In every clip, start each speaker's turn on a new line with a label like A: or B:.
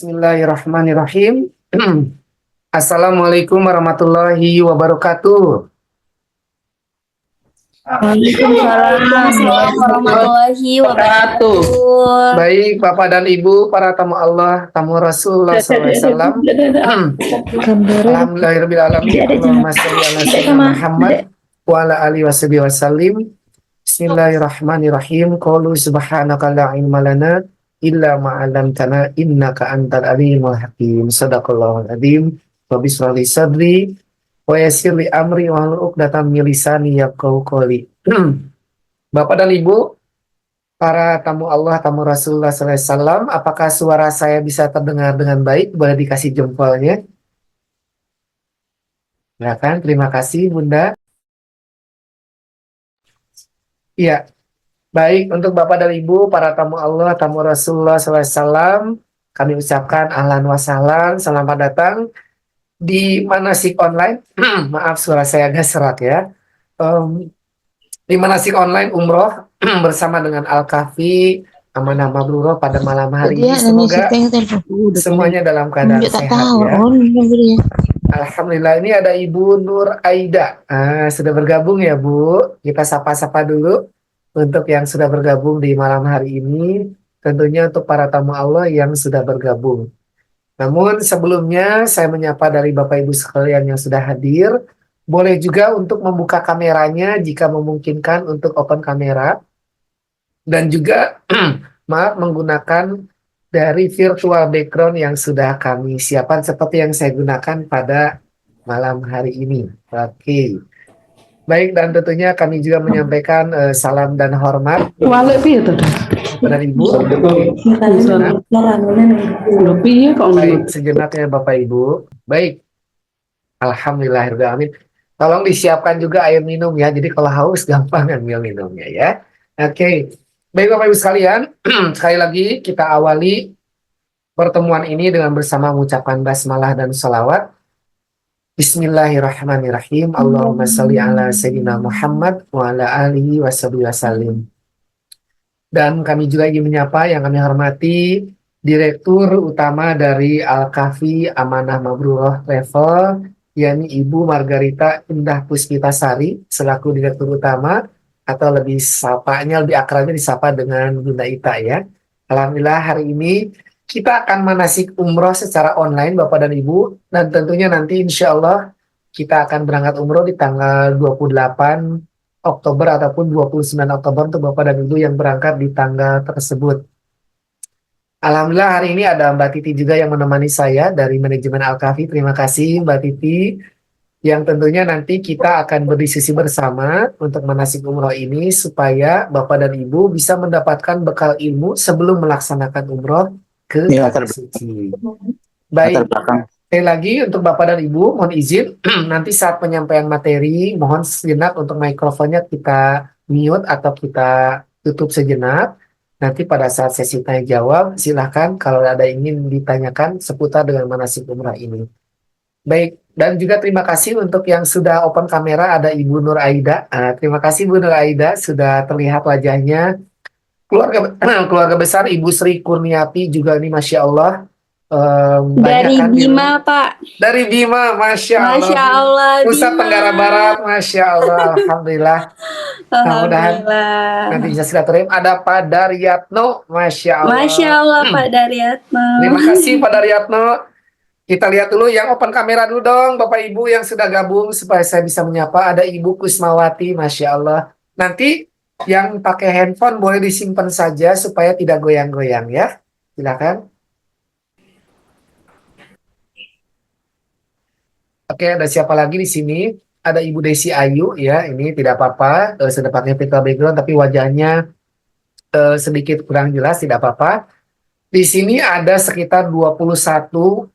A: Bismillahirrahmanirrahim. Assalamualaikum warahmatullahi wabarakatuh.
B: Waalaikumsalam warahmatullahi wabarakatuh.
A: Baik, Bapak dan Ibu, para tamu Allah, tamu Rasulullah SAW. Alhamdulillahirrahmanirrahim. Allahumma sholli ala sayyidina Muhammad wa ala alihi wasallim. Bismillahirrahmanirrahim. Qalu subhanaka la ilma lana illa ma'alamtana innaka antal alimul hakim. Sadaqallahul adzim. Wa bismillah sadri wa yassir li amri wa hlul 'uqdatam min lisani yafqahu qawli. Bapak dan Ibu, para tamu Allah, tamu Rasulullah SAW, apakah suara saya bisa terdengar dengan baik? Boleh dikasih jempolnya. Ya kan, terima kasih Bunda. Iya, baik untuk Bapak dan Ibu, para tamu Allah, tamu Rasulullah SAW, kami ucapkan ahlan wa sahlan, selamat datang di Manasik Online. Maaf suara saya agak serak ya. Di Manasik Online Umroh bersama dengan Al-Kahfi Amanah Mabrurah pada malam hari ini. Semoga semuanya dalam keadaan sehat ya. Alhamdulillah, ini ada Ibu Nur Aida. Sudah bergabung ya Bu. Kita sapa-sapa dulu untuk yang sudah bergabung di malam hari ini. Tentunya untuk para tamu Allah yang sudah bergabung. Namun sebelumnya saya menyapa dari Bapak Ibu sekalian yang sudah hadir. Boleh juga untuk membuka kameranya jika memungkinkan untuk open kamera. Dan juga maaf menggunakan dari virtual background yang sudah kami siapkan seperti yang saya gunakan pada malam hari ini. Oke. Baik, dan tentunya kami juga menyampaikan salam dan hormat kepada Ibu. Baik, sejenak ya Bapak Ibu. Baik. Alhamdulillahirrahmanirrahim. Tolong disiapkan juga air minum ya. Jadi kalau haus gampang ambil minumnya ya. Oke. Baik Bapak Ibu sekalian, sekali lagi kita awali pertemuan ini dengan bersama mengucapkan basmalah dan salawat. Bismillahirrahmanirrahim. Allahumma sholli ala sayyidina Muhammad wa ala alihi wasallim. Dan kami juga ingin menyapa yang kami hormati Direktur Utama dari Al-Kahfi Amanah Mabrurah Travel, yakni Ibu Margarita Indah Puspitasari selaku Direktur Utama, atau lebih akrabnya disapa dengan Bunda Ita ya. Alhamdulillah hari ini kita akan manasik umroh secara online Bapak dan Ibu, dan tentunya nanti insya Allah kita akan berangkat umroh di tanggal 28 Oktober ataupun 29 Oktober untuk Bapak dan Ibu yang berangkat di tanggal tersebut. Alhamdulillah hari ini ada Mbak Titi juga yang menemani saya dari manajemen Al-Kahfi. Terima kasih Mbak Titi, yang tentunya nanti kita akan berdiskusi bersama untuk manasik umroh ini supaya Bapak dan Ibu bisa mendapatkan bekal ilmu sebelum melaksanakan umroh ke Tanah Suci. Baik, sekali lagi untuk Bapak dan Ibu mohon izin nanti saat penyampaian materi mohon sejenak untuk mikrofonnya kita mute atau kita tutup sejenak. Nanti pada saat sesi tanya jawab silahkan kalau ada ingin ditanyakan seputar dengan manasik umrah ini. Baik, dan juga terima kasih untuk yang sudah open kamera, ada Ibu Nur Aida. Terima kasih Bu Nur Aida, sudah terlihat wajahnya. Keluarga besar Ibu Sri Kurniati juga ini Masya Allah.
B: Dari Bima Pak.
A: Dari Bima, Masya Allah.
B: Masya Allah.
A: Pusat Tenggara Barat, Masya Allah. Alhamdulillah. Mudah-mudahan nanti bisa silaturahim. Ada Pak Daryatno, Masya Allah.
B: Masya Allah Pak Daryatno.
A: Terima kasih Pak Daryatno. Kita lihat dulu yang open kamera dulu dong Bapak Ibu yang sudah gabung supaya saya bisa menyapa. Ada Ibu Kusmawati, Masya Allah. Nanti yang pakai handphone boleh disimpan saja supaya tidak goyang-goyang ya. Silakan. Oke, ada siapa lagi di sini? Ada Ibu Desi Ayu ya. Ini tidak apa-apa, sudah pakai virtual background tapi wajahnya sedikit kurang jelas, tidak apa-apa. Di sini ada sekitar 21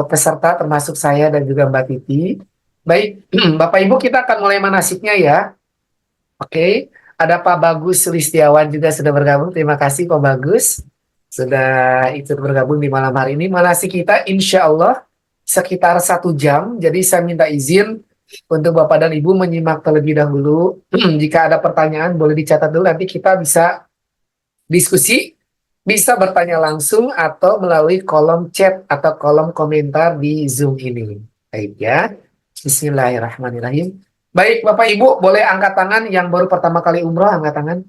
A: peserta termasuk saya dan juga Mbak Titi. Baik, Bapak Ibu kita akan mulai manasiknya ya. Oke, ada Pak Bagus Listiawan juga sudah bergabung. Terima kasih Pak Bagus sudah ikut bergabung di malam hari ini. Manasik kita insya Allah sekitar 1 jam. Jadi saya minta izin untuk Bapak dan Ibu menyimak terlebih dahulu. Jika ada pertanyaan boleh dicatat dulu, nanti kita bisa diskusi bisa bertanya langsung atau melalui kolom chat atau kolom komentar di Zoom ini. Baik ya. Bismillahirrahmanirrahim. Baik, Bapak Ibu, boleh angkat tangan yang baru pertama kali umroh, angkat tangan.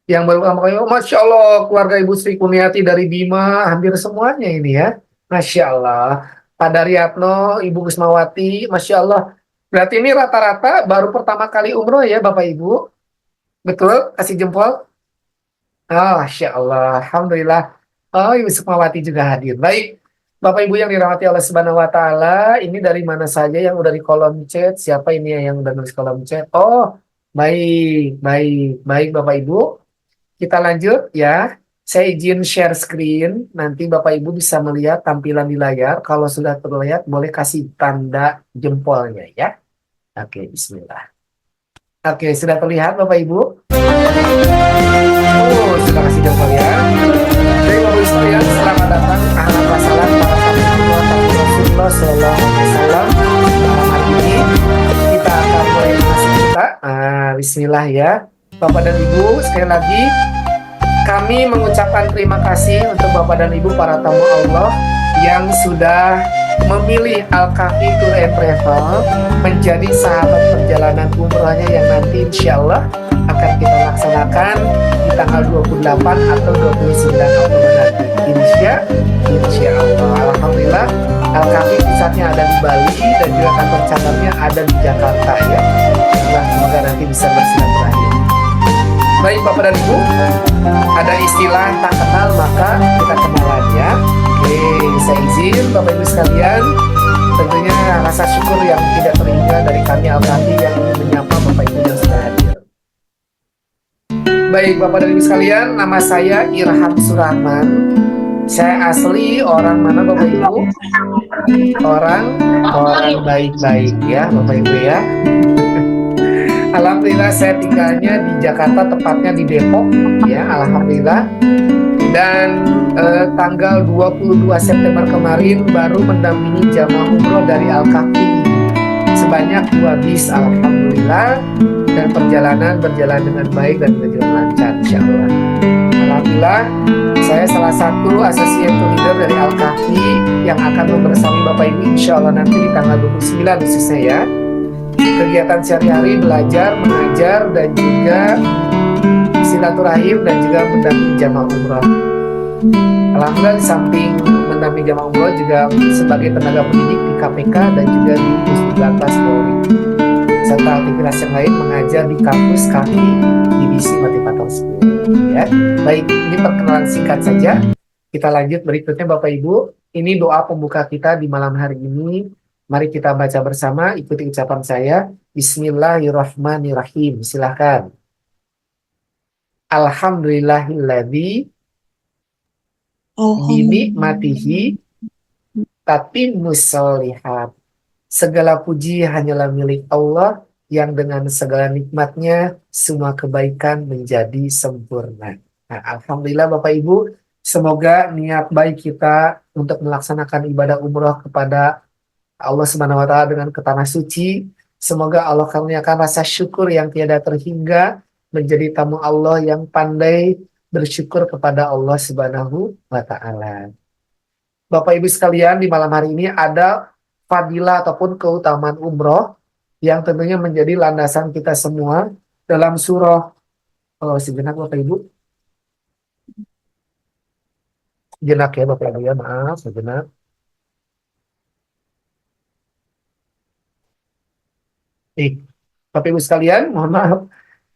A: Yang baru pertama kali, oh, Masya Allah, keluarga Ibu Sri Kurniati dari Bima, hampir semuanya ini ya. Masya Allah. Pak Daryatno, Ibu Kusmawati, Masya Allah. Berarti ini rata-rata baru pertama kali umroh ya Bapak Ibu? Betul? Kasih jempol. Oh, Masya Allah. Alhamdulillah. Oh, Ibu Sukmawati juga hadir. Baik. Bapak Ibu yang dirahmati Allah Subhanahu wa taala, ini dari mana saja yang udah di kolom chat? Siapa ini yang udah nulis kolom chat? Oh, baik, baik, baik Bapak Ibu. Kita lanjut ya. Saya izin share screen. Nanti Bapak Ibu bisa melihat tampilan di layar. Kalau sudah terlihat, boleh kasih tanda jempolnya ya. Oke, bismillah. Oke, sudah terlihat Bapak Ibu? Oh, sudah kasih jempol ya. Baik Bapak Ibu sekalian, selamat datang. Ahlan wa sahlan para tamu Rasulullah Sallallahu Alaihi Wasallam. Malam hari ini kita akan mulai masuk kita. Bismillah ya. Bapak dan Ibu, sekali lagi kami mengucapkan terima kasih untuk Bapak dan Ibu para tamu Allah yang sudah memilih Al-Kahfi Tour and Travel menjadi sahabat perjalanan umrohnya yang nanti insya Allah akan kita laksanakan di tanggal 28 atau 29 Oktober nanti. Insya Allah. Alhamdulillah, Al-Kahfi pusatnya ada di Bali dan juga kantor cabangnya ada di Jakarta ya. Semoga nanti bisa bersilaturahim. Baik Bapak dan Ibu, ada istilah tak kenal maka kita kenalan ya. Oke, saya izin Bapak Ibu sekalian, tentunya rasa syukur yang tidak terhingga dari kami Al-Kahfi yang menyapa Bapak Ibu yang sudah hadir. Baik Bapak dan Ibu sekalian, nama saya Irham Surahman. Saya asli orang mana Bapak Ibu? Orang baik-baik ya Bapak Ibu ya. Alhamdulillah saya tinggalnya di Jakarta, tepatnya di Depok ya, alhamdulillah. Dan tanggal 22 September kemarin baru mendampingi jamaah umroh dari Al-Kahfi sebanyak 2 bis, alhamdulillah. Dan perjalanan berjalan dengan baik dan berjalan lancar insyaallah. Alhamdulillah, saya salah satu associate leader dari Al-Kahfi yang akan membersami Bapak Ibu insyaallah nanti di tanggal 29 khususnya ya. Kegiatan sehari-hari belajar, mengajar, dan juga silaturahim dan juga mendampingi jamaah umroh. Alhamdulillah di samping mendampingi jamaah umroh juga sebagai tenaga pendidik di KPK dan juga di Pusdiklantas Polri. Serta aktivitas yang lain mengajar di kampus KAFI Divisi Motivator School. Ya, baik ini perkenalan singkat saja. Kita lanjut berikutnya Bapak Ibu. Ini doa pembuka kita di malam hari ini. Mari kita baca bersama, ikuti ucapan saya. Bismillahirrahmanirrahim. Silahkan. Alhamdulillahilladzi binikmatihi tatimmus sholihat. Segala puji hanyalah milik Allah yang dengan segala nikmatnya semua kebaikan menjadi sempurna. Nah, alhamdulillah Bapak Ibu, semoga niat baik kita untuk melaksanakan ibadah umroh kepada Allah Subhanahu wa taala dengan ke tanah suci, semoga Allah karuniakan rasa syukur yang tiada terhingga, menjadi tamu Allah yang pandai bersyukur kepada Allah Subhanahu wa taala. Bapak Ibu sekalian, di malam hari ini ada fadilah ataupun keutamaan umroh yang tentunya menjadi landasan kita semua dalam surah sejenak Bapak Ibu. Sejenak ya Bapak Ibu ya, maaf sejenak. Bapak Ibu sekalian, mohon maaf.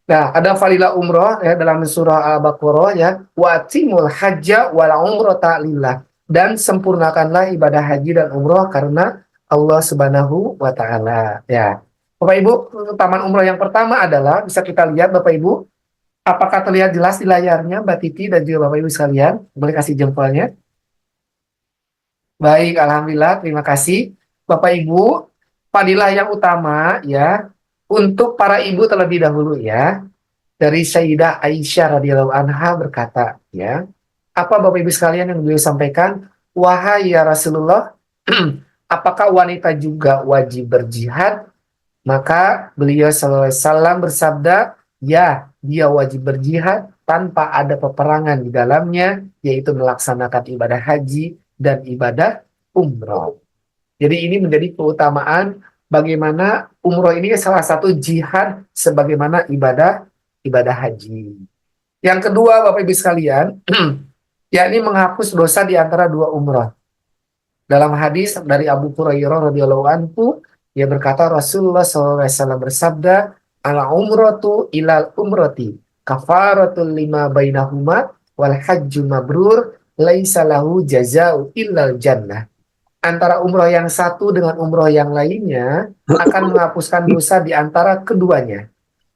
A: Nah, ada fadilah umroh ya dalam surah Al-Baqarah ya, watimul hajja wal umrata lillah, dan sempurnakanlah ibadah haji dan umroh karena Allah Subhanahu wa taala ya. Bapak Ibu, taman umroh yang pertama adalah bisa kita lihat Bapak Ibu, apakah terlihat jelas di layarnya Mbak Titi dan juga Bapak Ibu sekalian? Boleh kasih jempolnya. Baik, alhamdulillah, terima kasih. Bapak Ibu, fadilah yang utama ya untuk para ibu terlebih dahulu ya. Dari Sayyidah Aisyah radhiyallahu anha berkata ya, apa Bapak Ibu sekalian yang beliau sampaikan? Wahai ya Rasulullah, apakah wanita juga wajib berjihad? Maka beliau sallallahu alaihi wasallam bersabda, Ya, dia wajib berjihad tanpa ada peperangan di dalamnya, yaitu melaksanakan ibadah haji dan ibadah umroh. Jadi ini menjadi keutamaan bagaimana umroh ini salah satu jihad sebagaimana ibadah haji. Yang kedua, Bapak Ibu sekalian, yakni menghapus dosa di antara dua umroh. Dalam hadis dari Abu Hurairah radhiyallahu anhu, ia berkata Rasulullah SAW bersabda, "Al umratu ilal umrati kafaratul lima bainahuma wal hajju mabrur laisa lahu jazau illal jannah." Antara umroh yang satu dengan umroh yang lainnya akan menghapuskan dosa di antara keduanya.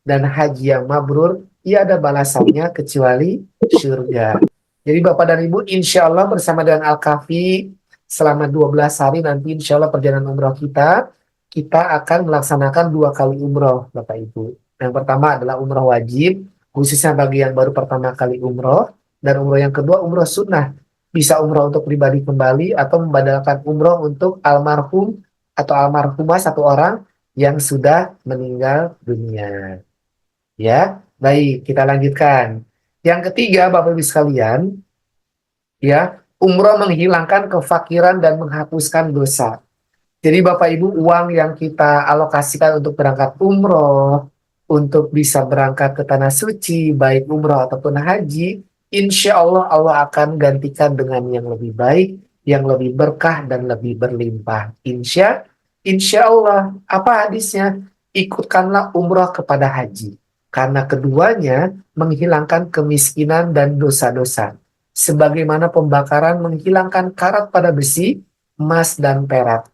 A: Dan haji yang mabrur, ia ada balasannya kecuali surga. Jadi Bapak dan Ibu, insya Allah bersama dengan Al-Kafi, selama 12 hari nanti insya Allah perjalanan umroh kita akan melaksanakan 2 kali umroh Bapak Ibu. Yang pertama adalah umroh wajib, khususnya bagi yang baru pertama kali umroh. Dan umroh yang kedua umroh sunnah. Bisa umroh untuk pribadi kembali atau membadalkan umroh untuk almarhum atau almarhumah satu orang yang sudah meninggal dunia. Ya, baik, kita lanjutkan. Yang ketiga, Bapak Ibu sekalian, ya, umroh menghilangkan kefakiran dan menghapuskan dosa. Jadi Bapak Ibu, uang yang kita alokasikan untuk berangkat umroh, untuk bisa berangkat ke tanah suci, baik umroh ataupun haji, insya Allah Allah akan gantikan dengan yang lebih baik, yang lebih berkah dan lebih berlimpah. Insya Allah. Apa hadisnya? Ikutkanlah umroh kepada haji. Karena keduanya menghilangkan kemiskinan dan dosa-dosa. Sebagaimana pembakaran menghilangkan karat pada besi, emas dan perak.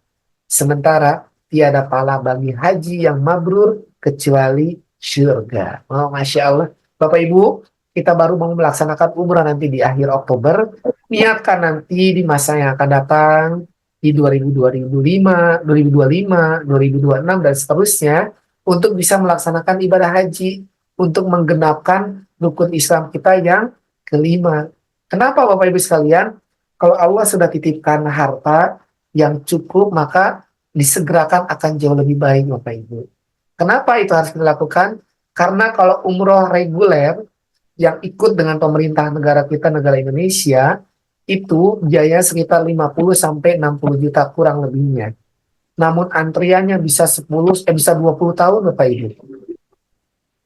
A: Sementara tiada pahala bagi haji yang mabrur kecuali surga. Oh, Masya Allah. Bapak Ibu, kita baru mau melaksanakan umrah nanti di akhir Oktober. Niatkan nanti di masa yang akan datang, di 2025, 2025, 2026, dan seterusnya, untuk bisa melaksanakan ibadah haji, untuk menggenapkan rukun Islam kita yang kelima. Kenapa Bapak Ibu sekalian? Kalau Allah sudah titipkan harta yang cukup, maka disegerakan akan jauh lebih baik Bapak Ibu. Kenapa itu harus dilakukan? Karena kalau umroh reguler yang ikut dengan pemerintah negara kita, negara Indonesia, itu biaya sekitar 50 sampai 60 juta kurang lebihnya. Namun antriannya bisa 20 tahun Bapak Ibu.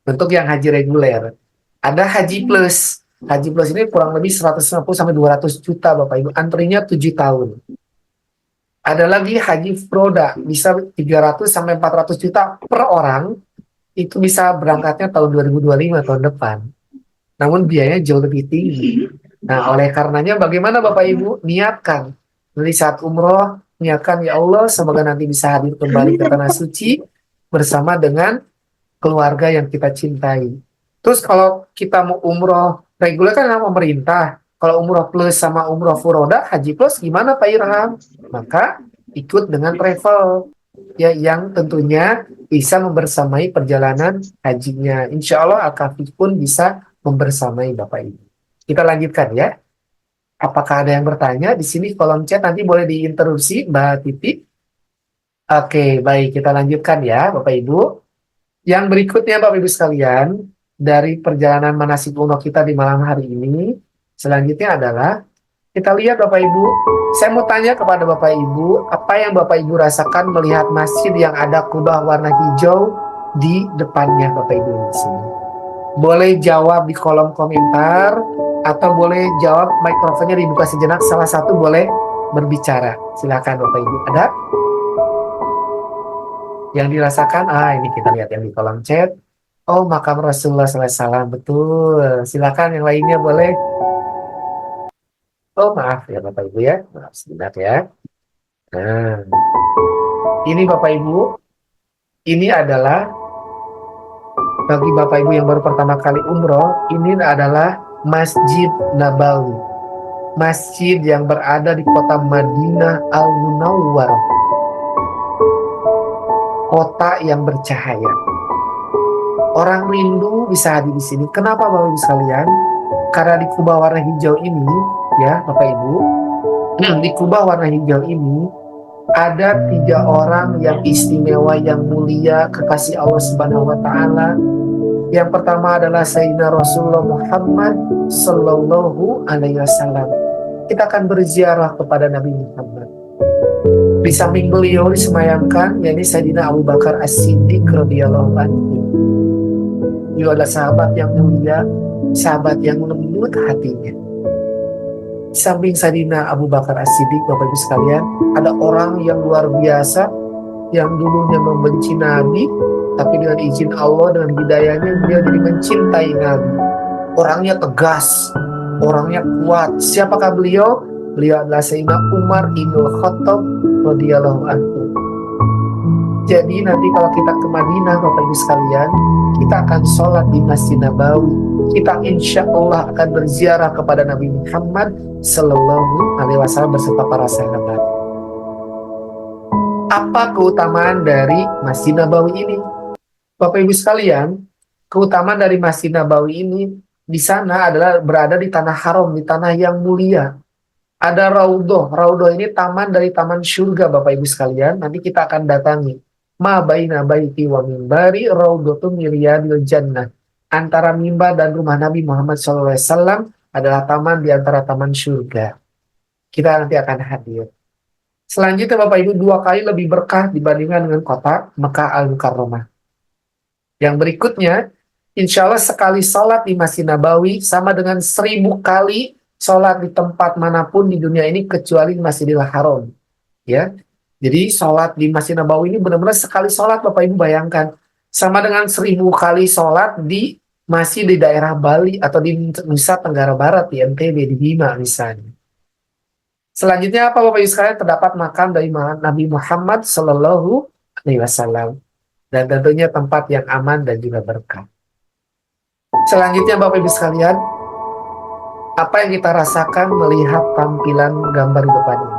A: Untuk yang haji reguler. Ada haji plus. Haji plus ini kurang lebih 150 sampai 200 juta Bapak Ibu. Antrinya 7 tahun. Ada lagi haji Froda, bisa 300 sampai 400 juta per orang. Itu bisa berangkatnya tahun 2025, tahun depan. Namun biayanya jauh lebih tinggi. Nah, oleh karenanya bagaimana Bapak Ibu? Niatkan. Dari saat umroh, niatkan, ya Allah, semoga nanti bisa hadir kembali ke tanah suci bersama dengan keluarga yang kita cintai. Terus kalau kita mau umroh reguler kan sama pemerintah. Kalau umroh plus sama umroh furoda, haji plus gimana Pak Irham? Maka ikut dengan travel ya, yang tentunya bisa membersamai perjalanan hajinya. Insya Allah Al-Kafi pun bisa membersamai Bapak Ibu. Kita lanjutkan ya. Apakah ada yang bertanya? Di sini kolom chat nanti boleh diinterupsi Mbak Titi. Oke, baik, kita lanjutkan ya Bapak Ibu. Yang berikutnya Bapak Ibu sekalian, dari perjalanan manasik umroh kita di malam hari ini, selanjutnya adalah kita lihat Bapak Ibu, saya mau tanya kepada Bapak Ibu, apa yang Bapak Ibu rasakan melihat masjid yang ada kubah warna hijau di depannya Bapak Ibu di sini? Boleh jawab di kolom komentar, atau boleh jawab mikrofonnya dibuka sejenak, salah satu boleh berbicara. Silakan Bapak Ibu. Ada yang dirasakan? Ini kita lihat yang di kolom chat. Oh, makam Rasulullah SAW, betul. Silakan yang lainnya boleh. Oh, maaf ya Bapak Ibu ya. Maaf sebentar ya. Nah, ini Bapak Ibu, ini adalah bagi Bapak Ibu yang baru pertama kali umroh, ini adalah Masjid Nabawi. Masjid yang berada di kota Madinah Al-Munawwarah. Kota yang bercahaya. Orang rindu bisa hadir di sini. Kenapa Bapak Ibu sekalian? Karena di kubah warna hijau ini, ya Bapak Ibu, di kubah warna hijau ini ada 3 orang yang istimewa, yang mulia, kekasih Allah Subhanahu Wa Taala, Yang pertama adalah Sayyidina Rasulullah Muhammad Sallallahu Alaihi Wasallam. Kita akan berziarah kepada Nabi Muhammad. Di samping beliau disemayamkan yakni Sayyidina Abu Bakar As-Siddiq radhiyallahu anhu. Beliau adalah sahabat yang mulia, sahabat yang lembut hatinya. Di samping Sayyidina Abu Bakar As-Siddiq, Bapak Ibu sekalian, ada orang yang luar biasa yang dulunya membenci Nabi, tapi dengan izin Allah, dengan hidayahnya dia jadi mencintai Nabi. Orangnya tegas, orangnya kuat. Siapakah beliau? Beliau adalah Sayyidina Umar Ibnul Khattab radhiyallahu anhu. Jadi nanti kalau kita ke Madinah, Bapak Ibu sekalian, kita akan sholat di Masjid Nabawi. Kita insya Allah akan berziarah kepada Nabi Muhammad Sallallahu Alaihi Wasallam beserta para sahabat. Apa keutamaan dari Masjid Nabawi ini? Bapak Ibu sekalian, keutamaan dari Masjid Nabawi ini di sana adalah berada di tanah haram, di tanah yang mulia. Ada raudhah. Raudhah ini taman dari taman surga, Bapak Ibu sekalian. Nanti kita akan datangi. Ma baina baiti wa mimbari raudhatun min riyadil jannah. Antara mimbar dan rumah Nabi Muhammad SAW adalah taman di antara taman surga. Kita nanti akan hadir. Selanjutnya Bapak Ibu, 2 kali lebih berkah dibandingkan dengan kota Mekah Al-Mukarramah. Yang berikutnya, insya Allah sekali sholat di Masjid Nabawi sama dengan 1000 kali sholat di tempat manapun di dunia ini kecuali Masjidil Haram. Ya, jadi sholat di Masjid Nabawi ini benar-benar sekali sholat, Bapak Ibu bayangkan. Sama dengan 1000 kali sholat di masih di daerah Bali atau di Nusa Tenggara Barat, di NTB, di Bima misalnya. Selanjutnya apa Bapak Ibu sekalian? Terdapat makam dari Nabi Muhammad Sallallahu Alaihi Wasallam. Dan tentunya tempat yang aman dan juga berkah. Selanjutnya Bapak Ibu sekalian, apa yang kita rasakan melihat tampilan gambar di depan ini?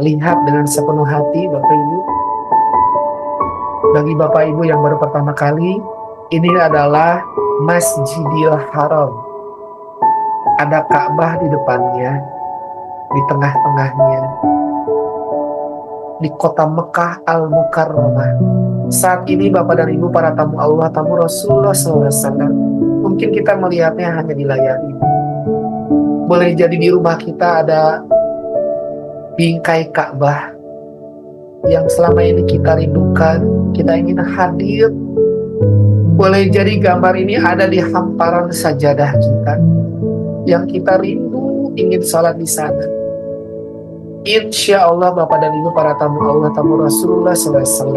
A: Lihat dengan sepenuh hati Bapak Ibu. Bagi Bapak Ibu yang baru pertama kali, ini adalah Masjidil Haram. Ada Ka'bah di depannya, di tengah-tengahnya, di kota Mekah Al-Mukarramah. Saat ini Bapak dan Ibu para tamu Allah, tamu Rasulullah SAW, mungkin kita melihatnya hanya di layar ini. Boleh jadi di rumah kita ada bingkai Ka'bah yang selama ini kita rindukan, kita ingin hadir. Boleh jadi gambar ini ada di hamparan sajadah kita yang kita rindu ingin sholat di sana. Insya Allah Bapak dan Ibu para tamu Allah, tamu Rasulullah SAW,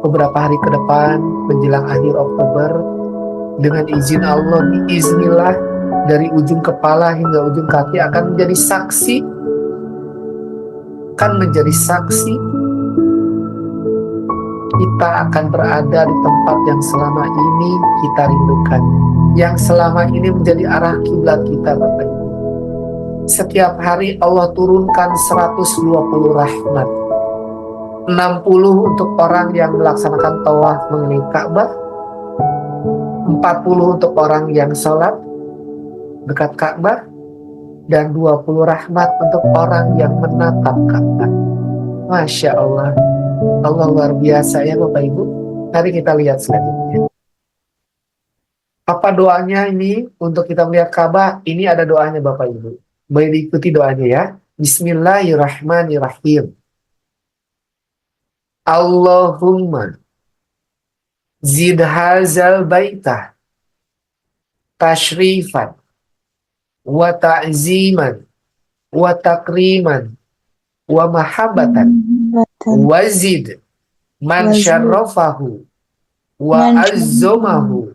A: beberapa hari ke depan menjelang akhir Oktober, dengan izin Allah, biiznillah, dari ujung kepala hingga ujung kaki akan menjadi saksi kita akan berada di tempat yang selama ini kita rindukan, yang selama ini menjadi arah kiblat kita Bapak Ibu. Setiap hari Allah turunkan 120 rahmat, 60 untuk orang yang melaksanakan tawaf mengelilingi Ka'bah, 40 untuk orang yang sholat dekat Ka'bah, dan 20 rahmat untuk orang yang menatap Ka'bah. Masya Allah, Allah luar biasa ya Bapak Ibu. Mari kita lihat selanjutnya. Apa doanya ini untuk kita melihat Ka'bah? Ini ada doanya Bapak Ibu. Boleh diikuti doanya ya. Bismillahirrahmanirrahim. Allahumma zid hazal baitah tashrifan wa ta'ziman wa takriman wa mahabbatan wazid man syarrafahu wa azzumahu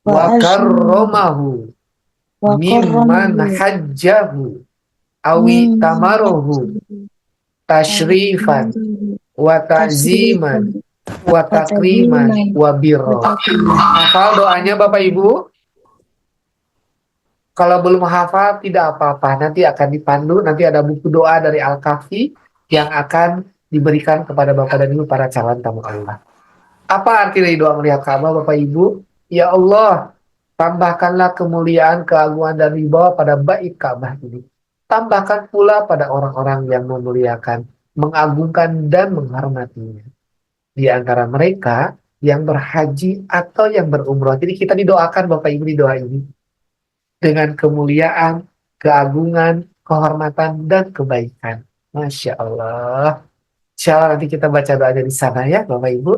A: wa karramahu mimman hajjahu awi tamarohu tashrifan wa ta'ziman wa takriman wa birra. Hafal doanya Bapak Ibu? Kalau belum hafal tidak apa-apa, nanti akan dipandu, nanti ada buku doa dari Al-Kahfi yang akan diberikan kepada Bapak dan Ibu para calon tamu Allah. Apa arti dari doa melihat Ka'bah Bapak Ibu? Ya Allah, tambahkanlah kemuliaan, keagungan dan wibawa pada bait Ka'bah ini. Tambahkan pula pada orang-orang yang memuliakan, mengagungkan dan menghormatinya. di antara mereka yang berhaji atau yang berumrah. Jadi kita didoakan Bapak Ibu di doa ini dengan kemuliaan, keagungan, kehormatan, dan kebaikan. Masya Allah. Insya Allah nanti kita baca doanya di sana ya Bapak Ibu.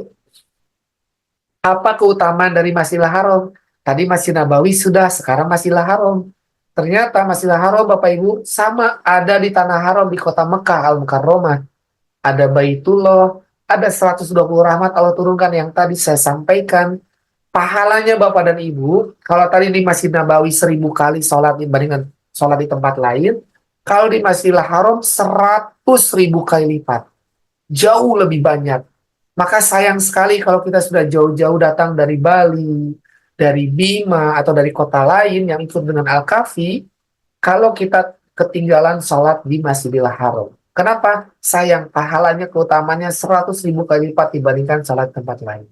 A: Apa keutamaan dari Masjidil Haram? Tadi Masjid Nabawi sudah, sekarang Masjidil Haram. Ternyata Masjidil Haram Bapak Ibu sama ada di Tanah Haram di kota Mekah Al-Mukarramah. Ada Baitullah, ada 120 rahmat Allah turunkan yang tadi saya sampaikan. Pahalanya Bapak dan Ibu, kalau tadi di Masjid Nabawi 1000 kali sholat dibandingkan sholat di tempat lain, kalau di Masjidil Haram 100.000 kali lipat. Jauh lebih banyak. Maka sayang sekali kalau kita sudah jauh-jauh datang dari Bali, dari Bima, atau dari kota lain yang ikut dengan Al-Kafi, kalau kita ketinggalan sholat di Masjidil Haram. Kenapa? Sayang, pahalanya, keutamanya 100.000 kali lipat dibandingkan sholat tempat lain.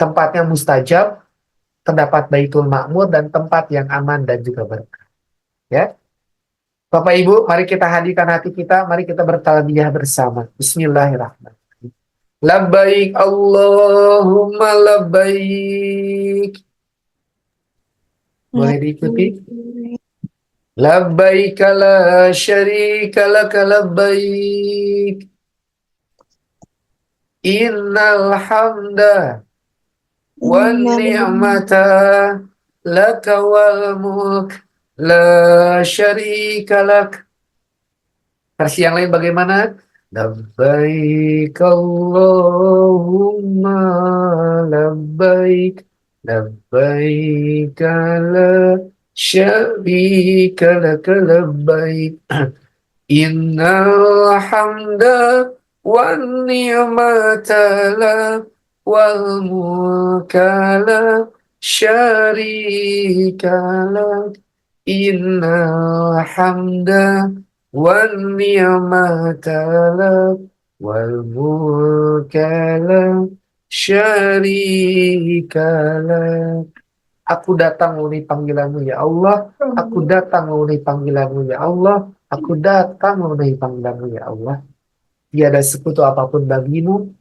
A: Tempatnya mustajab, terdapat Baitul Ma'mur, dan tempat yang aman dan juga berkah. Ya, Bapak Ibu, mari kita hadirkan hati kita, mari kita bertalbiyah bersama. Bismillahirrahmanirrahim. Labbaik Allahumma labbaik. Boleh diikuti? Labbaik la syarika laka labbaik. Innal hamda wan ni'mata laka wal mulk la syarika lak. Versi yang lain bagaimana? Labbaik Allahumma labbaik. Labbaik la syarika laka labbaik. Innal hamda wan ni'mata lak wal mulka la syarika lak. Innal hamda wan ni'mata lak wal mulka la syarika lak. Aku datang memenuhi panggilanmu ya Allah. Aku datang memenuhi panggilanmu ya Allah. Aku datang memenuhi panggilanmu ya Allah. Tiada sekutu apapun bagimu.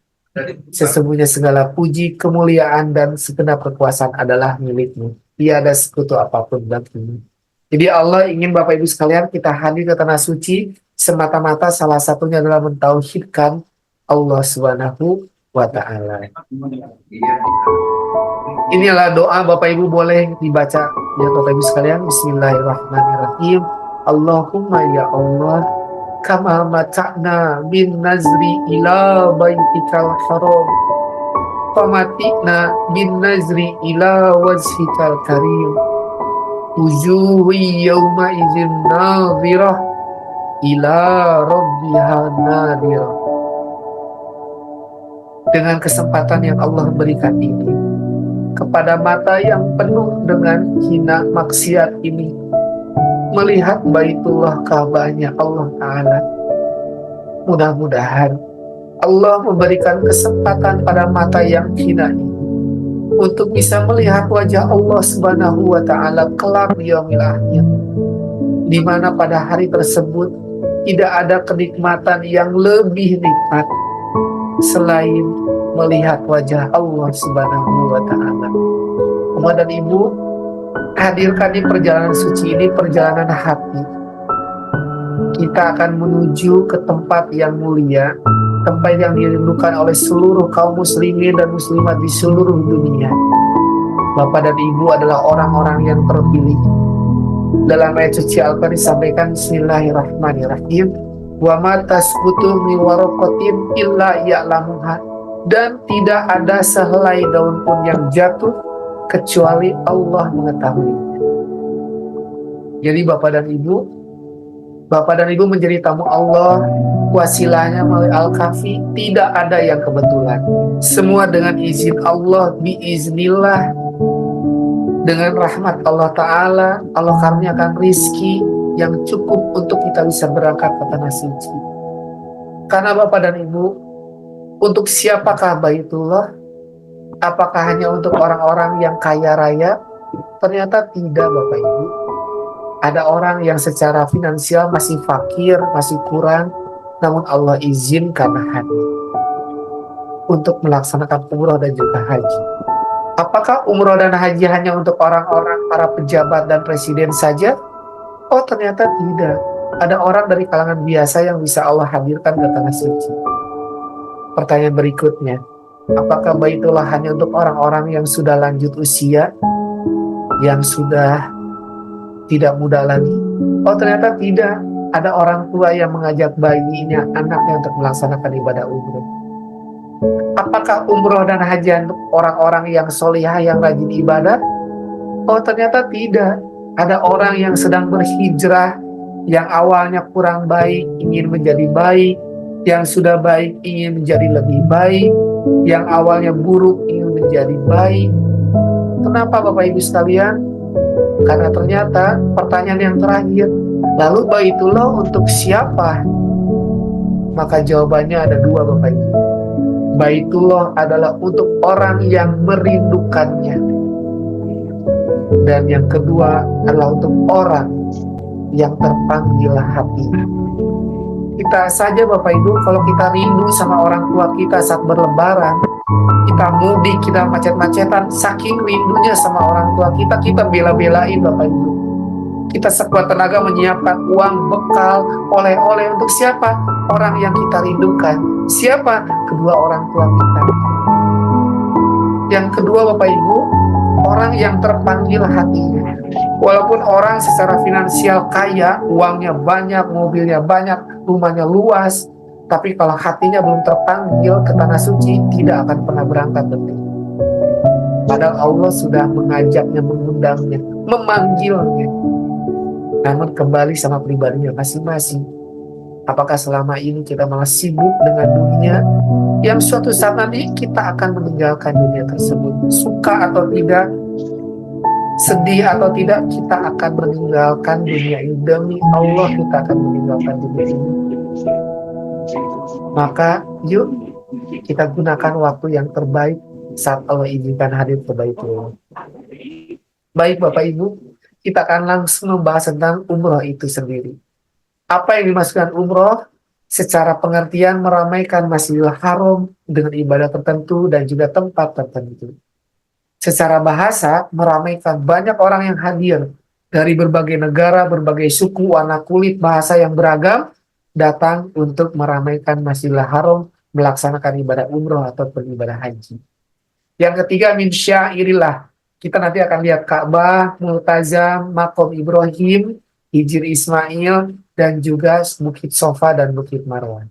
A: Sesungguhnya segala puji, kemuliaan, dan segenap kekuasaan adalah milikmu. Tiada sekutu apapun bagimu. Jadi Allah ingin Bapak Ibu sekalian kita hadir ke tanah suci semata-mata salah satunya adalah mentauhidkan Allah Subhanahu wa Ta'ala. Inilah doa Bapak Ibu boleh dibaca ya Bapak Ibu sekalian. Bismillahirrahmanirrahim. Allahumma ya Allah, kama mata'na bin nazri ila baitikal haram, famatikna bin nazri ila wajhikal karim. Wujuhi yawma izin nadhirah ila rabbiha nadhirah. Dengan kesempatan yang Allah berikan ini, kepada mata yang penuh dengan hina maksiat ini, melihat Baitullah Ka'bahnya Allah Ta'ala. Mudah-mudahan Allah memberikan kesempatan pada mata yang hina ini untuk bisa melihat wajah Allah Subhanahu wa Ta'ala kelak di yaumil akhir, di mana pada hari tersebut tidak ada kenikmatan yang lebih nikmat selain melihat wajah Allah Subhanahu wa Ta'ala. Bapak dan Ibu, hadirkan di perjalanan suci ini perjalanan hati. Kita akan menuju ke tempat yang mulia, tempat yang dirindukan oleh seluruh kaum muslimin dan muslimat di seluruh dunia. Bapak dan Ibu adalah orang-orang yang terpilih. Dalam ayat suci Al-Quran disampaikan Bismillahirrahmanirrahim. Wa ma tasqutu min waraqatin illa ya'lamuha. Dan tidak ada sehelai daun pun yang jatuh kecuali Allah mengetahuinya. Jadi Bapak dan Ibu menjadi tamu Allah, wasilahnya melalui Al-Kafi, tidak ada yang kebetulan. Semua dengan izin Allah, biiznillah, dengan rahmat Allah Ta'ala. Allah karuniakan rizki yang cukup untuk kita bisa berangkat ke tanah suci. Karena Bapak dan Ibu, untuk siapakah Baitullah? Apakah hanya untuk orang-orang yang kaya raya? Ternyata tidak Bapak Ibu. Ada orang yang secara finansial masih fakir, masih kurang, namun Allah izinkan hadir. untuk melaksanakan umroh dan juga haji. Apakah umroh dan haji hanya untuk orang-orang para pejabat dan presiden saja? Oh, ternyata tidak. Ada orang dari kalangan biasa yang bisa Allah hadirkan ke tanah suci. Pertanyaan berikutnya, apakah Baitullah hanya untuk orang-orang yang sudah lanjut usia, yang sudah tidak muda lagi? Oh, ternyata tidak. Ada orang tua yang mengajak bayinya, anaknya untuk melaksanakan ibadah umroh. Apakah umroh dan haji untuk orang-orang yang solihah, yang rajin ibadah? Oh, ternyata tidak. Ada orang yang sedang berhijrah, yang awalnya kurang baik, ingin menjadi baik, yang sudah baik, ingin menjadi lebih baik, yang awalnya buruk, ingin menjadi baik. Kenapa Bapak Ibu sekalian? Karena ternyata pertanyaan yang terakhir, lalu Baitullah untuk siapa? Maka jawabannya ada dua Bapak Ibu. Baitullah adalah untuk orang yang merindukannya. Dan yang kedua adalah untuk orang yang terpanggil hati. Kita saja Bapak Ibu, kalau kita rindu sama orang tua kita saat berlebaran, kita mudik, kita macet-macetan, saking rindunya sama orang tua kita, kita bela-belain Bapak Ibu. Kita sekuat tenaga menyiapkan uang, bekal, oleh-oleh untuk siapa? Orang yang kita rindukan. Siapa? Kedua orang tua kita. Yang kedua Bapak Ibu, orang yang terpanggil hatinya. Walaupun orang secara finansial kaya, uangnya banyak, mobilnya banyak, rumahnya luas, tapi kalau hatinya belum terpanggil ke tanah suci, tidak akan pernah berangkat betul. Padahal Allah sudah mengajaknya, mengundangnya, memanggilnya. Namun kembali sama pribadinya masing-masing. Apakah selama ini kita malah sibuk dengan dunia yang suatu saat nanti kita akan meninggalkan dunia tersebut? Suka atau tidak, sedih atau tidak, kita akan meninggalkan dunia ini. Demi Allah kita akan meninggalkan dunia ini. Maka yuk kita gunakan waktu yang terbaik saat Allah izinkan hadir ke Baitullah. Baik Bapak Ibu, kita akan langsung membahas tentang umroh itu sendiri. Apa yang dimaksudkan umroh? Secara pengertian meramaikan Masjidil Haram dengan ibadah tertentu dan juga tempat tertentu. Secara bahasa meramaikan banyak orang yang hadir dari berbagai negara, berbagai suku, warna kulit, bahasa yang beragam, datang untuk meramaikan Masjidil Haram, melaksanakan ibadah umroh atau ibadah haji. Yang ketiga, min syairillah. Kita nanti akan lihat Ka'bah, Multazam, Makom Ibrahim, Hijr Ismail, dan juga Bukit Sofa dan Bukit Marwah.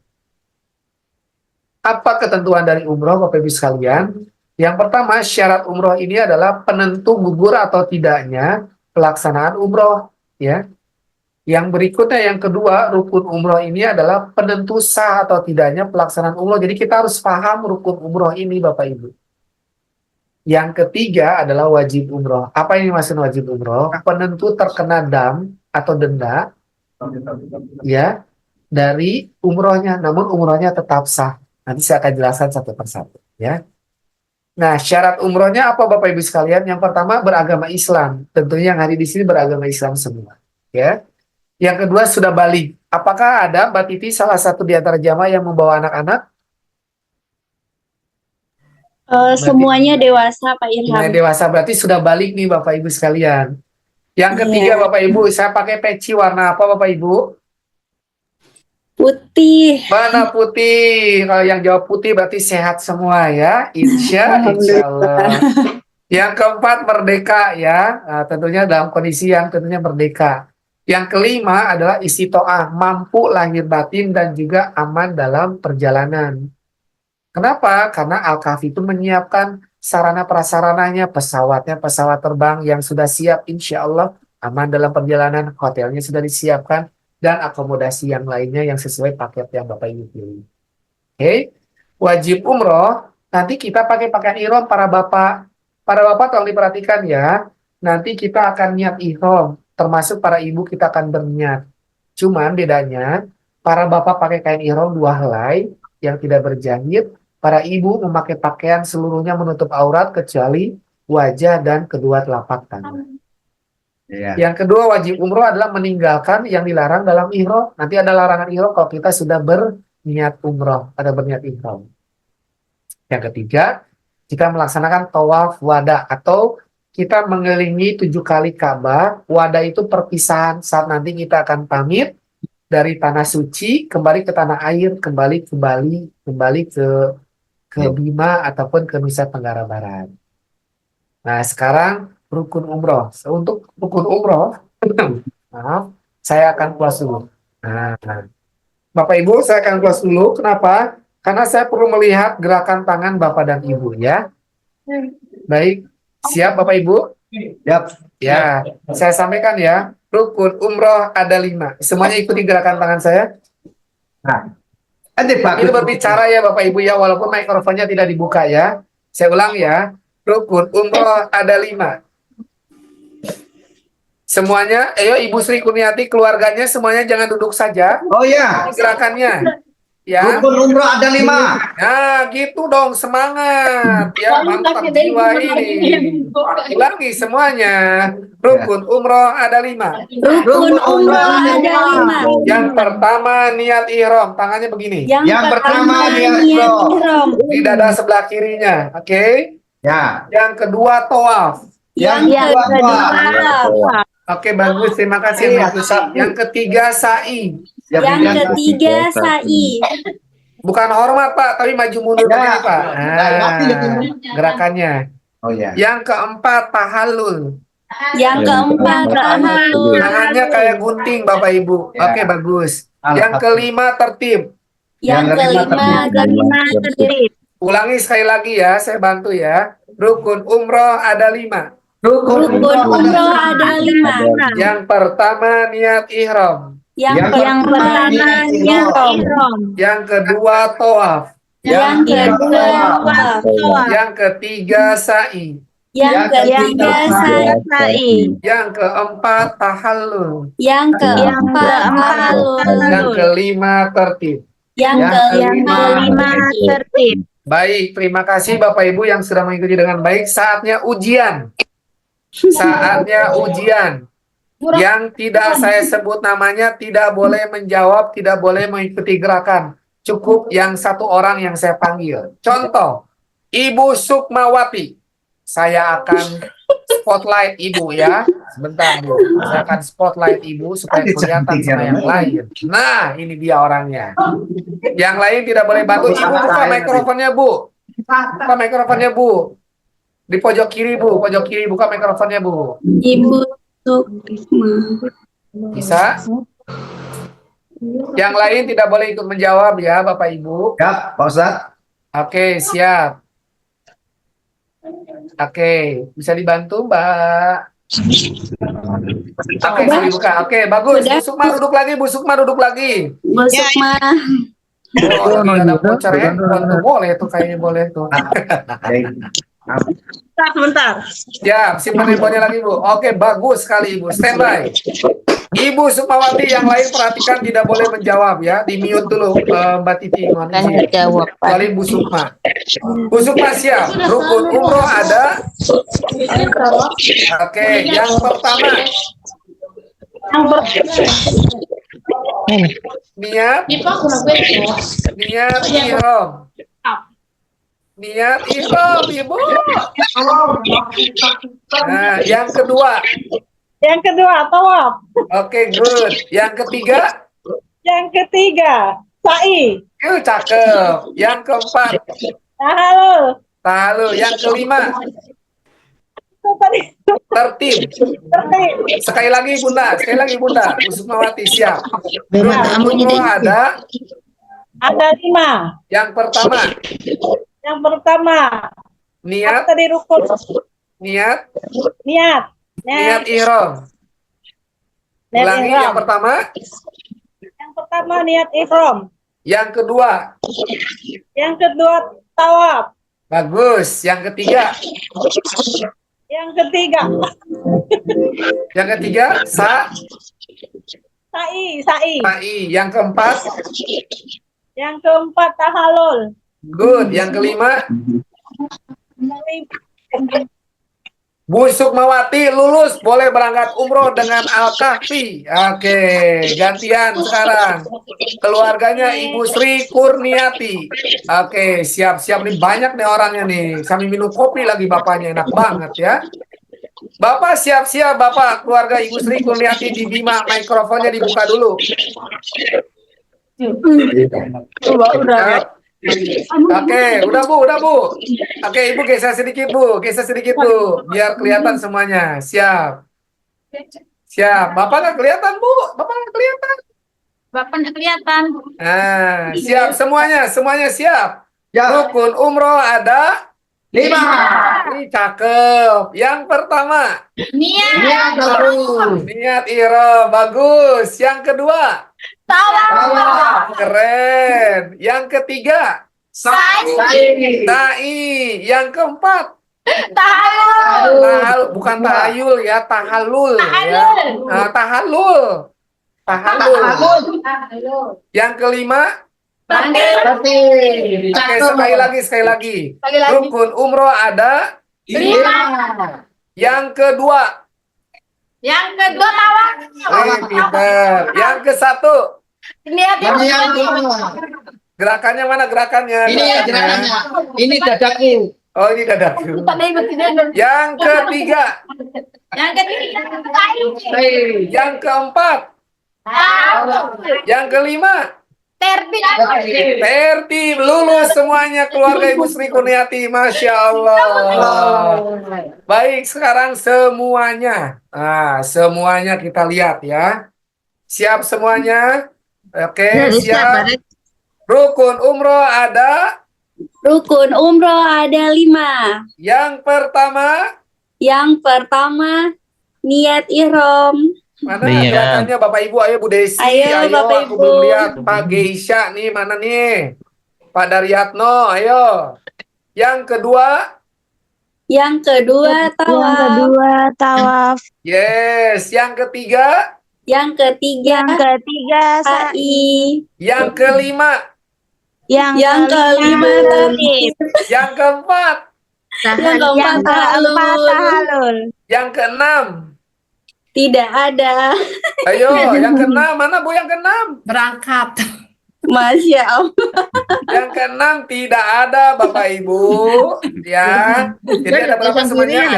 A: Apa ketentuan dari umroh Bapak Ibu sekalian? Yang pertama, syarat umroh ini adalah penentu gugur atau tidaknya pelaksanaan umroh. Ya. Yang berikutnya, yang kedua, rukun umroh ini adalah penentu sah atau tidaknya pelaksanaan umroh. Jadi kita harus paham rukun umroh ini Bapak Ibu. Yang ketiga adalah wajib umroh. Apa yang dimaksud wajib umroh? Penentu terkena dam atau denda, ya, dari umrohnya. Namun umrohnya tetap sah. Nanti saya akan jelaskan satu persatu, ya. Nah, syarat umrohnya apa Bapak Ibu sekalian? Yang pertama beragama Islam. Tentunya yang hadir di sini beragama Islam semua, ya. Yang kedua sudah balik. Apakah ada Mbak Titi salah satu di antara jamaah yang membawa anak-anak?
B: Semuanya dewasa Pak Irham.
A: Semuanya dewasa, berarti sudah balik nih Bapak Ibu sekalian. Yang ketiga Bapak Ibu, saya pakai peci warna apa Bapak Ibu?
B: Putih.
A: Mana putih? Kalau yang jawab putih berarti sehat semua ya. Insya Allah. Yang keempat merdeka ya. Nah, tentunya dalam kondisi yang tentunya merdeka. Yang kelima adalah istiqoah, mampu lahir batin dan juga aman dalam perjalanan. Kenapa? Karena Al-Kahfi itu menyiapkan sarana prasarananya, pesawatnya, pesawat terbang yang sudah siap, insya Allah aman dalam perjalanan, hotelnya sudah disiapkan, dan akomodasi yang lainnya yang sesuai paket yang Bapak Ibu pilih. Oke, wajib umroh, nanti kita pakai pakaian ihram para bapak tolong diperhatikan ya, nanti kita akan niat ihram, termasuk para ibu kita akan berniat. Cuman bedanya, para bapak pakai kain ihram dua helai yang tidak berjahit, para ibu memakai pakaian seluruhnya menutup aurat kecuali wajah dan kedua telapak tangan. Ya. Yang kedua wajib umroh adalah meninggalkan yang dilarang dalam ihram. Nanti ada larangan ihram kalau kita sudah berniat umroh, ada berniat ihram. Yang ketiga, kita melaksanakan tawaf wada atau kita mengelilingi 7 kali Ka'bah. Wada itu perpisahan saat nanti kita akan pamit dari tanah suci kembali ke tanah air, kembali ke Bali, kembali ke Bima ataupun ke Nusa Tenggara Barat. Nah, sekarang rukun umroh. Untuk rukun umroh, maaf, saya akan close dulu. Nah, Bapak Ibu, saya akan close dulu. Kenapa? Karena saya perlu melihat gerakan tangan Bapak dan Ibu ya. Baik, siap Bapak Ibu?
C: Siap.
A: Ya, saya sampaikan ya. Rukun umroh ada 5. Semuanya ikuti gerakan tangan saya.
C: Nah, ada
A: Ini
C: bagus.
A: berbicara ya Bapak Ibu ya, walaupun mikrofonnya tidak dibuka ya. Saya ulang ya. Rukun umroh ada 5. Semuanya, ayo Ibu Sri Kurniati, keluarganya semuanya jangan duduk saja.
C: Oh ya,
A: Gerakannya. Ya.
C: rukun umroh ada 5.
A: Nah, gitu dong, semangat. Ya, mantap jiwa ini. Ulangi semuanya. Rukun umroh ada 5.
B: Rukun umroh ada 5.
A: Yang pertama niat ihram, tangannya begini.
C: Yang pertama niat ihram.
A: Di dada sebelah kirinya, oke?
C: Ya.
A: Yang kedua tawaf.
C: Yang kedua.
A: Oke, bagus. Terima kasih. Yang ketiga sa'i.
B: Yang ketiga sa'i.
A: Bukan hormat, Pak, tapi maju mundur begini, Pak. Gerakannya.
C: Oh ya.
A: Yang keempat tahallul.
B: Yang keempat tahallul.
A: Tangannya kayak gunting, Bapak Ibu. Oke, bagus. Yang kelima tertib.
B: Yang kelima tertib.
A: Ulangi sekali lagi ya, saya bantu ya. Rukun umroh ada 5.
B: Rukun umroh ada 5.
A: Yang pertama niat ihram.
B: Yang pertama niat ihram.
A: Yang kedua tawaf.
B: Yang kedua tawaf.
A: Yang ketiga sa'i.
B: Yang ketiga sa'i.
A: Yang keempat tahallul.
B: Yang keempat tahallul.
A: Yang kelima tertib.
B: Yang kelima tertib.
A: Baik, terima kasih Bapak Ibu yang sudah mengikuti dengan baik. Saatnya ujian. Saatnya ujian. Yang tidak saya sebut namanya tidak boleh menjawab, tidak boleh mengikuti gerakan. Cukup yang 1 orang yang saya panggil. Contoh, Ibu Sukmawati. Saya akan spotlight Ibu ya. Sebentar Bu, saya akan spotlight Ibu supaya kelihatan sama yang lain. Nah, ini dia orangnya. Yang lain tidak boleh bantu. Ibu buka mikrofonnya Bu. Buka mikrofonnya Bu. Di pojok kiri Bu, pojok kiri buka mikrofonnya Bu.
B: Ibu Sukma.
A: Bisa? Yang lain tidak boleh ikut menjawab ya Bapak Ibu.
C: Ya, Pak Ustadz.
A: Oke, siap. Oke, bisa dibantu Mbak. Oke, sudah dibuka. Oke, bagus. Bu Sukma duduk lagi, Bu Sukma duduk lagi.
B: Bu Sukma.
A: Oh, ini ada voucher handphone tuh. Boleh tuh, kayaknya boleh tuh.
D: Sebentar.
A: Ya, simpan handphonenya lagi Bu. Oke, bagus sekali Ibu. Standby. Ibu Sukmawati yang lain perhatikan tidak boleh menjawab ya. Di mute dulu Mbak Titi.
D: Jawab.
A: Kecuali Bu Sukma. Bu Sukma siap. Rukun umroh ada. Oke, yang pertama. Niat. Niat ihram. Niat ihram, Ibu. Nah, yang kedua.
D: Yang kedua, tawaf.
A: Oke, good. Yang ketiga.
D: Yang ketiga, sa'i.
A: Cakep. Yang keempat.
D: Halo.
A: Lalu yang kelima.
D: Itu tadi.
A: Tertib.
D: Tertib.
A: Sekali lagi Bunda. Sekali lagi Bunda. Bu Sukmawati siap. Rukun umroh ada.
D: Ada 5.
A: Yang pertama.
D: Yang pertama,
A: Niat.
D: tadi rukun.
A: Niat.
D: Niat.
A: Niat ihram.
D: Niat
A: Ulangi
D: ihram.
A: yang pertama.
D: Yang pertama niat ihram.
A: Yang kedua.
D: Yang kedua tawaf.
A: Bagus. Yang ketiga.
D: Yang ketiga
A: Yang ketiga.
D: sa'i.
A: Sa'i. Yang keempat.
D: Yang keempat tahallul.
A: Good. Yang kelima. Bu Sukmawati lulus, boleh berangkat umroh dengan Al-Kahfi. Oke, gantian sekarang. Keluarganya Ibu Sri Kurniati. Oke, siap-siap nih, banyak nih orangnya nih. Sambil minum kopi lagi bapaknya, enak banget ya. Bapak siap-siap, Bapak keluarga Ibu Sri Kurniati di Bima, mikrofonnya dibuka dulu. Oke, udah Bu. Oke, Ibu geser sedikit Bu, biar kelihatan semuanya. Siap. Bapak nggak kelihatan Bu, Bapak nggak kelihatan.
B: Bapak nggak kelihatan.
A: Nah, siap semuanya siap.
C: Ya.
A: Rukun umroh ada
C: 5.
A: ini cakep. Yang pertama,
B: Niat.
A: niat ihram, bagus. Yang kedua,
B: Tawaf.
A: keren. Yang ketiga, sa'i. Yang keempat, bukan tahayul ya, tahallul ya. Tahallul. Yang kelima, oke, sekali lagi. Rukun umroh ada
B: 5.
A: yang kedua.
B: Yang kedua tawaf.
A: Pinter. Yang ke satu,
B: Niat.
A: gerakannya mana gerakannya?
C: Ini dadaku.
A: Oh, ini dadaku. Yang ketiga,
B: Yang ketiga
A: yang keempat, yang kelima, tertib, lulus semuanya keluarga Ibu Sri Kurniati, Masya Allah. Baik, sekarang semuanya. Nah, semuanya kita lihat ya. Siap semuanya? Oke, siap. Rukun umroh ada.
B: Rukun umroh ada 5.
A: Yang
B: pertama niat ihram.
A: mana
E: Iya.
A: gerakannya Bapak Ibu? Ayo Bu Desi,
B: Ayo, Bapak
A: aku
B: Ibu.
A: belum lihat. Pak Geisha nih, mana nih? Pak Daryatno, ayo. Yang kedua,
B: Tawaf.
A: yes. Yang ketiga,
B: Yang ketiga sa'i.
A: yang kelima,
B: Yang kelima tertib.
A: yang keempat,
B: Yang keempat tahallul.
A: yang keenam.
B: Tidak ada.
A: Ayo, yang keenam, mana Bu yang keenam?
F: Berangkat.
B: Masya Allah.
A: Yang keenam tidak ada Bapak Ibu, ya. Jadi ada berapa semuanya?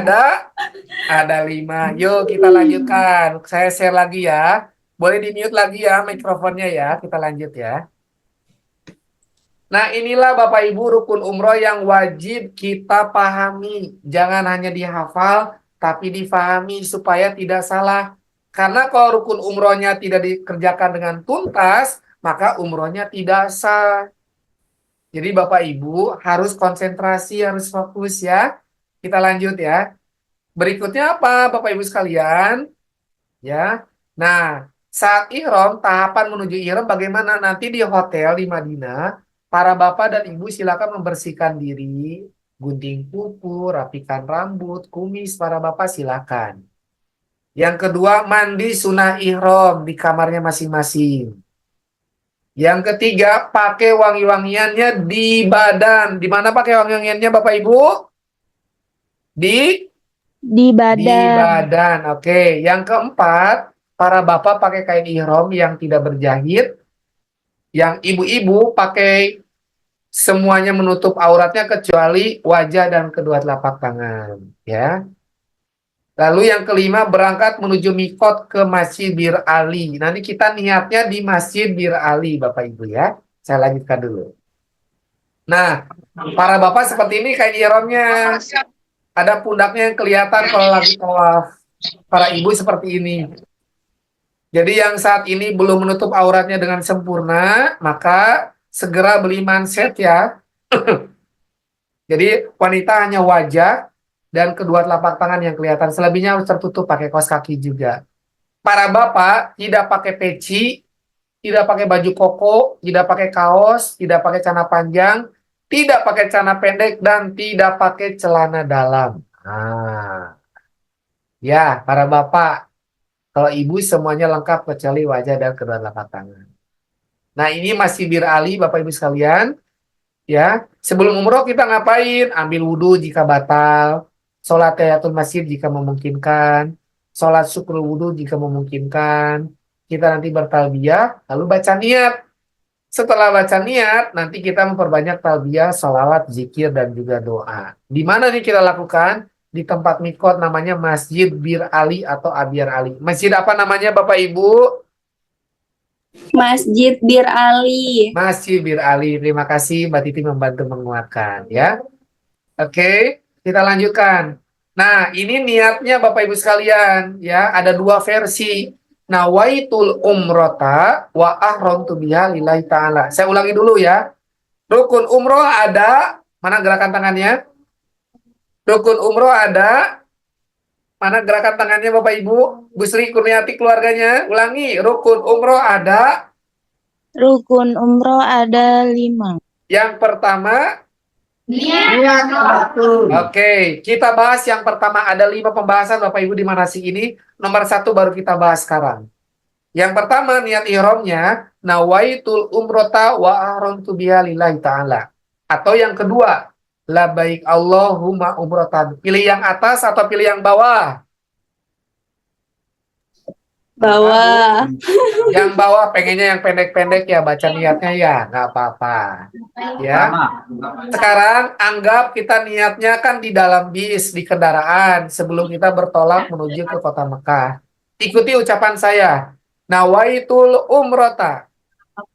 A: Ada 5. Yuk kita lanjutkan. Saya share lagi ya. Boleh di mute lagi ya mikrofonnya ya. Kita lanjut ya. Nah, inilah Bapak Ibu rukun umroh yang wajib kita pahami. Jangan hanya dihafal, tapi difahami supaya tidak salah. Karena kalau rukun umrohnya tidak dikerjakan dengan tuntas, maka umrohnya tidak sah. Jadi Bapak Ibu harus konsentrasi, harus fokus ya. Kita lanjut ya. Berikutnya apa Bapak Ibu sekalian? Ya. Nah, saat ihram, tahapan menuju ihram bagaimana? Nanti di hotel di Madinah, para Bapak dan Ibu silakan membersihkan diri, gunting kuku, rapikan rambut, kumis para Bapak silakan. Yang kedua, mandi sunnah ihram di kamarnya masing-masing. Yang ketiga, pakai wangi-wangiannya di badan. Di mana pakai wangi-wangiannya Bapak Ibu? Di badan. Oke. Yang keempat, para Bapak pakai kain ihram yang tidak berjahit. Yang ibu-ibu pakai semuanya menutup auratnya kecuali wajah dan kedua telapak tangan. Ya. Lalu yang kelima, berangkat menuju mikot ke Masjid Bir Ali. Nanti kita niatnya di Masjid Bir Ali, Bapak Ibu ya. Saya lanjutkan dulu. Nah, para Bapak seperti ini kain ihramnya. Ada pundaknya yang kelihatan kalau lagi tawaf. Para Ibu seperti ini. Jadi yang saat ini belum menutup auratnya dengan sempurna, maka segera beli manset ya. Jadi wanita hanya wajah dan kedua telapak tangan yang kelihatan. Selebihnya harus tertutup pakai kaos kaki juga. Para Bapak tidak pakai peci, tidak pakai baju koko, tidak pakai kaos, tidak pakai celana panjang, tidak pakai celana pendek, dan tidak pakai celana dalam. Nah, ya para Bapak, kalau Ibu semuanya lengkap kecuali wajah dan kedua telapak tangan. Nah, ini masih Bir Ali Bapak Ibu sekalian. Ya, sebelum umroh kita ngapain? Ambil wudhu jika batal, sholat tahiyatul masjid jika memungkinkan, sholat syukur wudhu jika memungkinkan. Kita nanti bertalbiyah, lalu baca niat. Setelah baca niat, nanti kita memperbanyak talbiyah, sholawat, zikir, dan juga doa. Di mana nih kita lakukan? Di tempat mikot namanya Masjid Bir Ali atau Abyar Ali. Masjid apa namanya Bapak Ibu?
B: Masjid Bir Ali.
A: Masjid Bir Ali. Terima kasih Mbak Titi membantu menguatkan ya. Oke, kita lanjutkan. Nah, ini niatnya Bapak Ibu sekalian ya, ada dua versi. Nawaitul umrota wa ahramtu biha lillahi ta'ala. Saya ulangi dulu ya. Rukun umroh ada, mana gerakan tangannya? Rukun umroh ada, mana gerakan tangannya Bapak Ibu? Bu Sri Kurniati keluarganya, ulangi. Rukun umroh ada.
B: Rukun umroh ada 5.
A: Yang pertama,
C: Niat waktu.
A: oke, kita bahas yang pertama. Ada 5 pembahasan Bapak Ibu di manasik ini. Nomor 1 baru kita bahas sekarang. Yang pertama niat ihramnya nawaitul umrota wa ahramtu biha lillahi ta'ala. Atau yang kedua, labaik Allahumma umrotan. Pilih yang atas atau pilih yang bawah?
B: Bawah.
A: Yang bawah pengennya yang pendek-pendek ya, baca niatnya ya, nggak apa-apa. Ya. Sekarang anggap kita niatnya kan di dalam bis, di kendaraan sebelum kita bertolak menuju ke kota Mekah. Ikuti ucapan saya. Nawaitul umrota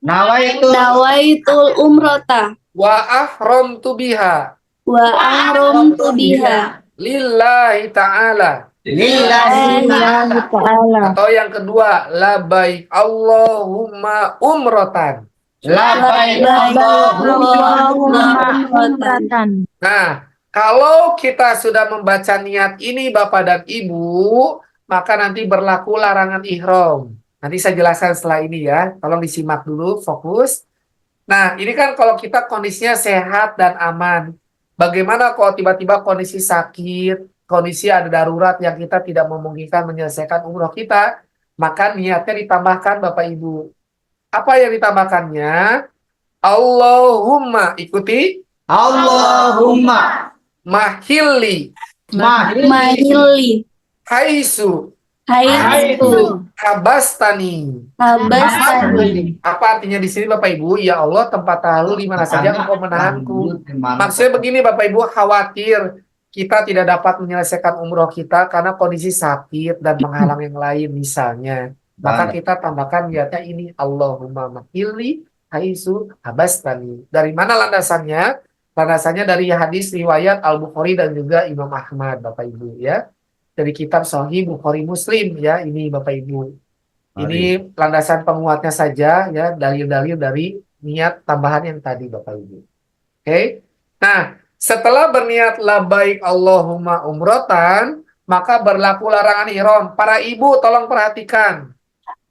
B: Nawaitul umrota
A: wa ahramtu biha
B: wa ahramtu biha
A: lillahi ta'ala.
C: Lillahi
B: ta'ala.
A: Atau yang kedua, labaik Allahumma umrotan.
C: Labbaik
B: Allahumma umratan.
A: Nah, kalau kita sudah membaca niat ini Bapak dan Ibu, maka nanti berlaku larangan ihram. Nanti saya jelaskan setelah ini ya. Tolong disimak dulu, fokus. Nah, ini kan kalau kita kondisinya sehat dan aman. Bagaimana kalau tiba-tiba kondisi sakit, kondisi ada darurat yang kita tidak memungkinkan menyelesaikan umroh kita, maka niatnya ditambahkan Bapak Ibu. Apa yang ditambahkannya? Allahumma, ikuti,
C: Allahumma
A: mahilli,
B: Mahili
A: haisu,
B: haitu
A: habastani.
B: habastani.
A: Apa artinya di sini Bapak Ibu? Ya Allah, tempat tahlul di mana saja Engkau menahanku. Maksudnya begini Bapak Ibu, khawatir kita tidak dapat menyelesaikan umroh kita karena kondisi sakit dan menghalang yang lain misalnya. Maka kita tambahkan niatnya ini, Allahumma mahilli haisu habastani. Dari mana landasannya? Landasannya dari hadis riwayat Al-Bukhari dan juga Imam Ahmad Bapak Ibu ya. Dari kitab Sahih Bukhari Muslim ya, ini Bapak Ibu. Ini landasan penguatnya saja ya, dalil-dalil dari niat tambahan yang tadi Bapak Ibu. Oke. Nah, setelah berniat labaik Allahumma umrotan, maka berlaku larangan ihram. Para ibu tolong perhatikan.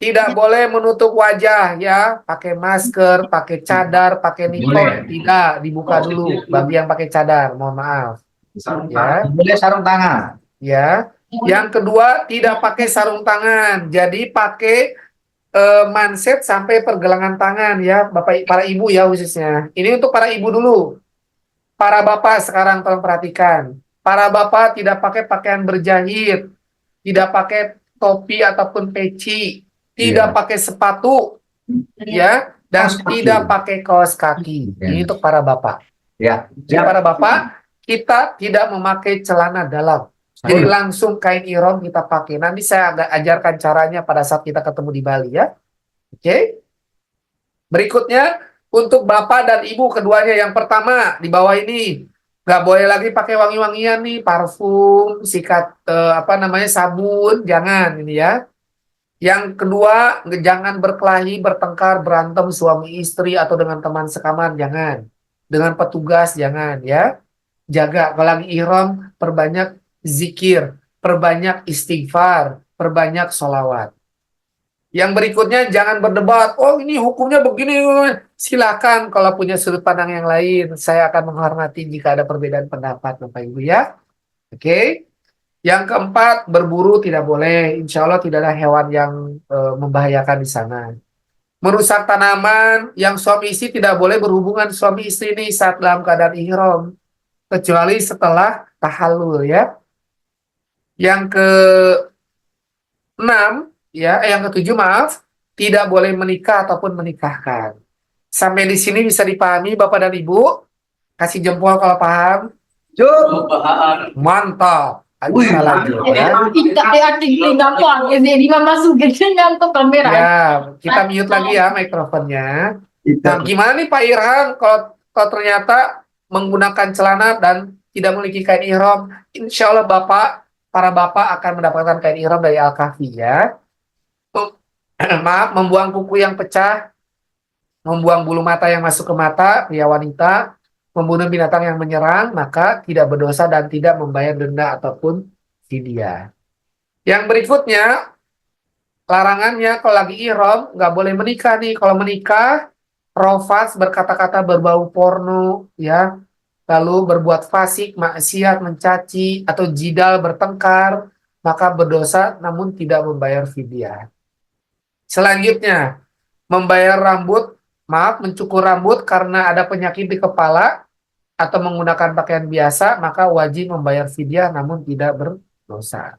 A: Tidak boleh menutup wajah ya, pakai masker, pakai cadar, pakai niqab, tidak dibuka dulu bagi yang pakai cadar, mohon maaf. Ya.
C: Boleh sarung tangan.
A: Ya. Yang kedua, tidak pakai sarung tangan. Jadi pakai manset sampai pergelangan tangan ya, Bapak para ibu ya khususnya. Ini untuk para ibu dulu. Para bapak sekarang tolong perhatikan. Para bapak tidak pakai pakaian berjahit, tidak pakai topi ataupun peci, tidak pakai sepatu, ya, dan
C: Kaos kaki.
A: tidak pakai kaos kaki.
C: Ya.
A: Ini untuk para bapak.
C: Ya.
A: Jadi para bapak, kita tidak memakai celana dalam. Jadi langsung kain ihram kita pakai. Nanti saya agak ajarkan caranya pada saat kita ketemu di Bali ya. Oke. Berikutnya untuk bapak dan ibu keduanya, yang pertama di bawah ini nggak boleh lagi pakai wangi-wangian nih, parfum, sikat sabun, jangan ini ya. Yang kedua, jangan berkelahi, bertengkar, berantem suami istri atau dengan teman sekamar, jangan. Dengan petugas, jangan ya. Jaga kalau lagi ihram, perbanyak zikir, perbanyak istighfar, perbanyak sholawat. Yang berikutnya, jangan berdebat. Oh, ini hukumnya begini. Silakan kalau punya sudut pandang yang lain. Saya akan menghormati jika ada perbedaan pendapat, Bapak Ibu ya. Oke. Yang keempat, berburu tidak boleh. Insya Allah tidak ada hewan yang membahayakan di sana. Merusak tanaman, yang suami istri tidak boleh berhubungan suami istri ini saat dalam keadaan ihram. Kecuali setelah tahallul ya. Yang ke enam, ya, yang ketujuh maaf, tidak boleh menikah ataupun menikahkan. Sampai di sini bisa dipahami Bapak dan Ibu? Kasih jempol kalau paham.
C: Cuk.
A: Mantap. Ayo
C: Wih,
A: kita lanjut ya.
B: kamera.
A: Ya, kita mute lagi ya mikrofonnya. Nah,
C: Itu.
A: gimana nih Pak Irham kalau ternyata menggunakan celana dan tidak memiliki kain ihram? Insya Allah para bapak akan mendapatkan kain ihram dari Al-Kahfi ya. Mem- Maaf, membuang kuku yang pecah, membuang bulu mata yang masuk ke mata pria wanita, membunuh binatang yang menyerang, maka tidak berdosa dan tidak membayar denda ataupun fidyah. Yang berikutnya, larangannya kalau lagi ihram nggak boleh menikah nih. Kalau menikah, rofas berkata-kata berbau porno, ya, lalu berbuat fasik, maksiat, mencaci, atau jidal bertengkar, maka berdosa namun tidak membayar fidyah. Selanjutnya, membayar rambut, maaf, mencukur rambut karena ada penyakit di kepala atau menggunakan pakaian biasa, maka wajib membayar fidyah namun tidak berdosa.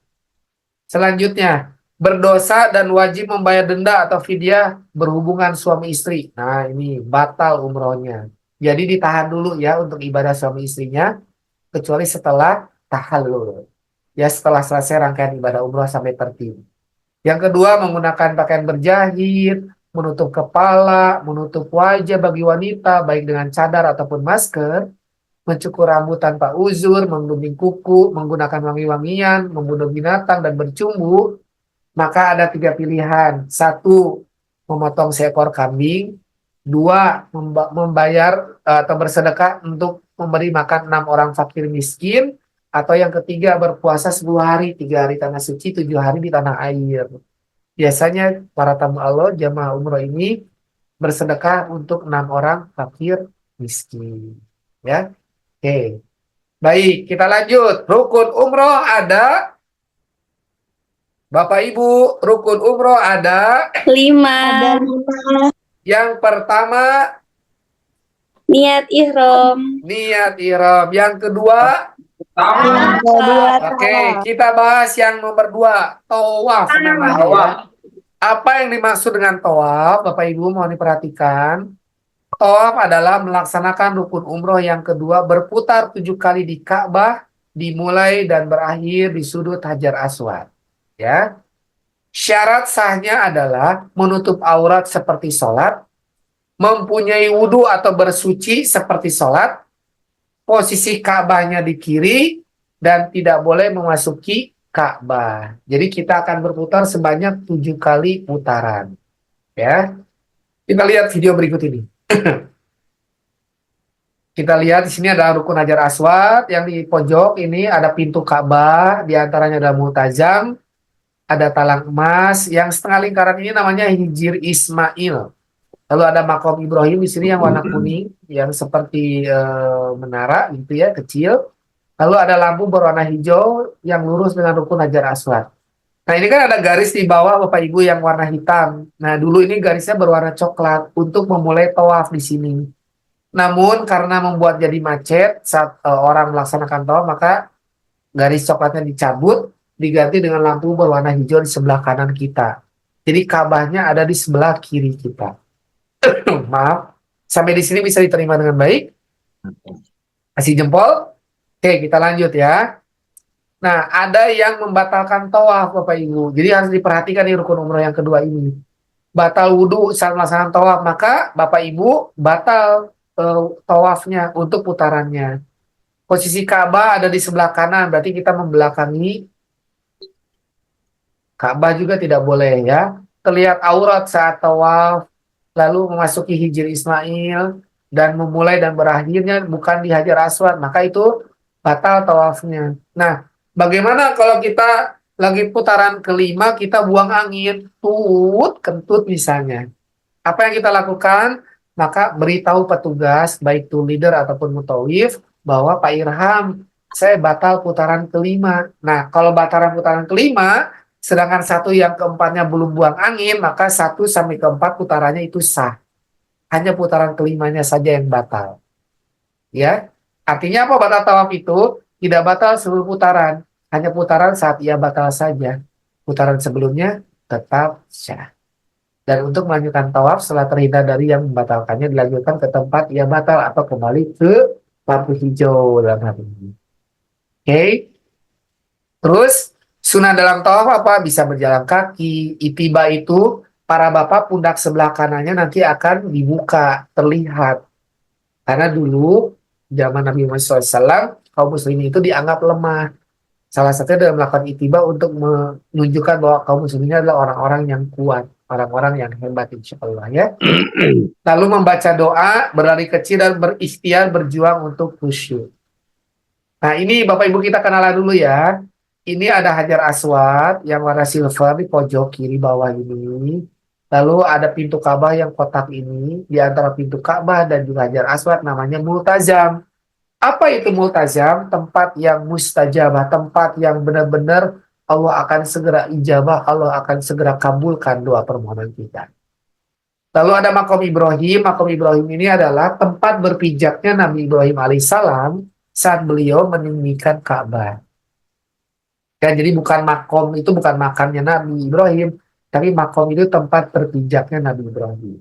A: Selanjutnya, berdosa dan wajib membayar denda atau fidyah berhubungan suami istri. Nah, ini batal umrohnya. Jadi ditahan dulu ya untuk ibadah suami istrinya, kecuali setelah tahallul. Ya, setelah selesai rangkaian ibadah umroh sampai tertib. Yang kedua, menggunakan pakaian berjahit, menutup kepala, menutup wajah bagi wanita, baik dengan cadar ataupun masker, mencukur rambut tanpa uzur, menggunting kuku, menggunakan wangi-wangian, membunuh binatang, dan bercumbu, maka ada tiga pilihan. Satu, memotong seekor kambing. Dua, membayar atau bersedekah untuk memberi makan 6 orang fakir miskin. Atau yang ketiga, berpuasa 10 hari, 3 hari tanah suci, 7 hari di tanah air. Biasanya para tamu Allah jamaah umroh ini bersedekah untuk 6 orang fakir miskin. Ya, oke. Baik, kita lanjut. Rukun umroh ada. Bapak Ibu, rukun umroh ada.
B: 5.
A: Yang pertama,
B: Niat ihram.
A: niat ihram. Yang kedua, oke, kita bahas yang nomor 2, tawaf namanya ya. Apa yang dimaksud dengan tawaf, Bapak Ibu mohon diperhatikan. Tawaf adalah melaksanakan rukun umroh yang kedua, berputar 7 kali di Ka'bah, dimulai dan berakhir di sudut Hajar Aswad. Ya. Syarat sahnya adalah menutup aurat seperti sholat, mempunyai wudhu atau bersuci seperti sholat, posisi Ka'bahnya di kiri, dan tidak boleh memasuki Ka'bah. Jadi kita akan berputar sebanyak 7 kali putaran. Ya, kita lihat video berikut ini. Kita lihat di sini ada rukun Hajar Aswad, yang di pojok ini ada pintu Ka'bah, di antaranya ada multazam, ada talang emas, yang setengah lingkaran ini namanya Hijir Ismail. Lalu ada makom Ibrahim di sini yang warna kuning, yang seperti menara gitu ya, kecil. Lalu ada lampu berwarna hijau yang lurus dengan rukun Hajar Aswad. Nah, ini kan ada garis di bawah Bapak Ibu yang warna hitam. Nah, dulu ini garisnya berwarna coklat untuk memulai tawaf di sini. Namun karena membuat jadi macet saat orang melaksanakan tawaf, maka garis coklatnya dicabut, diganti dengan lampu berwarna hijau di sebelah kanan kita. Jadi Ka'bahnya ada di sebelah kiri kita. Maaf, sampai di sini bisa diterima dengan baik? Kasih jempol? Oke, kita lanjut ya. Nah, ada yang membatalkan tawaf Bapak Ibu. Jadi harus diperhatikan nih rukun umroh yang kedua ini. Batal wudhu saat melaksanakan tawaf, maka Bapak Ibu batal tawafnya untuk putarannya. Posisi Ka'bah ada di sebelah kanan, berarti kita membelakangi Ka'bah juga tidak boleh ya. Terlihat aurat saat tawaf, lalu memasuki Hijir Ismail, dan memulai dan berakhirnya bukan di Hajar Aswad, maka itu batal tawafnya. Nah, bagaimana kalau kita lagi putaran kelima, kita buang angin, kentut misalnya. Apa yang kita lakukan? Maka beritahu petugas, baik itu leader ataupun mutawif, bahwa Pak Irham, saya batal putaran kelima. Nah, kalau bataran putaran kelima, sedangkan satu yang keempatnya belum buang angin, maka 1 sampai ke 4 putarannya itu sah. Hanya putaran kelimanya saja yang batal. Ya, artinya apa batal tawaf itu? Tidak batal seluruh putaran, hanya putaran saat ia batal saja. Putaran sebelumnya tetap sah. Dan untuk melanjutkan tawaf setelah terhindar dari yang membatalkannya dilanjutkan ke tempat ia batal atau kembali ke lampu hijau dalam hal ini. Oke. Terus sunnah dalam tawaf apa? Bisa berjalan kaki. Itiba itu para bapak pundak sebelah kanannya nanti akan dibuka, terlihat. Karena dulu zaman Nabi Muhammad SAW kaum muslimin itu dianggap lemah. Salah satunya dalam melakukan itiba untuk menunjukkan bahwa kaum muslimin adalah orang-orang yang kuat, orang-orang yang hebat insya Allah ya. Lalu membaca doa, berlari kecil dan berikhtiar berjuang untuk khusyuk. Nah ini Bapak Ibu kita kenalan dulu ya. Ini ada Hajar Aswad yang warna silver di pojok kiri bawah ini. Lalu ada pintu Ka'bah yang kotak ini. Di antara pintu Ka'bah dan juga Hajar Aswad namanya Multazam. Apa itu multazam? Tempat yang mustajabah, tempat yang benar-benar Allah akan segera ijabah, Allah akan segera kabulkan doa permohonan kita. Lalu ada makom Ibrahim. Makom Ibrahim ini adalah tempat berpijaknya Nabi Ibrahim alaihissalam saat beliau meninggikan Ka'bah. Ya, jadi bukan makom itu bukan makamnya Nabi Ibrahim, tapi makom itu tempat berpijaknya Nabi Ibrahim.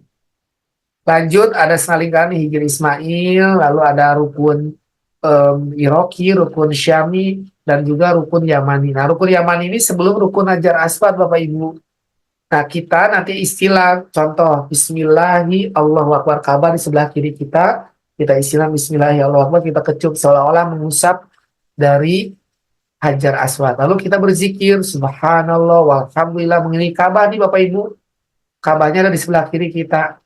A: Lanjut ada senalingkan Hijri Ismail, lalu ada rukun Iroki, rukun Syami, dan juga rukun Yamani. Nah, rukun Yamani ini sebelum rukun Hajar Aswad, Bapak Ibu. Nah, kita nanti istilah, contoh, Bismillahi Allahu Akbar, Ka'bah di sebelah kiri kita istilah Bismillahi Allahu Akbar, kita kecup seolah-olah mengusap dari Hajar Aswad. Lalu kita berzikir, Subhanallah, walhamdulillah, mengiringi Ka'bah nih Bapak Ibu. Ka'bahnya ada di sebelah kiri kita.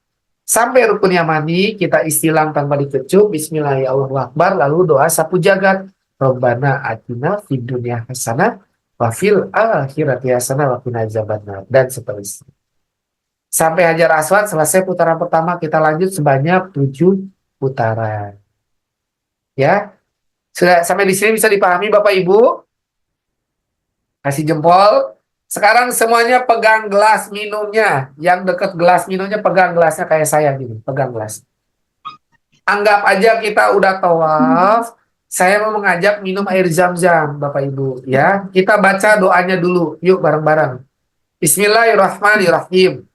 A: Sampai rukun Yamani, kita istilah tanpa dikecup, Bismillahirrahmanirrahim, lalu doa sapu jagat. Rabbana atina fid dunya hasanah, wa fil akhirati hasanah, wa qina adzabannar, dan seterusnya. Sampai Hajar Aswad, selesai putaran pertama, kita lanjut sebanyak 7 putaran. Ya, sudah sampai di sini bisa dipahami Bapak Ibu? Kasih jempol. Sekarang semuanya pegang gelas minumnya. Yang dekat gelas minumnya pegang gelasnya kayak saya gini, pegang gelas. Anggap aja kita udah tawaf. Saya mau mengajak minum air zam-zam, Bapak Ibu. Ya, kita baca doanya dulu. Yuk bareng-bareng. Bismillahirrahmanirrahim.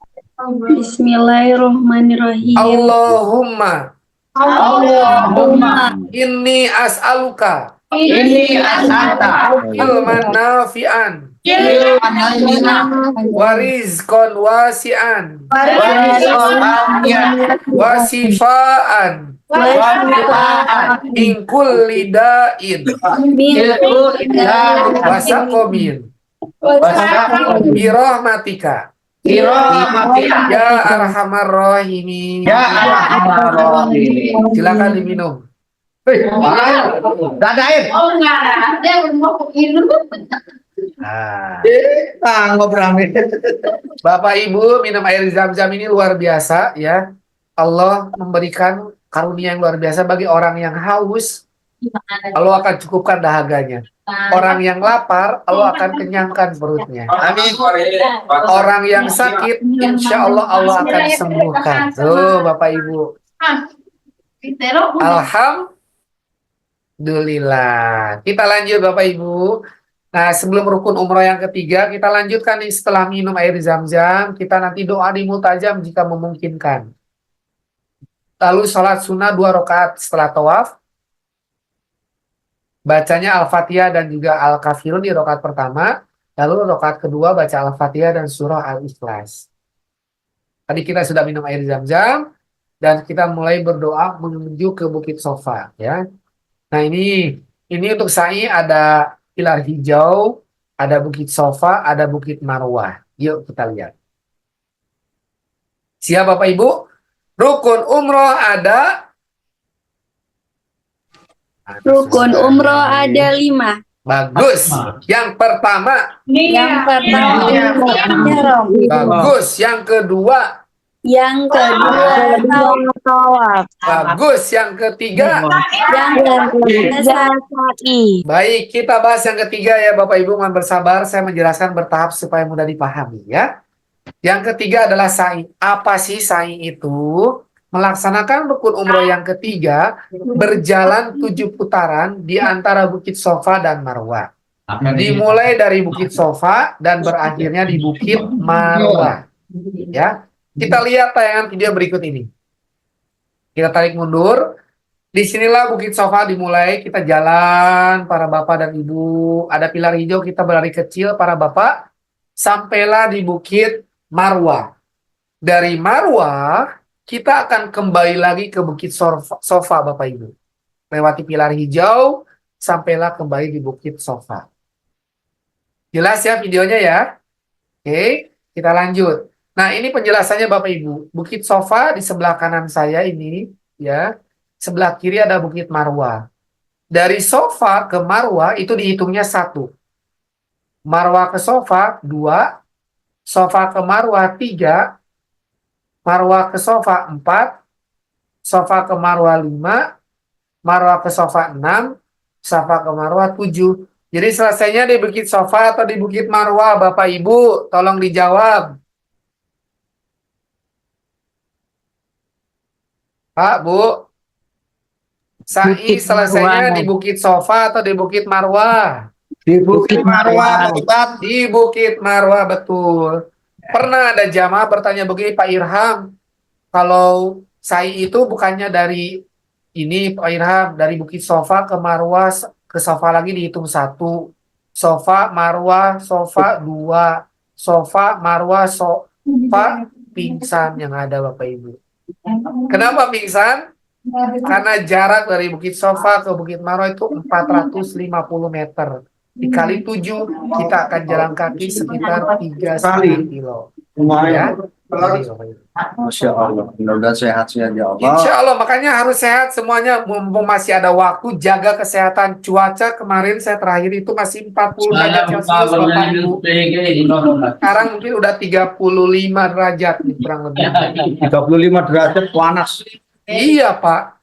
B: Bismillahirrahmanirrahim.
A: Allahumma
C: Allahumma
A: inni as'aluka
C: inni as'alta
A: ilman nafi'an
C: ilman
A: wa rizqan wasi'an
C: nafi'an
A: wa sifaan min kulli da'in wa saqamin bi rahmatika ya arhamar rahimin. Silakan diminum.
C: Gak ada air.
A: Bapak Ibu minum air zam-zam ini luar biasa ya. Allah memberikan karunia yang luar biasa bagi orang yang haus. Allah akan cukupkan dahaganya. Orang yang lapar, Allah akan kenyangkan perutnya.
C: Amin.
A: Orang yang sakit, insya Allah Allah akan sembuhkan. Tuh Bapak Ibu. Alhamdulillah. Kita lanjut Bapak Ibu. Nah sebelum rukun umroh yang ketiga, kita lanjutkan nih setelah minum air zam-zam. Kita nanti doa di multazam jika memungkinkan. Lalu sholat sunnah 2 rakaat setelah tawaf. Bacanya Al-Fatihah dan juga Al-Kafirun di rakaat pertama. Lalu rakaat kedua baca Al-Fatihah dan surah Al-Ikhlas. Tadi kita sudah minum air zam-zam. Dan kita mulai berdoa menuju ke Bukit Sofa. Ya. Nah ini untuk sa'i ada pilar hijau, ada Bukit Sofa, ada Bukit Marwah. Yuk kita lihat. Siap Bapak Ibu? Rukun umroh ada.
B: Rukun umroh ada 5.
A: Bagus. Yang pertama.
B: Ihram.
A: Bagus. Yang kedua.
B: Tawaf.
A: Bagus. Yang ketiga.
B: Sa'i.
A: Baik, kita bahas yang ketiga ya Bapak Ibu, mohon bersabar. Saya menjelaskan bertahap supaya mudah dipahami ya. Yang ketiga adalah sa'i. Apa sih sa'i itu? Melaksanakan rukun umroh yang ketiga, berjalan 7 putaran di antara Bukit Sofa dan Marwah. Dimulai dari Bukit Sofa dan berakhirnya di Bukit Marwah. Ya, kita lihat tayangan video berikut ini. Kita tarik mundur. Disinilah Bukit Sofa dimulai. Kita jalan, para bapak dan ibu. Ada pilar hijau, kita berlari kecil, para bapak. Sampailah di Bukit Marwah. Dari Marwah, kita akan kembali lagi ke Bukit Sofa, bapak ibu. Lewati pilar hijau, sampailah kembali di Bukit Sofa. Jelas ya videonya ya? Oke, kita lanjut. Nah, ini penjelasannya Bapak Ibu. Bukit Sofa di sebelah kanan saya ini, ya. Sebelah kiri ada Bukit Marwah. Dari Sofa ke Marwah itu dihitungnya 1. Marwah ke Sofa 2. Sofa ke Marwah 3. Marwah ke Sofa 4. Sofa ke Marwah 5. Marwah ke Sofa 6. Sofa ke Marwah 7. Jadi selesainya di Bukit Sofa atau di Bukit Marwah, Bapak Ibu? Tolong dijawab. Pak, Bu. Sa'i
B: Bukit
A: selesainya
B: Marwah.
A: di Bukit Sofa atau di Bukit Marwah?
C: Di Bukit Marwah, Ustaz.
A: Di Bukit Marwah, betul. Pernah ada jamaah bertanya begini, Pak Irham, kalau Sa'i itu bukannya dari ini, Pak Irham, dari Bukit Sofa ke Marwah, ke Sofa lagi dihitung 1. Sofa, Marwah, Sofa 2. Sofa, Marwah, Sofa, pingsan yang ada Bapak Ibu. Kenapa pingsan? Karena jarak dari Bukit Sofa ke Bukit Marwah itu 450 meter. Dikali 7, kita akan jalan kaki sekitar 3,5 kilo. Ya. Jadi, Bapak Ibu.
E: Masya Allah, mudah-mudahan sehat-sehat ya Allah.
A: Insya Allah, makanya harus sehat semuanya. Mumpung masih ada waktu, jaga kesehatan. Cuaca kemarin saya terakhir itu masih 40 derajat Celcius, Bapak Ibu. Sekarang mungkin udah 35 derajat nih, kurang lebih.
E: 35 derajat panas.
A: Iya, Pak.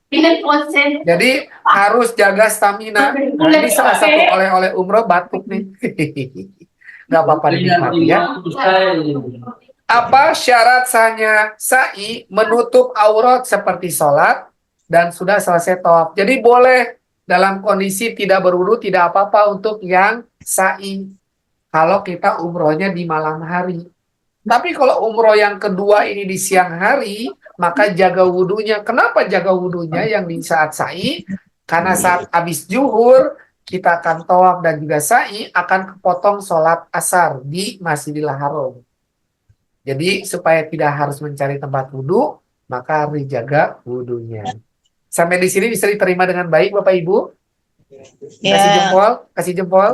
A: Jadi harus jaga stamina. Nah, ini salah satu oleh-oleh umroh batuk nih. Nggak apa-apa dinikmati ya. Apa syarat sahnya sa'i menutup aurat seperti sholat dan sudah selesai tawaf? Jadi boleh dalam kondisi tidak berwudu, tidak apa-apa untuk yang sa'i. Kalau kita umrohnya di malam hari. Tapi kalau umroh yang kedua ini di siang hari, maka jaga wudunya. Kenapa jaga wudunya yang di saat sa'i? Karena saat habis zuhur, kita akan tawaf dan juga sa'i akan kepotong sholat asar di Masjidil Haram. Jadi supaya tidak harus mencari tempat wudhu, maka harus dijaga wudhunya. Sampai di sini bisa diterima dengan baik Bapak Ibu? Kasih jempol, kasih jempol.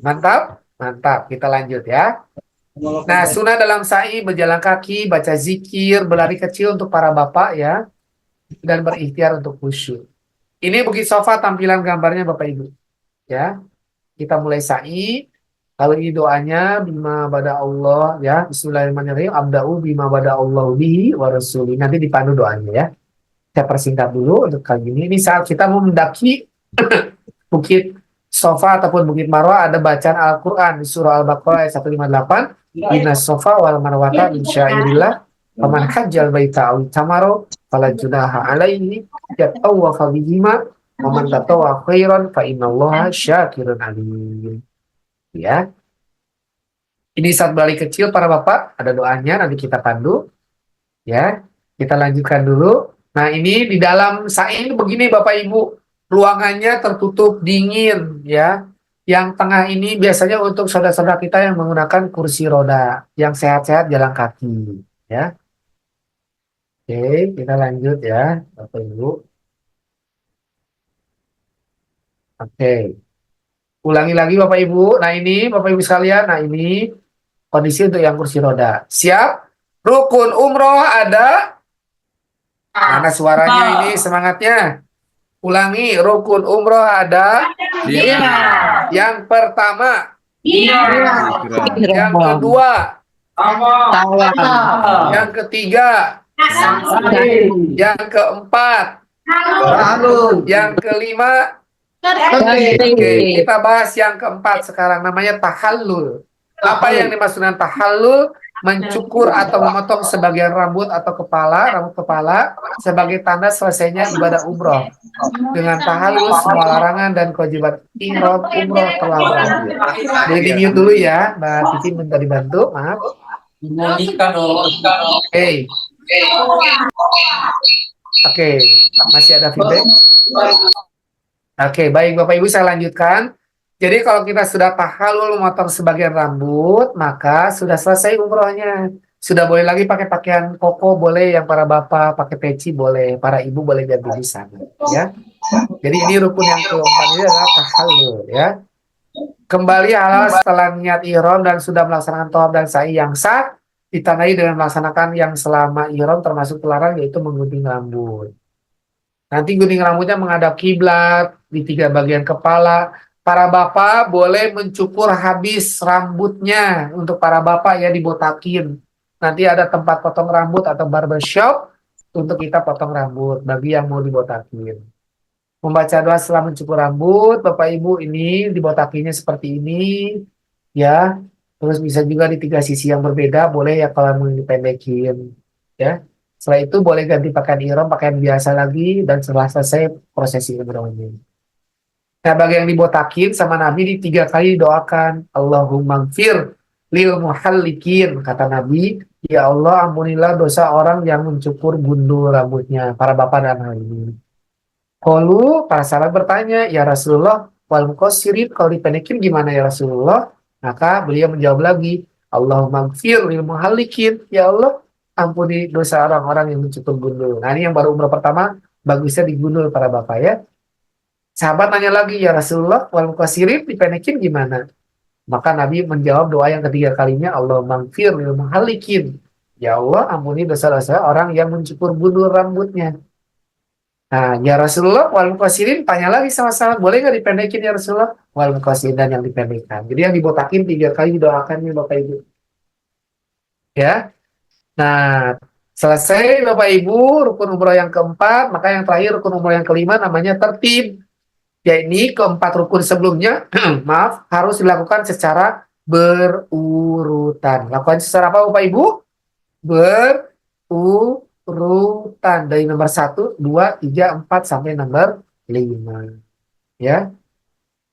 A: Mantap, mantap. Kita lanjut ya. Nah, sunnah dalam sa'i berjalan kaki, baca zikir, berlari kecil untuk para bapak ya, dan berikhtiar untuk khusyuk. Ini Bukit Sofa tampilan gambarnya Bapak Ibu. Ya, kita mulai sa'i. Kalau ini doanya bima bada Allah ya, bismillahirrahmanirrahim, abda'u bima bada Allah bihi wa rasuli. Nanti dipandu doanya ya. Saya persingkat dulu untuk kali ini. Ini saat kita mau mendaki Bukit Sofa ataupun Bukit Marwah, ada bacaan Al-Quran di surah Al-Baqarah ayat 158. Inna sofa wal marwata min syairillah faman hajjal baita aw tamaro fala junaha alaihi yatawafa bihima wa man tatawwa khairan fa innallaha syakirun alim. Ya. Ini saat balik kecil para bapak, ada doanya nanti kita pandu. Ya. Kita lanjutkan dulu. Nah, ini di dalam sa'i begini Bapak Ibu, ruangannya tertutup dingin ya. Yang tengah ini biasanya untuk saudara-saudara kita yang menggunakan kursi roda, yang sehat-sehat jalan kaki, ya. Oke, kita lanjut ya, Bapak Ibu. Oke. Ulangi lagi Bapak Ibu. Nah, ini Bapak Ibu sekalian, nah ini kondisi untuk yang kursi roda. Siap? Rukun umroh ada? Mana suaranya ini semangatnya? Ulangi, rukun umroh ada?
C: Iya.
A: Yang pertama,
C: Iya.
A: yang kedua,
B: Tawaf.
A: yang ketiga, yang keempat,
C: Lalu.
A: yang kelima.
B: Oke.
A: Oke, kita bahas yang keempat sekarang, namanya tahallul. Apa yang dimaksud dengan tahallul? mencukur atau memotong sebagian rambut atau rambut kepala sebagai tanda selesainya ibadah umroh. Dengan tahallul semua larangan dan kewajiban ihram umroh telah berakhir. Jadi di mute dulu ya, Mbak Titi minta dibantu, maaf. Oke, oke, masih ada feedback? Oke, baik Bapak Ibu saya lanjutkan. Jadi kalau kita sudah tahallul memotong sebagian rambut, maka sudah selesai umrohnya. Sudah boleh lagi pakai pakaian koko, boleh yang para bapak pakai peci, boleh para ibu boleh ganti di sana, ya. Jadi ini rukun yang keempat ini adalah tahallul, ya. Kembali halal setelah niat ihram dan sudah melaksanakan tawaf dan sa'i yang sah, ditandai dengan melaksanakan yang selama ihram termasuk terlarang yaitu menggunting rambut. Nanti gunting rambutnya menghadap kiblat di 3 bagian kepala. Para bapak boleh mencukur habis rambutnya untuk para bapak ya dibotakin. Nanti ada tempat potong rambut atau barbershop untuk kita potong rambut bagi yang mau dibotakin. Membaca doa setelah mencukur rambut, Bapak Ibu ini dibotakinya seperti ini ya. Terus bisa juga di 3 sisi yang berbeda, boleh ya kalau mau dipendekin ya. Setelah itu boleh ganti pakaian ihram, pakaian biasa lagi dan setelah selesai prosesi ihramnya. Nah, bagi yang dibotakin sama Nabi di 3 kali doakan Allahumma gfir lil muhallikin, kata Nabi, ya Allah ampunilah dosa orang yang mencukur gundul rambutnya, para bapak dan hal ini. Qalu, para sahabat bertanya, ya Rasulullah, wal muqassirin, kalau dipendekin gimana ya Rasulullah? Maka beliau menjawab lagi, Allahumma gfir lil muhallikin, ya Allah ampuni dosa orang-orang yang mencukur gundul. Nah, ini yang baru umrah pertama, bagusnya digundul para bapak ya. Sahabat nanya lagi, ya Rasulullah, wal muqassirin dipendekin gimana? Maka Nabi menjawab doa yang ketiga kalinya, Allahumma gfir lil muhallikin, ya Allah ampuni dosa-dosa orang yang mencukur gundul rambutnya. Nah, ya Rasulullah, wal muqassirin, tanya lagi sama sahabat, boleh nggak dipendekin ya Rasulullah? Wal muqassirin, dan yang dipendekkan. Jadi yang dibotakin 3 kali didoakan nih Bapak Ibu. Ya. Nah, selesai Bapak Ibu rukun umroh yang keempat, maka yang terakhir rukun umroh yang kelima namanya tertib. Ya ini keempat rukun sebelumnya, maaf, harus dilakukan secara berurutan. Lakukan secara apa Bapak Ibu? Berurutan dari nomor 1, 2, 3, 4 sampai nomor 5. Ya.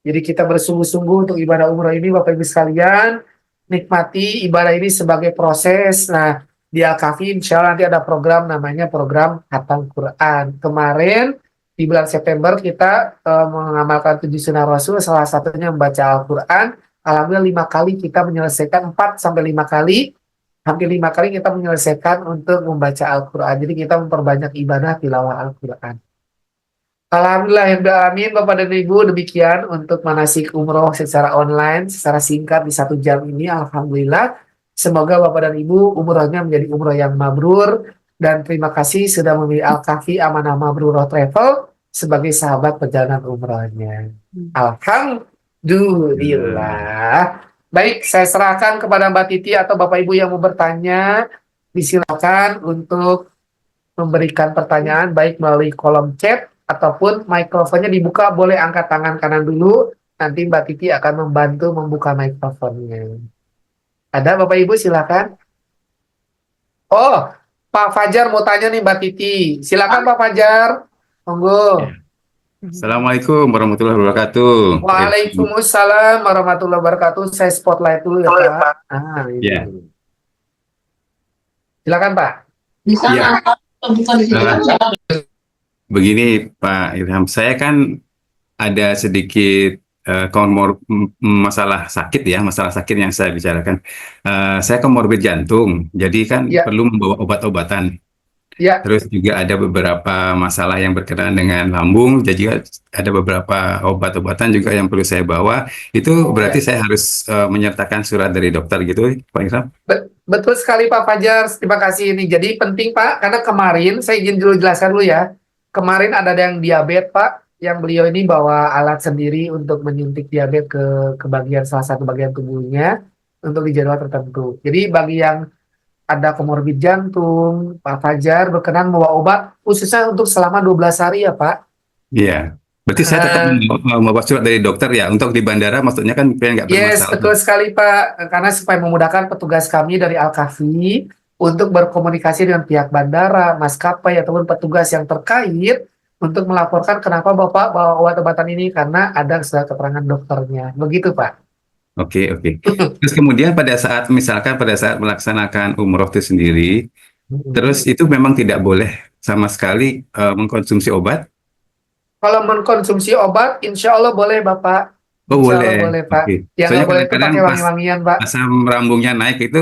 A: Jadi kita bersungguh-sungguh untuk ibadah umrah ini Bapak Ibu sekalian, nikmati ibadah ini sebagai proses. Nah, di Al-Kahfi insya Allah nanti ada program namanya program Khatam Quran. Kemarin di bulan September kita mengamalkan 7 sunnah Rasul, salah satunya membaca Al-Quran. Alhamdulillah 5 kali kita menyelesaikan, 4 sampai 5 kali, hampir 5 kali kita menyelesaikan untuk membaca Al-Quran. Jadi kita memperbanyak ibadah tilawah Al-Quran. Alhamdulillah yang amin Bapak dan Ibu, demikian untuk manasik umroh secara online, secara singkat di 1 jam ini. Alhamdulillah, semoga Bapak dan Ibu umrohnya menjadi umroh yang mabrur, dan terima kasih sudah memilih Al-Kahfi Amanah Mabrurah Travel sebagai sahabat perjalanan umrohnya. Alhamdulillah. Baik, saya serahkan kepada Mbak Titi atau Bapak Ibu yang mau bertanya, disilakan untuk memberikan pertanyaan baik melalui kolom chat ataupun mikrofonnya dibuka, boleh angkat tangan kanan dulu, nanti Mbak Titi akan membantu membuka mikrofonnya. Ada Bapak Ibu silakan. Oh, Pak Fajar mau tanya nih Mbak Titi. Silakan Pak Fajar. Monggo.
F: Assalamualaikum warahmatullahi wabarakatuh.
A: Waalaikumsalam warahmatullahi wabarakatuh. Saya spotlight dulu ya Pak. Ini.
F: Ya.
A: Silakan Pak.
B: Bisa
F: Iya.
B: bukan di sini.
F: Begini Pak Ilham, saya kan ada sedikit masalah sakit ya, masalah sakit yang saya bicarakan. Saya komorbid jantung, jadi kan
A: Ya.
F: perlu membawa obat-obatan.
A: Ya.
F: Terus juga ada beberapa masalah yang berkenaan dengan lambung, jadi ada beberapa obat-obatan juga yang perlu saya bawa. Itu berarti saya harus menyertakan surat dari dokter gitu, Pak Ilham?
A: Betul sekali Pak Fajar, terima kasih ini. Jadi penting Pak, karena kemarin saya izin dulu jelaskan dulu ya. Kemarin ada yang diabetes Pak, yang beliau ini bawa alat sendiri untuk menyuntik diabetes ke bagian salah satu bagian tubuhnya untuk di jadwal tertentu. Jadi bagi yang ada komorbid jantung, Pak Fajar berkenan membawa obat khususnya untuk selama 12 hari ya Pak?
F: Iya, Berarti saya tetap
A: Ah,
F: membawa surat dari dokter ya. Untuk di bandara maksudnya kan biar nggak
A: yes,
F: bermasalah.
A: betul sekali Pak. Karena supaya memudahkan petugas kami dari Al-Kafi untuk berkomunikasi dengan pihak bandara, maskapai, ataupun petugas yang terkait untuk melaporkan kenapa Bapak bawa obat-obatan ini karena ada surat keterangan dokternya. Begitu Pak.
F: Oke, oke. Terus kemudian pada saat misalkan pada saat melaksanakan umroh itu sendiri, terus itu memang tidak boleh sama sekali mengkonsumsi obat.
A: Kalau mengkonsumsi obat, insya Allah boleh Bapak.
F: Oh
A: Insya Allah
F: boleh.
A: boleh Pak.
F: Oke.
A: Yang
F: Soalnya
A: nggak boleh itu
F: kadang-kadang
A: pakai
F: pas
A: wangi-wangian Pak.
F: asam lambungnya naik itu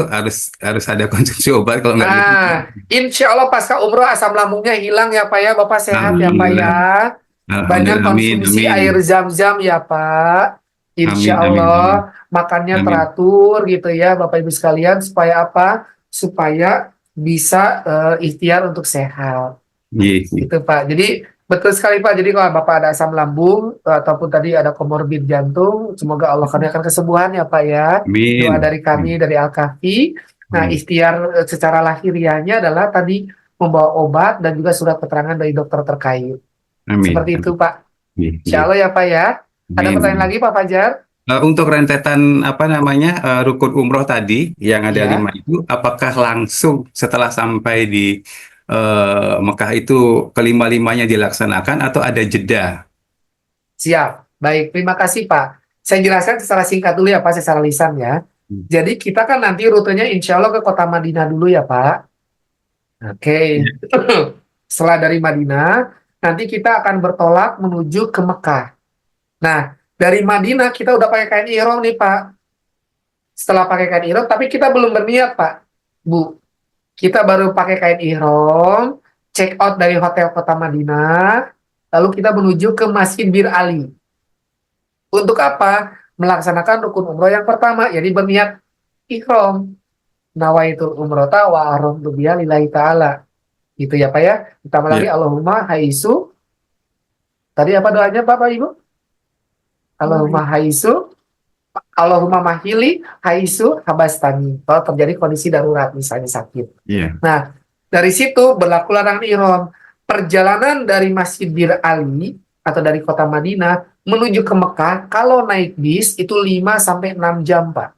F: harus ada konsumsi obat kalau nggak gitu.
A: Insya Allah pasca umroh asam lambungnya hilang ya Pak ya. Bapak sehat ya Pak ya.
F: Alhamdulillah.
A: Banyak
F: Alhamdulillah. Amin.
A: konsumsi
F: Amin.
A: air zam-zam ya Pak.
F: Amin.
A: Insya
F: Amin. Amin.
A: Allah makannya
F: Amin.
A: teratur gitu ya Bapak Ibu sekalian. Supaya apa? Supaya bisa ikhtiar untuk sehat.
F: Iya, iya.
A: Gitu Pak. Jadi betul sekali Pak. Jadi kalau Bapak ada asam lambung ataupun tadi ada komorbid jantung, semoga Allah karuniakan kesembuhan ya Pak ya. Doa
F: Amin.
A: dari kami dari Al-Kafi. Nah,
F: Amin.
A: ikhtiar secara lahiriahnya adalah tadi membawa obat dan juga surat keterangan dari dokter terkait.
F: Amin.
A: Seperti itu Pak.
F: Iya,
A: Insya
F: iya.
A: Allah ya Pak ya. Ada
F: Amin.
A: pertanyaan lagi Pak Fajar?
F: Untuk rentetan apa namanya rukun umroh tadi yang ada
A: Ya,
F: 5 itu, apakah langsung setelah sampai di Mekah itu kelima-limanya dilaksanakan atau ada jeda?
A: siap. Baik, terima kasih Pak. Saya jelaskan secara singkat dulu ya Pak, secara lisan ya. Jadi kita kan nanti rutenya insya Allah ke kota Madinah dulu ya Pak. Oke. Setelah dari Madinah, nanti kita akan bertolak menuju ke Mekah. Nah, dari Madinah kita udah pakai kain ihram nih Pak. Setelah pakai kain ihram, tapi kita belum berniat Pak, Bu. Kita baru pakai kain ihram, check out dari hotel kota Madinah, lalu kita menuju ke Masjid Bir Ali. Untuk apa? Melaksanakan rukun umroh yang pertama, jadi berniat ihram. Nawaitul umrota wa ahramtu biha lillahi ta'ala. Gitu ya Pak ya. Ditambah lagi
F: Ya.
A: Allahumma haisu. Tadi apa doanya Bapak Ibu? Allahumma haisu. Allahumma mahili haisu habastani. Kalau terjadi kondisi darurat, misalnya sakit.
F: Iya.
A: Nah, dari situ berlaku larangan ihram. Perjalanan dari Masjid Bir Ali atau dari kota Madinah menuju ke Mekah, kalau naik bis itu 5 sampai 6 jam, Pak.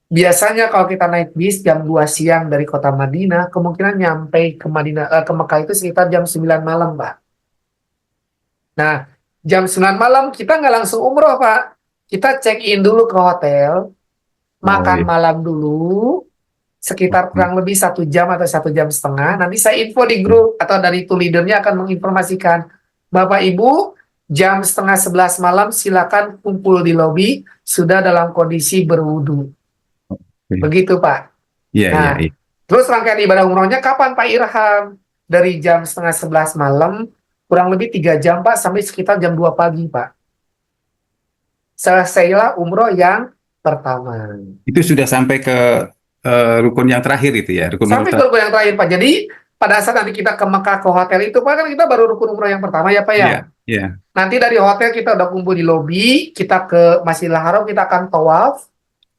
A: Biasanya kalau kita naik bis jam 2 siang dari kota Madinah, kemungkinan nyampe ke ke Mekah itu sekitar jam 9 malam, Pak. Nah, jam 9 malam kita nggak langsung umroh, Pak. Kita check-in dulu ke hotel, makan
F: iya.
A: malam dulu, sekitar kurang lebih 1 jam atau 1 jam setengah. Nanti saya info di grup atau dari itu leadernya akan menginformasikan, Bapak Ibu, jam setengah 11 malam silakan kumpul di lobi sudah dalam kondisi berwudu. Begitu Pak.
F: Iya, iya,
A: Nah,
F: iya.
A: terus rangkaian ibadah umrohnya kapan Pak Irham? Dari jam setengah 11 malam kurang lebih 3 jam Pak sampai sekitar jam 2 pagi Pak. Selesailah umroh yang pertama.
F: Itu sudah sampai ke rukun yang terakhir itu ya, rukun umroh
A: Sampai ke rukun yang terakhir Pak. Jadi pada saat nanti kita ke Mekah ke hotel itu Pak, kan kita baru rukun umroh yang pertama ya Pak ya.
F: Iya, iya.
A: Nanti dari hotel kita udah kumpul di lobi, kita ke Masjidil Haram, kita akan tawaf,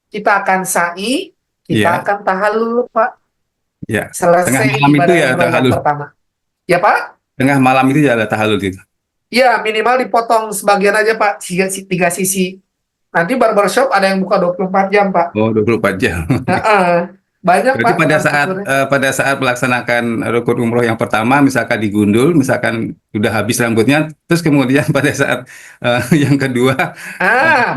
A: kita akan sa'i, kita
F: Iya.
A: akan tahallul Pak.
F: Iya.
A: Selesai
F: Tengah malam itu
A: ibadah
F: ya
A: umroh yang
F: tahallul.
A: pertama. Ya Pak?
F: Tengah malam itu ya ada tahallul gitu.
A: Ya minimal dipotong sebagian aja Pak, tiga sisi. Nanti barbershop ada yang buka 24 jam Pak.
F: Oh, 24 jam.
A: Banyak
F: Berarti
A: Pak.
F: pada
A: tukang
F: saat
A: cukurnya.
F: pada saat melaksanakan rukun umroh yang pertama, misalkan digundul, misalkan udah habis rambutnya, terus kemudian pada saat yang kedua,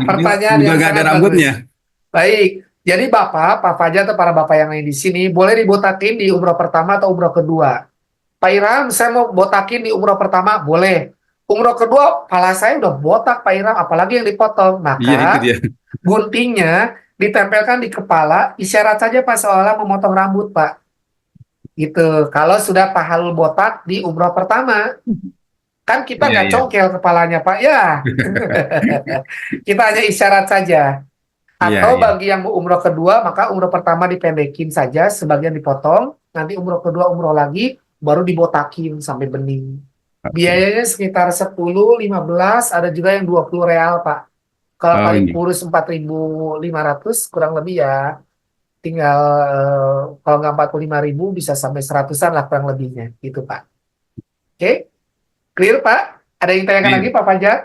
A: Pertanyaan
F: udah
A: yang
F: nggak ada
A: sangat
F: rambutnya.
A: bagus. Baik, jadi Bapak, Pak Fajar atau para Bapak yang lain di sini, boleh dibotakin di umroh pertama atau umroh kedua. Pak Iram, saya mau botakin di umroh pertama, boleh. Umroh kedua, kepala saya udah botak Pak Iram, apalagi yang dipotong.
F: Iya, itu
A: Maka
F: dia.
A: guntingnya ditempelkan di kepala, isyarat saja Pak seolah memotong rambut Pak. Gitu. Kalau sudah tahallul botak di umroh pertama, kan kita
F: Iya,
A: nggak
F: iya.
A: congkel kepalanya Pak ya. Kita hanya isyarat saja.
F: Iya,
A: Atau
F: iya.
A: bagi yang mau umroh kedua, maka umroh pertama dipendekin saja, sebagian dipotong, nanti umroh kedua umroh lagi, baru dibotakin sampai bening. Biayanya sekitar 10, 15, ada juga yang 20 real Pak. Kalau
F: Oh,
A: paling
F: ini.
A: kurus 4.500 kurang lebih ya, tinggal kalau nggak 45.000 bisa sampai 100-an lah kurang lebihnya, gitu Pak. Oke, clear Pak? Ada yang tanyakan
F: Iya.
A: lagi Pak Fajar?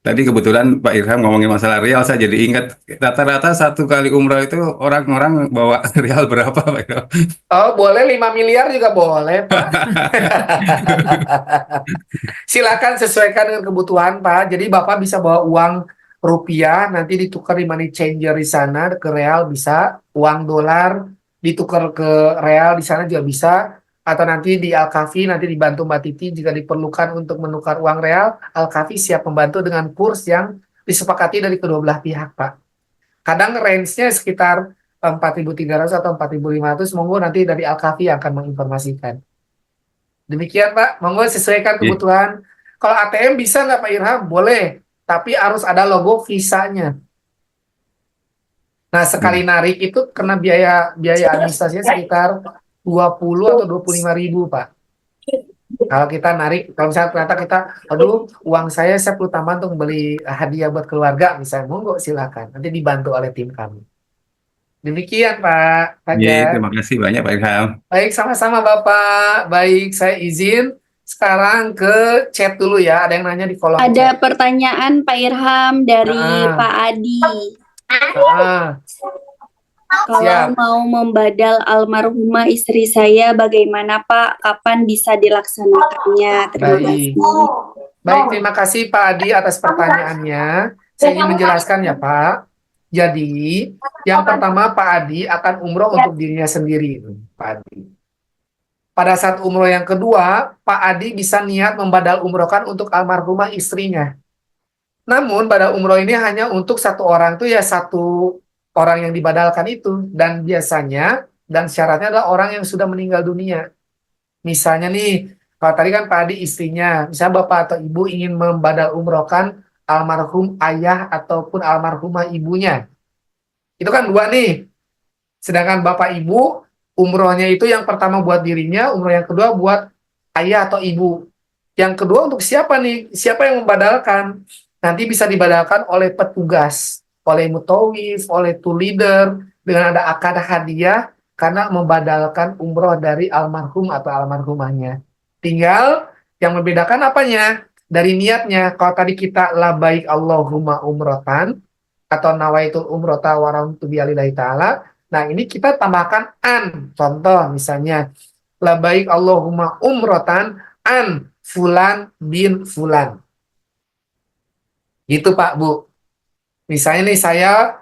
F: Tadi kebetulan Pak Irham ngomongin masalah real, saya jadi ingat rata-rata satu kali umroh itu orang-orang bawa real berapa Pak Irham?
A: Oh, boleh 5 miliar juga boleh, Pak. Silakan sesuaikan dengan kebutuhan, Pak. Jadi Bapak bisa bawa uang rupiah, nanti ditukar di money changer di sana, ke real bisa, uang dolar ditukar ke real di sana juga bisa, atau nanti di Al-Kafi nanti dibantu Mbak Titi jika diperlukan untuk menukar uang real, Al-Kafi siap membantu dengan kurs yang disepakati dari kedua belah pihak, Pak. Kadang range-nya sekitar 4.300 atau 4.500, monggo nanti dari Al-Kafi yang akan menginformasikan. Demikian Pak, monggo sesuaikan
F: Iya.
A: kebutuhan. Kalau ATM bisa nggak Pak Irham? Boleh, tapi harus ada logo visanya. Nah, sekali narik itu kena biaya administrasinya sekitar 20 atau 25.000 Pak. Kalau kita narik, kalau misalnya ternyata kita, aduh, uang saya perlu tambah untuk beli hadiah buat keluarga, misalnya, monggo silakan. Nanti dibantu oleh tim kami. Demikian Pak
F: Iya,
A: Fajar.
F: terima kasih banyak Pak Irham.
A: Baik, sama-sama Bapak. Baik, saya izin sekarang ke chat dulu ya. Ada yang nanya di kolom
B: Ada
A: chat.
B: pertanyaan Pak Irham dari
A: Ah.
B: Pak Adi.
A: Ah,
B: Kalau
A: siap.
B: mau membadal almarhumah istri saya, bagaimana Pak? Kapan bisa dilaksanakannya? Terima
A: Baik.
B: kasih.
A: Baik, terima kasih Pak Adi atas pertanyaannya. Saya ingin menjelaskan ya Pak. Jadi, yang pertama Pak Adi akan umroh untuk dirinya sendiri, Pak Adi. Pada saat umroh yang kedua, Pak Adi bisa niat membadal umrohkan untuk almarhumah istrinya. Namun, badal umroh ini hanya untuk satu orang tuh ya satu orang yang dibadalkan itu. Dan biasanya, dan syaratnya adalah orang yang sudah meninggal dunia. Misalnya nih, kalau tadi kan Pak Adi istrinya, misalnya Bapak atau Ibu ingin membadal umrohkan almarhum ayah ataupun almarhumah ibunya. Itu kan dua nih. Sedangkan Bapak Ibu, umrohnya itu yang pertama buat dirinya, umroh yang kedua buat ayah atau ibu. Yang kedua untuk siapa nih? Siapa yang membadalkan? Nanti bisa dibadalkan oleh petugas, oleh mutawif, oleh tour leader, dengan ada akad hadiah, karena membadalkan umroh dari almarhum atau almarhumahnya. Tinggal yang membedakan apanya? Dari niatnya. Kalau tadi kita labaik Allahumma umrotan, atau nawaitul umrota waramtu bialillahi ta'ala, nah ini kita tambahkan an. Contoh misalnya, labaik Allahumma umrotan an fulan bin fulan. Gitu Pak Bu. Misalnya nih saya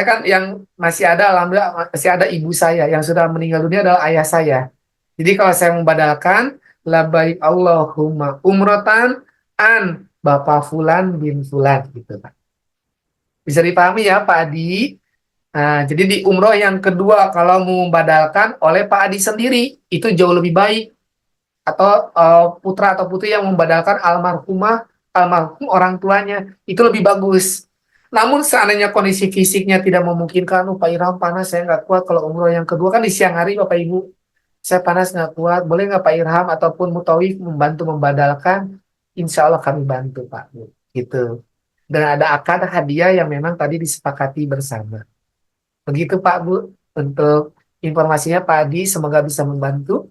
A: kan yang masih ada, alhamdulillah masih ada ibu saya yang sudah meninggal dunia adalah ayah saya. Jadi kalau saya membadalkan labaik Allahumma umrotan an Bapak fulan bin fulan gitu Pak. Bisa dipahami ya Pak Adi? Nah, jadi di umroh yang kedua kalau mau membadalkan oleh Pak Adi sendiri itu jauh lebih baik, atau putra atau putri yang membadalkan almarhum orang tuanya itu lebih bagus. Namun seandainya kondisi fisiknya tidak memungkinkan, Pak Irham panas saya nggak kuat, kalau umroh yang kedua kan di siang hari Bapak Ibu, saya panas nggak kuat, boleh nggak Pak Irham ataupun Mutawif membantu membadalkan? Insya Allah kami bantu Pak Bu. Gitu. Dan ada akad hadiah yang memang tadi disepakati bersama. Begitu Pak Bu, untuk informasinya Pak Adi, semoga bisa membantu.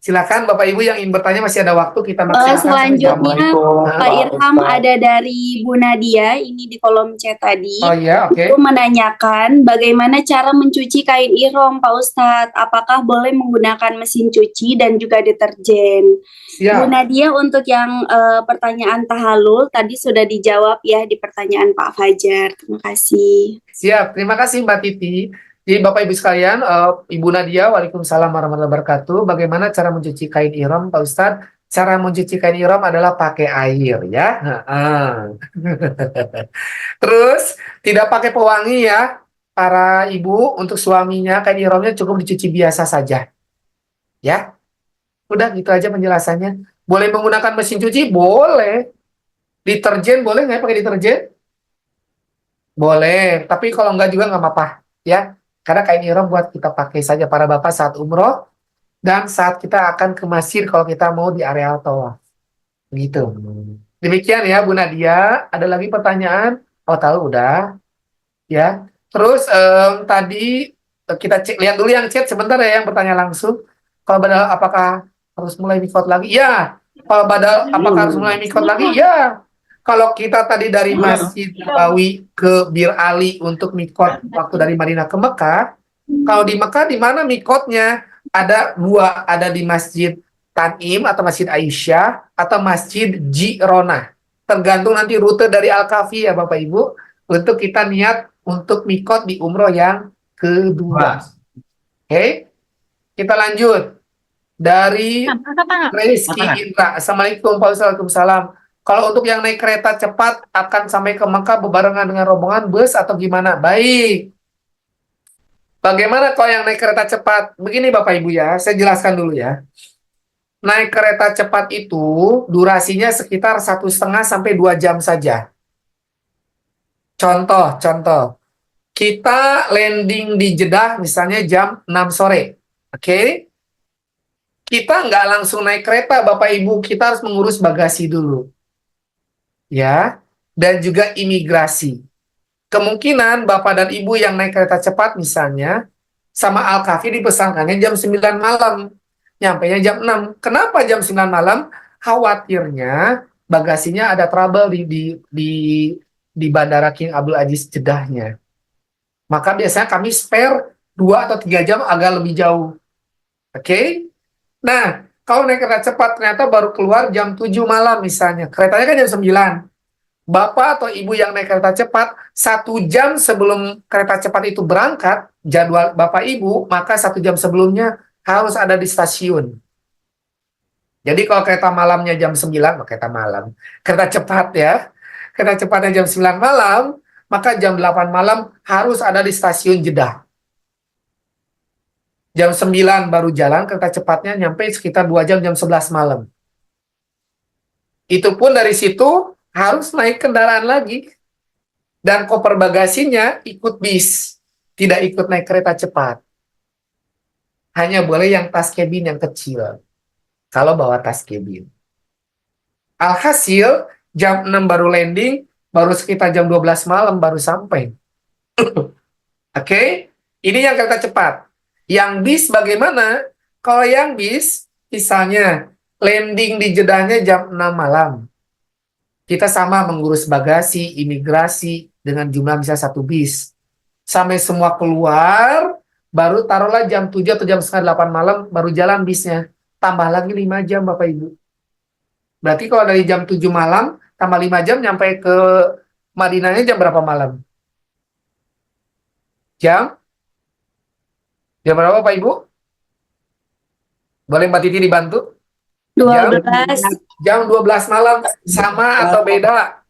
A: Silakan Bapak Ibu yang ingin bertanya, masih ada waktu, kita maksimalkan sampai jam.
B: Selanjutnya Pak Irham ada dari Bu Nadia, ini di kolom chat tadi.
A: Oh iya, oke.
B: Itu menanyakan bagaimana cara mencuci kain ihram Pak Ustadz. Apakah boleh menggunakan mesin cuci dan juga deterjen? Bu
A: Siap.
B: Nadia, untuk yang pertanyaan tahalul tadi sudah dijawab ya di pertanyaan Pak Fajar. Terima kasih.
A: Siap, terima kasih Mbak Titi. Jadi Bapak Ibu sekalian, Ibu Nadia, waalaikumsalam warahmatullahi wabarakatuh. Bagaimana cara mencuci kain ihram Pak Ustadz? Cara mencuci kain ihram adalah pakai air ya. Terus tidak pakai pewangi ya, para ibu. Untuk suaminya kain ihramnya cukup dicuci biasa saja. Ya, udah gitu aja penjelasannya. Boleh menggunakan mesin cuci? Boleh. Deterjen boleh nggak pakai deterjen? Boleh, tapi kalau enggak juga nggak apa-apa ya. Karena kain ihram buat kita pakai saja para bapak saat umroh dan saat kita akan ke masjid kalau kita mau di areal tawaf. Gitu. Demikian ya Bu Nadia. Ada lagi pertanyaan? Oh tahu udah. Ya. Terus tadi kita lihat dulu yang chat sebentar ya yang bertanya langsung. Kalau benar apakah harus mulai default lagi? Ya, Apakah harus mulai mikot lagi? Ya. Kalau kita tadi dari Masjid Nabawi ke Bir Ali untuk mikot waktu dari Madinah ke Mekah, kalau di Mekah di mana mikotnya? Ada dua, ada di Masjid Tanim atau Masjid Aisyah atau Masjid Jironah. Tergantung nanti rute dari Al-Kafi ya Bapak Ibu, untuk kita niat untuk mikot di umroh yang kedua. Oke, kita lanjut. Dari Rizky Indra. Assalamualaikum Pak Ustaz. Waalaikumsalam. Kalau untuk yang naik kereta cepat akan sampai ke Mekah bebarengan dengan rombongan bus atau gimana? Baik. Bagaimana kalau yang naik kereta cepat? Begini Bapak Ibu ya, saya jelaskan dulu ya. Naik kereta cepat itu durasinya sekitar 1,5 sampai 2 jam saja. Contoh. Kita landing di Jeddah misalnya jam 6 sore. Oke? Kita nggak langsung naik kereta Bapak Ibu, kita harus mengurus bagasi dulu. Ya, dan juga imigrasi. Kemungkinan Bapak dan Ibu yang naik kereta cepat misalnya, sama Al-Kafi dipesankannya jam 9 malam. Nyampainya jam 6. Kenapa jam 9 malam? Khawatirnya bagasinya ada trouble di Bandara King Abdul Aziz Jeddahnya. Maka biasanya kami spare 2 atau 3 jam agak lebih jauh. Oke? Nah, kalau naik kereta cepat ternyata baru keluar jam 7 malam misalnya. Keretanya kan jam 9. Bapak atau Ibu yang naik kereta cepat, 1 jam sebelum kereta cepat itu berangkat, jadwal Bapak Ibu, maka 1 jam sebelumnya harus ada di stasiun. Jadi kalau kereta malamnya jam 9, kereta malam. Kereta cepat ya. Kereta cepatnya jam 9 malam, maka jam 8 malam harus ada di stasiun Jeddah. Jam 9 baru jalan, kereta cepatnya nyampe sekitar 2 jam, jam 11 malam. Itu pun dari situ harus naik kendaraan lagi. Dan koper bagasinya ikut bis, tidak ikut naik kereta cepat. Hanya boleh yang tas cabin yang kecil, kalau bawa tas cabin. Alhasil, jam 6 baru landing, baru sekitar jam 12 malam baru sampai. Oke? Ini yang kereta cepat. Yang bis bagaimana? Kalau yang bis, misalnya landing di Jeddahnya jam 6 malam. Kita sama mengurus bagasi, imigrasi, dengan jumlah misalnya 1 bis. Sampai semua keluar, baru taruhlah jam 7 atau jam setengah 8 malam, baru jalan bisnya. Tambah lagi 5 jam Bapak Ibu. Berarti kalau dari jam 7 malam, tambah 5 jam, nyampe ke Madinahnya jam berapa malam? Jam berapa Pak Ibu? Boleh Mbak Titi dibantu?
B: 12.
A: Jam 12 malam, sama atau beda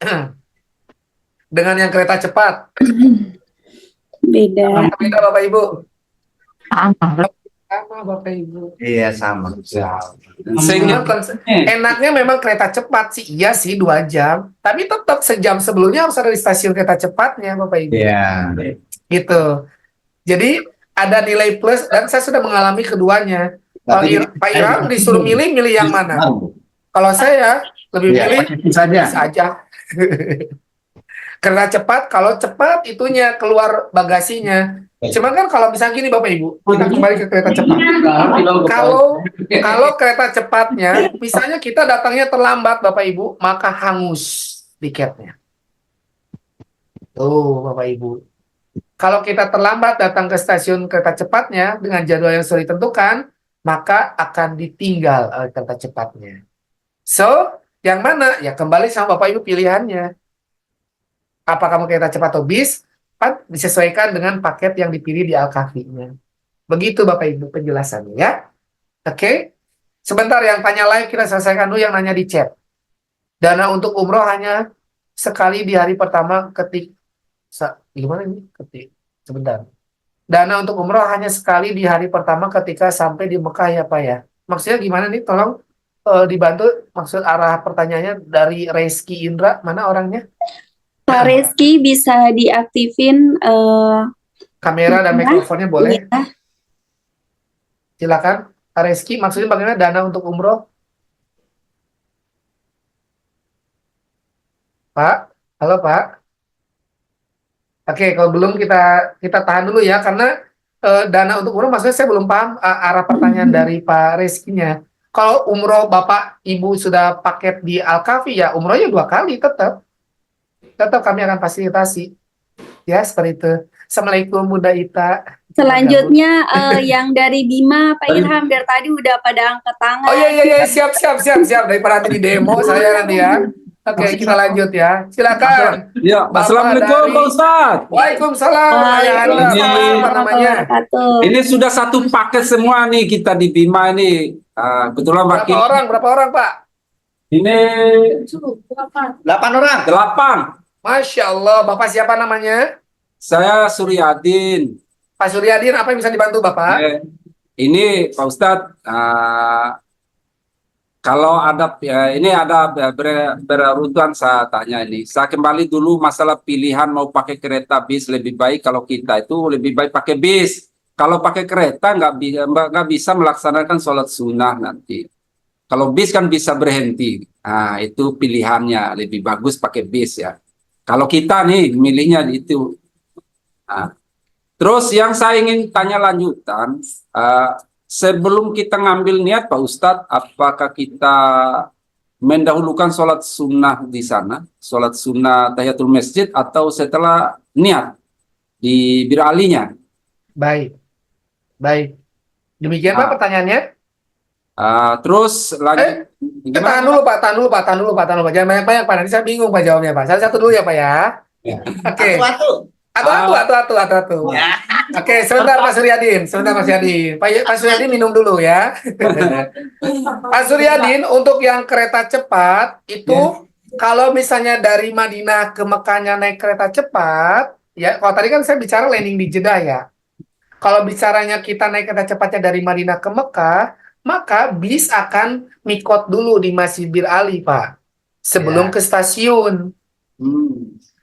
A: dengan yang kereta cepat?
B: Beda.
A: Beda Bapak Ibu? Sama Bapak Ibu.
E: Iya sama.
A: Sehingga enaknya memang kereta cepat sih, iya sih 2 jam, tapi tetap sejam sebelumnya harus ada di stasiun kereta cepatnya Bapak Ibu.
E: Iya.
A: Gitu. Jadi ada nilai plus, dan saya sudah mengalami keduanya. Pak Iram disuruh milih yang mana? Kalau saya lebih
E: Iya,
A: milih
E: bis saja.
A: bis aja. Kereta cepat, kalau cepat itunya keluar bagasinya. Cuman kan kalau misalnya gini Bapak Ibu, kita kembali ke kereta cepat. Kalau kereta cepatnya, misalnya kita datangnya terlambat Bapak Ibu, maka hangus tiketnya. Tuh Bapak Ibu. Kalau kita terlambat datang ke stasiun kereta cepatnya dengan jadwal yang sudah ditentukan, maka akan ditinggal kereta cepatnya. So, yang mana? Ya kembali sama Bapak Ibu pilihannya. Apa kamu kereta cepat atau bis? Disesuaikan dengan paket yang dipilih di Al-Kafi-nya. Begitu Bapak Ibu penjelasannya ya. Oke. Sebentar yang tanya live kita selesaikan dulu, yang nanya di chat. Dana untuk umroh hanya sekali di hari pertama gimana ini? Sebentar. Dana untuk umroh hanya sekali di hari pertama ketika sampai di Mekah ya Pak ya. Maksudnya gimana nih? Tolong dibantu, maksud arah pertanyaannya dari Rizky Indra, mana orangnya?
B: Pak Rizky bisa diaktifin
A: Kamera dan mikrofonnya boleh?
B: ya.
A: Silakan Pak Rizky, maksudnya bagaimana dana untuk umroh? Pak, halo Pak. Oke, kalau belum kita tahan dulu ya, karena dana untuk umroh maksudnya saya belum paham arah pertanyaan dari Pak Rizky-nya. Kalau umroh Bapak Ibu sudah paket di Al-Kafi ya umrohnya 2 kali tetap. Tetap kami akan fasilitasi. Ya, seperti itu. Assalamualaikum Bunda Ita.
B: Selanjutnya yang dari Bima, Pak Irham dari tadi udah pada angkat tangan.
A: Oh iya, siap. Daripada nanti di demo saya nanti ya. Oke, kita lanjut ya. Silakan.
G: Ya,
A: Bapak
G: Assalamualaikum
A: dari-
G: Pak Ustadz.
A: Waalaikumsalam.
B: Waalaikumsalam
A: Apa namanya?
B: wabarakatuh.
G: Ini sudah satu paket semua nih kita di Bima ini. Kebetulan
A: Berapa
G: wakil
A: orang? Berapa orang, Pak?
G: ini
C: 8 orang.
G: 8.
A: Masya Allah. Bapak siapa namanya?
G: Saya Suryadin.
A: Pak Suryadin, apa yang bisa dibantu Bapak?
G: Ini Pak Ustadz, kalau ada ini ada berurutan saya tanya ini. Saya kembali dulu masalah pilihan mau pakai kereta bis lebih baik kalau kita itu lebih baik pakai bis. Kalau pakai kereta nggak bisa melaksanakan sholat sunnah nanti. Kalau bis kan bisa berhenti. Nah, itu pilihannya lebih bagus pakai bis ya. Kalau kita nih milihnya itu. Nah, terus yang saya ingin tanya lanjutan, sebelum kita ngambil niat Pak Ustadz, apakah kita mendahulukan sholat sunnah di sana, sholat sunnah tahiyatul masjid, atau setelah niat di Bir Alinya?
A: Baik. Demikian Pak pertanyaannya.
G: Terus lanjut,
A: Tahan dulu Pak. Jangan banyak-banyak Pak. Nanti saya bingung Pak jawabnya Pak. Satu dulu ya Pak ya. Oke. Atu.
C: Ya.
A: Oke, sebentar Pak Suryadin. Pak Suryadin minum dulu ya. Pak Suryadin, untuk yang kereta cepat itu kalau misalnya dari Madinah ke Mekahnya naik kereta cepat, ya kalau tadi kan saya bicara landing di Jeddah ya. Kalau bicaranya kita naik kereta cepatnya dari Madinah ke Mekah, maka bis akan mikot dulu di Masjid Bir Ali, Pak. Sebelum ke stasiun.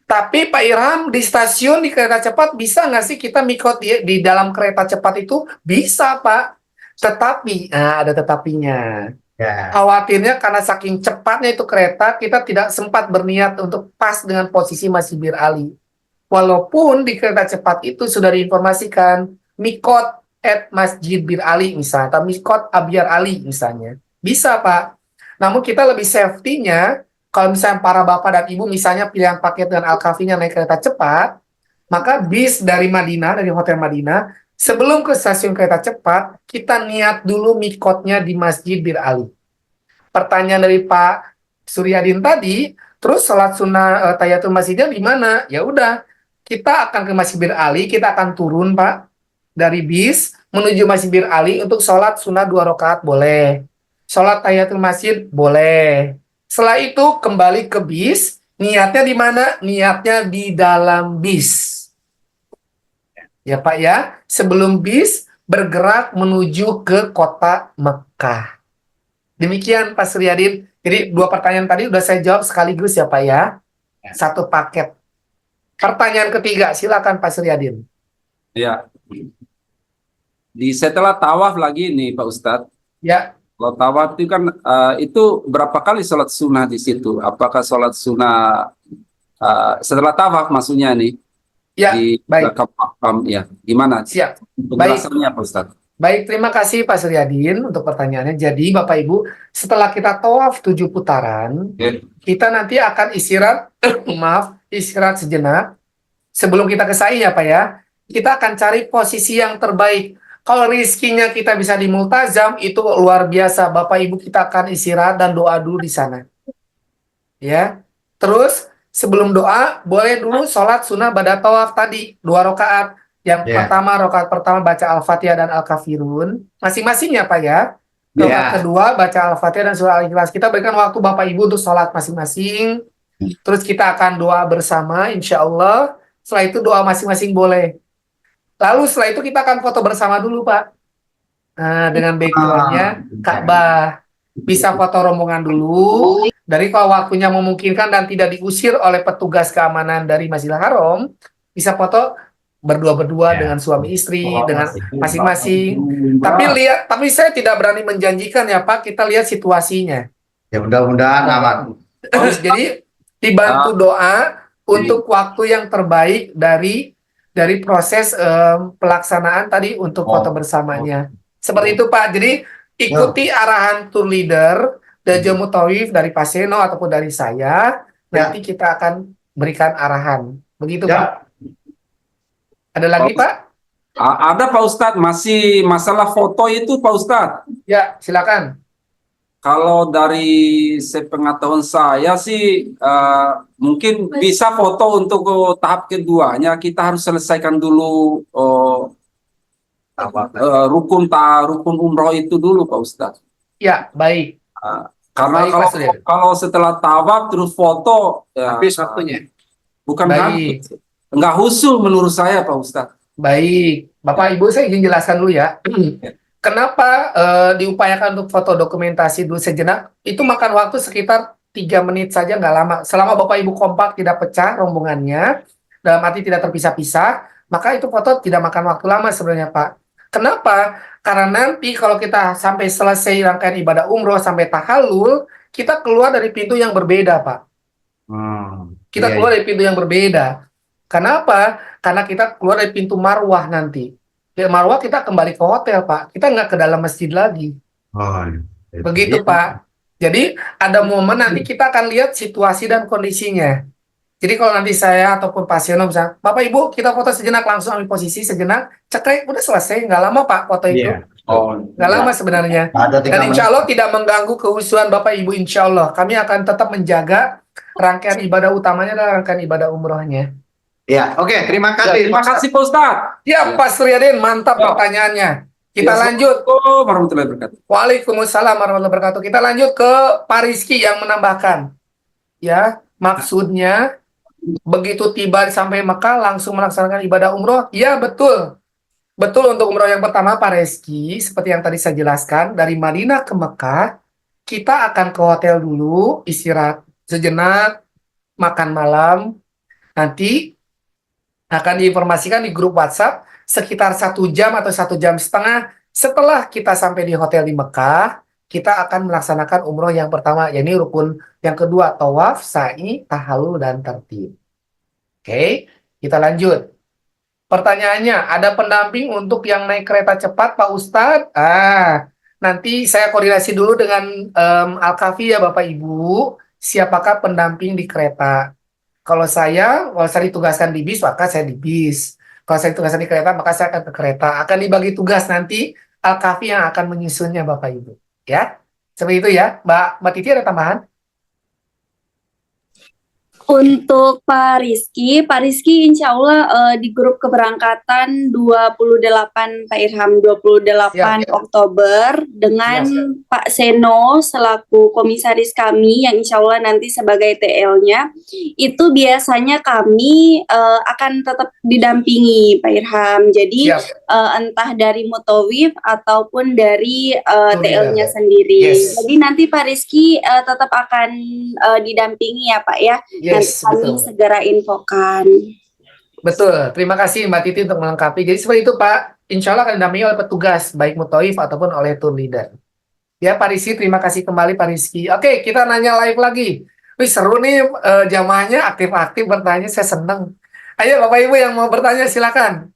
A: Tapi Pak Irham, di stasiun di kereta cepat bisa nggak sih kita mikot di dalam kereta cepat itu? Bisa, Pak. Tetapi, ada tetapinya.
C: Ya.
A: Khawatirnya karena saking cepatnya itu kereta, kita tidak sempat berniat untuk pas dengan posisi Masjid Bir Ali. Walaupun di kereta cepat itu sudah diinformasikan, mikot at Masjid Bir Ali misalnya, atau mikot Abyar Ali misalnya. Bisa, Pak. Namun kita lebih safety-nya, kalau misalnya para bapak dan ibu misalnya pilihan paket dengan Al-Kafinya naik kereta cepat, maka bis dari Madinah, dari Hotel Madinah, sebelum ke stasiun kereta cepat, kita niat dulu mikotnya di Masjid Bir Ali. Pertanyaan dari Pak Suryadin tadi, terus sholat sunnah tahiyatul masjidnya di mana? Ya udah, kita akan ke Masjid Bir Ali, kita akan turun Pak, dari bis menuju Masjid Bir Ali untuk sholat sunnah 2 rakaat boleh. Sholat tahiyatul masjid boleh. Setelah itu kembali ke bis, niatnya di mana? Niatnya di dalam bis. Ya Pak ya, sebelum bis bergerak menuju ke kota Mekah. Demikian Pak Suryadin. Jadi 2 pertanyaan tadi udah saya jawab sekaligus ya Pak ya. Satu paket. Pertanyaan ketiga, silakan Pak Suryadin.
G: ya. Setelah tawaf lagi nih Pak Ustadz.
A: Ya,
G: Kalau tawaf itu kan itu berapa kali sholat sunnah di situ? Apakah sholat sunnah setelah tawaf maksudnya nih?
A: ya,
G: Di
A: baik.
G: belakang makam ya. Gimana?
A: Siap.
G: Penjelasannya Pak Ustadz.
A: Baik, terima kasih Pak Suryadin untuk pertanyaannya. Jadi Bapak Ibu, setelah kita tawaf 7 putaran, kita nanti akan istirahat, istirahat sejenak. Sebelum kita ke sa'i ya Pak ya, kita akan cari posisi yang terbaik. Kalau rizkinya kita bisa di multazam, itu luar biasa. Bapak Ibu kita akan istirahat dan doa dulu di sana. Ya. Terus sebelum doa, boleh dulu sholat sunnah ba'da tawaf tadi, 2 rakaat. Yang pertama, rakaat pertama baca Al-Fatihah dan Al-Kafirun. Masing-masing ya Pak ya. Rakaat kedua baca Al-Fatihah dan surah Al-Ikhlas. Kita berikan waktu Bapak Ibu untuk sholat masing-masing. Terus kita akan doa bersama, insya Allah. Setelah itu doa masing-masing boleh. Lalu setelah itu kita akan foto bersama dulu Pak. Nah, dengan background-nya Ka'bah. Bisa foto rombongan dulu. Dari kalau waktunya memungkinkan dan tidak diusir oleh petugas keamanan dari Masjidil Haram, bisa foto berdua-berdua dengan suami istri, dengan masing-masing. Tapi saya tidak berani menjanjikan ya Pak, kita lihat situasinya.
C: Ya mudah-mudahan aman.
A: Jadi dibantu doa untuk waktu yang terbaik dari proses pelaksanaan tadi untuk foto bersamanya. Seperti itu Pak. Jadi ikuti arahan tour leader Daja Mutawif dari Pak Seno ataupun dari saya. Nanti kita akan berikan arahan. Begitu,
C: Ya.
A: Pak. Ada lagi, Pak?
G: Ada Pak Ustadz, masih masalah foto itu Pak Ustadz.
A: Ya, silakan.
G: Kalau dari sepengetahuan saya sih mungkin bisa foto untuk tahap keduanya kita harus selesaikan dulu rukun umroh itu dulu Pak Ustadz.
A: Ya, baik.
G: Karena
A: Baik, Pak Surya.
G: kalau setelah tawaf terus foto ya,
C: Habis waktunya.
G: bukan
A: Baik.
G: nggak husul menurut saya Pak Ustadz.
A: Baik, Bapak Ibu saya izin jelaskan dulu ya. Kenapa diupayakan untuk foto dokumentasi dulu sejenak? Itu makan waktu sekitar 3 menit saja, nggak lama. Selama Bapak Ibu kompak tidak pecah rombongannya, dalam arti tidak terpisah-pisah, maka itu foto tidak makan waktu lama sebenarnya Pak. Kenapa? Karena nanti kalau kita sampai selesai rangkaian ibadah umroh sampai tahallul, kita keluar dari pintu yang berbeda Pak. Kita
C: Iya,
A: keluar dari pintu yang berbeda. Kenapa? Karena kita keluar dari pintu marwah nanti. Di marwah kita kembali ke hotel, Pak. Kita nggak ke dalam masjid lagi. Begitu, Pak. Jadi, ada momen nanti kita akan lihat situasi dan kondisinya. Jadi, kalau nanti saya ataupun Pak Siono bisa, Bapak Ibu, kita foto sejenak, langsung ambil posisi sejenak, cekrek, udah selesai. Nggak lama, Pak, foto itu.
C: Iya.
A: Nggak lama sebenarnya.
C: Ada 3
A: Dan
C: menit.
A: insya Allah tidak mengganggu kehusuan Bapak Ibu, insya Allah. Kami akan tetap menjaga rangkaian ibadah utamanya dan rangkaian ibadah umrohnya.
C: Ya, oke, terima kasih.
G: Terima kasih Pak Ustadz.
A: Ya, Pak Suryadin, mantap
G: Ya.
A: pertanyaannya. Kita
G: Ya,
A: lanjut.
G: Assalamualaikum warahmatullahi wabarakatuh.
A: Waalaikumsalam warahmatullahi wabarakatuh. Kita lanjut ke Pak Rizky yang menambahkan. Ya, maksudnya begitu tiba sampai Mekah langsung melaksanakan ibadah umroh. Ya, betul. Betul untuk umroh yang pertama Pak Rizky, seperti yang tadi saya jelaskan, dari Madinah ke Mekah, kita akan ke hotel dulu, istirahat sejenak, makan malam. Nanti akan diinformasikan di grup WhatsApp sekitar 1 jam atau 1,5 jam setelah kita sampai di hotel di Mekah, kita akan melaksanakan umroh yang pertama, yakni rukun yang kedua, tawaf, sa'i, tahallul, dan tertib. Oke, kita lanjut. Pertanyaannya, ada pendamping untuk yang naik kereta cepat, Pak Ustadz? Nanti saya koordinasi dulu dengan Al-Kafi ya Bapak Ibu, siapakah pendamping di kereta. Kalau saya ditugaskan di bis, maka saya di bis. Kalau saya ditugaskan di kereta, maka saya akan ke kereta. Akan dibagi tugas nanti, Al-Kafi yang akan menyusunnya Bapak Ibu. Ya, seperti itu ya. Mbak Titi ada tambahan?
B: Untuk Pak Rizky insya Allah di grup keberangkatan 28 Pak Irham 28
A: Ya.
B: Oktober dengan Pak Seno selaku komisaris kami yang insya Allah nanti sebagai TL-nya itu biasanya kami akan tetap didampingi Pak Irham. Jadi
A: Siap.
B: entah dari Mutawif ataupun dari
A: Betul,
B: TL-nya
A: ya.
B: sendiri.
A: Yes.
B: Jadi nanti Pak Rizky tetap akan didampingi ya Pak ya.
A: Yes,
B: Nanti kami
A: betul.
B: segera infokan.
A: Betul, terima kasih Mbak Titi untuk melengkapi. Jadi seperti itu Pak, insya Allah akan didampingi oleh petugas, baik Mutawif ataupun oleh tour leader. Ya Pak Rizky, terima kasih kembali Pak Rizky. Oke, kita nanya live lagi. Wih seru nih jamaahnya aktif-aktif bertanya, saya seneng. Ayo Bapak Ibu yang mau bertanya silakan.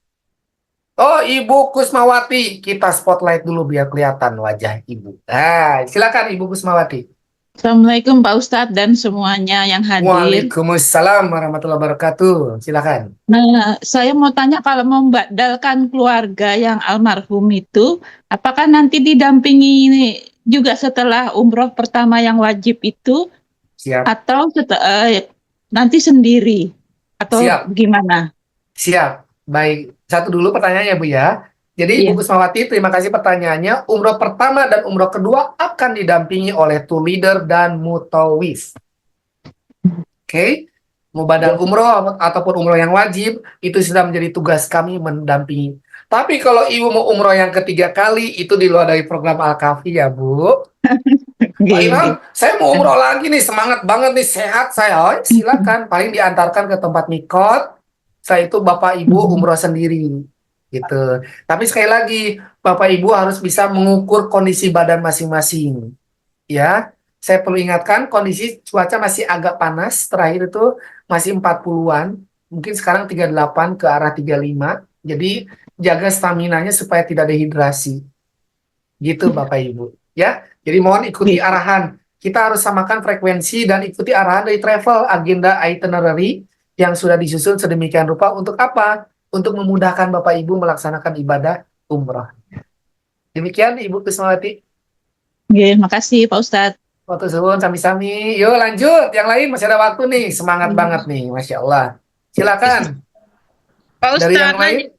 A: Oh Ibu Kusmawati, kita spotlight dulu biar kelihatan wajah Ibu. Nah, silakan Ibu Kusmawati.
H: Assalamualaikum Pak Ustadz dan semuanya yang hadir.
A: Waalaikumsalam warahmatullahi wabarakatuh. Silakan.
H: Nah, saya mau tanya kalau membadalkan keluarga yang almarhum itu, apakah nanti didampingi ini juga setelah umroh pertama yang wajib itu,
A: Siap.
H: atau nanti sendiri, atau
A: Siap.
H: gimana?
A: Siap. Baik, satu dulu pertanyaannya Bu ya. Jadi
H: Iya.
A: Ibu Kusmawati, terima kasih pertanyaannya. Umroh pertama dan umroh kedua akan didampingi oleh tour leader dan mutawif. Oke, mau badal umroh ataupun umroh yang wajib, itu sudah menjadi tugas kami mendampingi. Tapi kalau Ibu mau umroh yang ketiga kali, itu di luar dari program Al-Kafi ya Bu. Pak Irham, saya mau umroh lagi nih, semangat banget nih, sehat saya. Oh, silakan, paling diantarkan ke tempat mikot. Setelah itu Bapak Ibu umroh sendiri. Gitu. Tapi sekali lagi, Bapak Ibu harus bisa mengukur kondisi badan masing-masing. Ya, saya perlu ingatkan kondisi cuaca masih agak panas, terakhir itu masih 40-an, mungkin sekarang 38 ke arah 35. Jadi jaga staminanya supaya tidak dehidrasi. Gitu Bapak Ibu. Ya, jadi mohon ikuti arahan. Kita harus samakan frekuensi dan ikuti arahan dari travel agenda itinerary yang sudah disusun sedemikian rupa untuk apa? Untuk memudahkan Bapak Ibu melaksanakan ibadah umroh. Demikian Ibu Kusmawati.
H: Oke, makasih Pak Ustadz.
A: Waktu suwun sami-sami. Yuk lanjut. Yang lain masih ada waktu nih. Semangat banget nih. Masya Allah. Silakan.
I: Pak
A: Dari yang
I: Ustadz,
A: lain.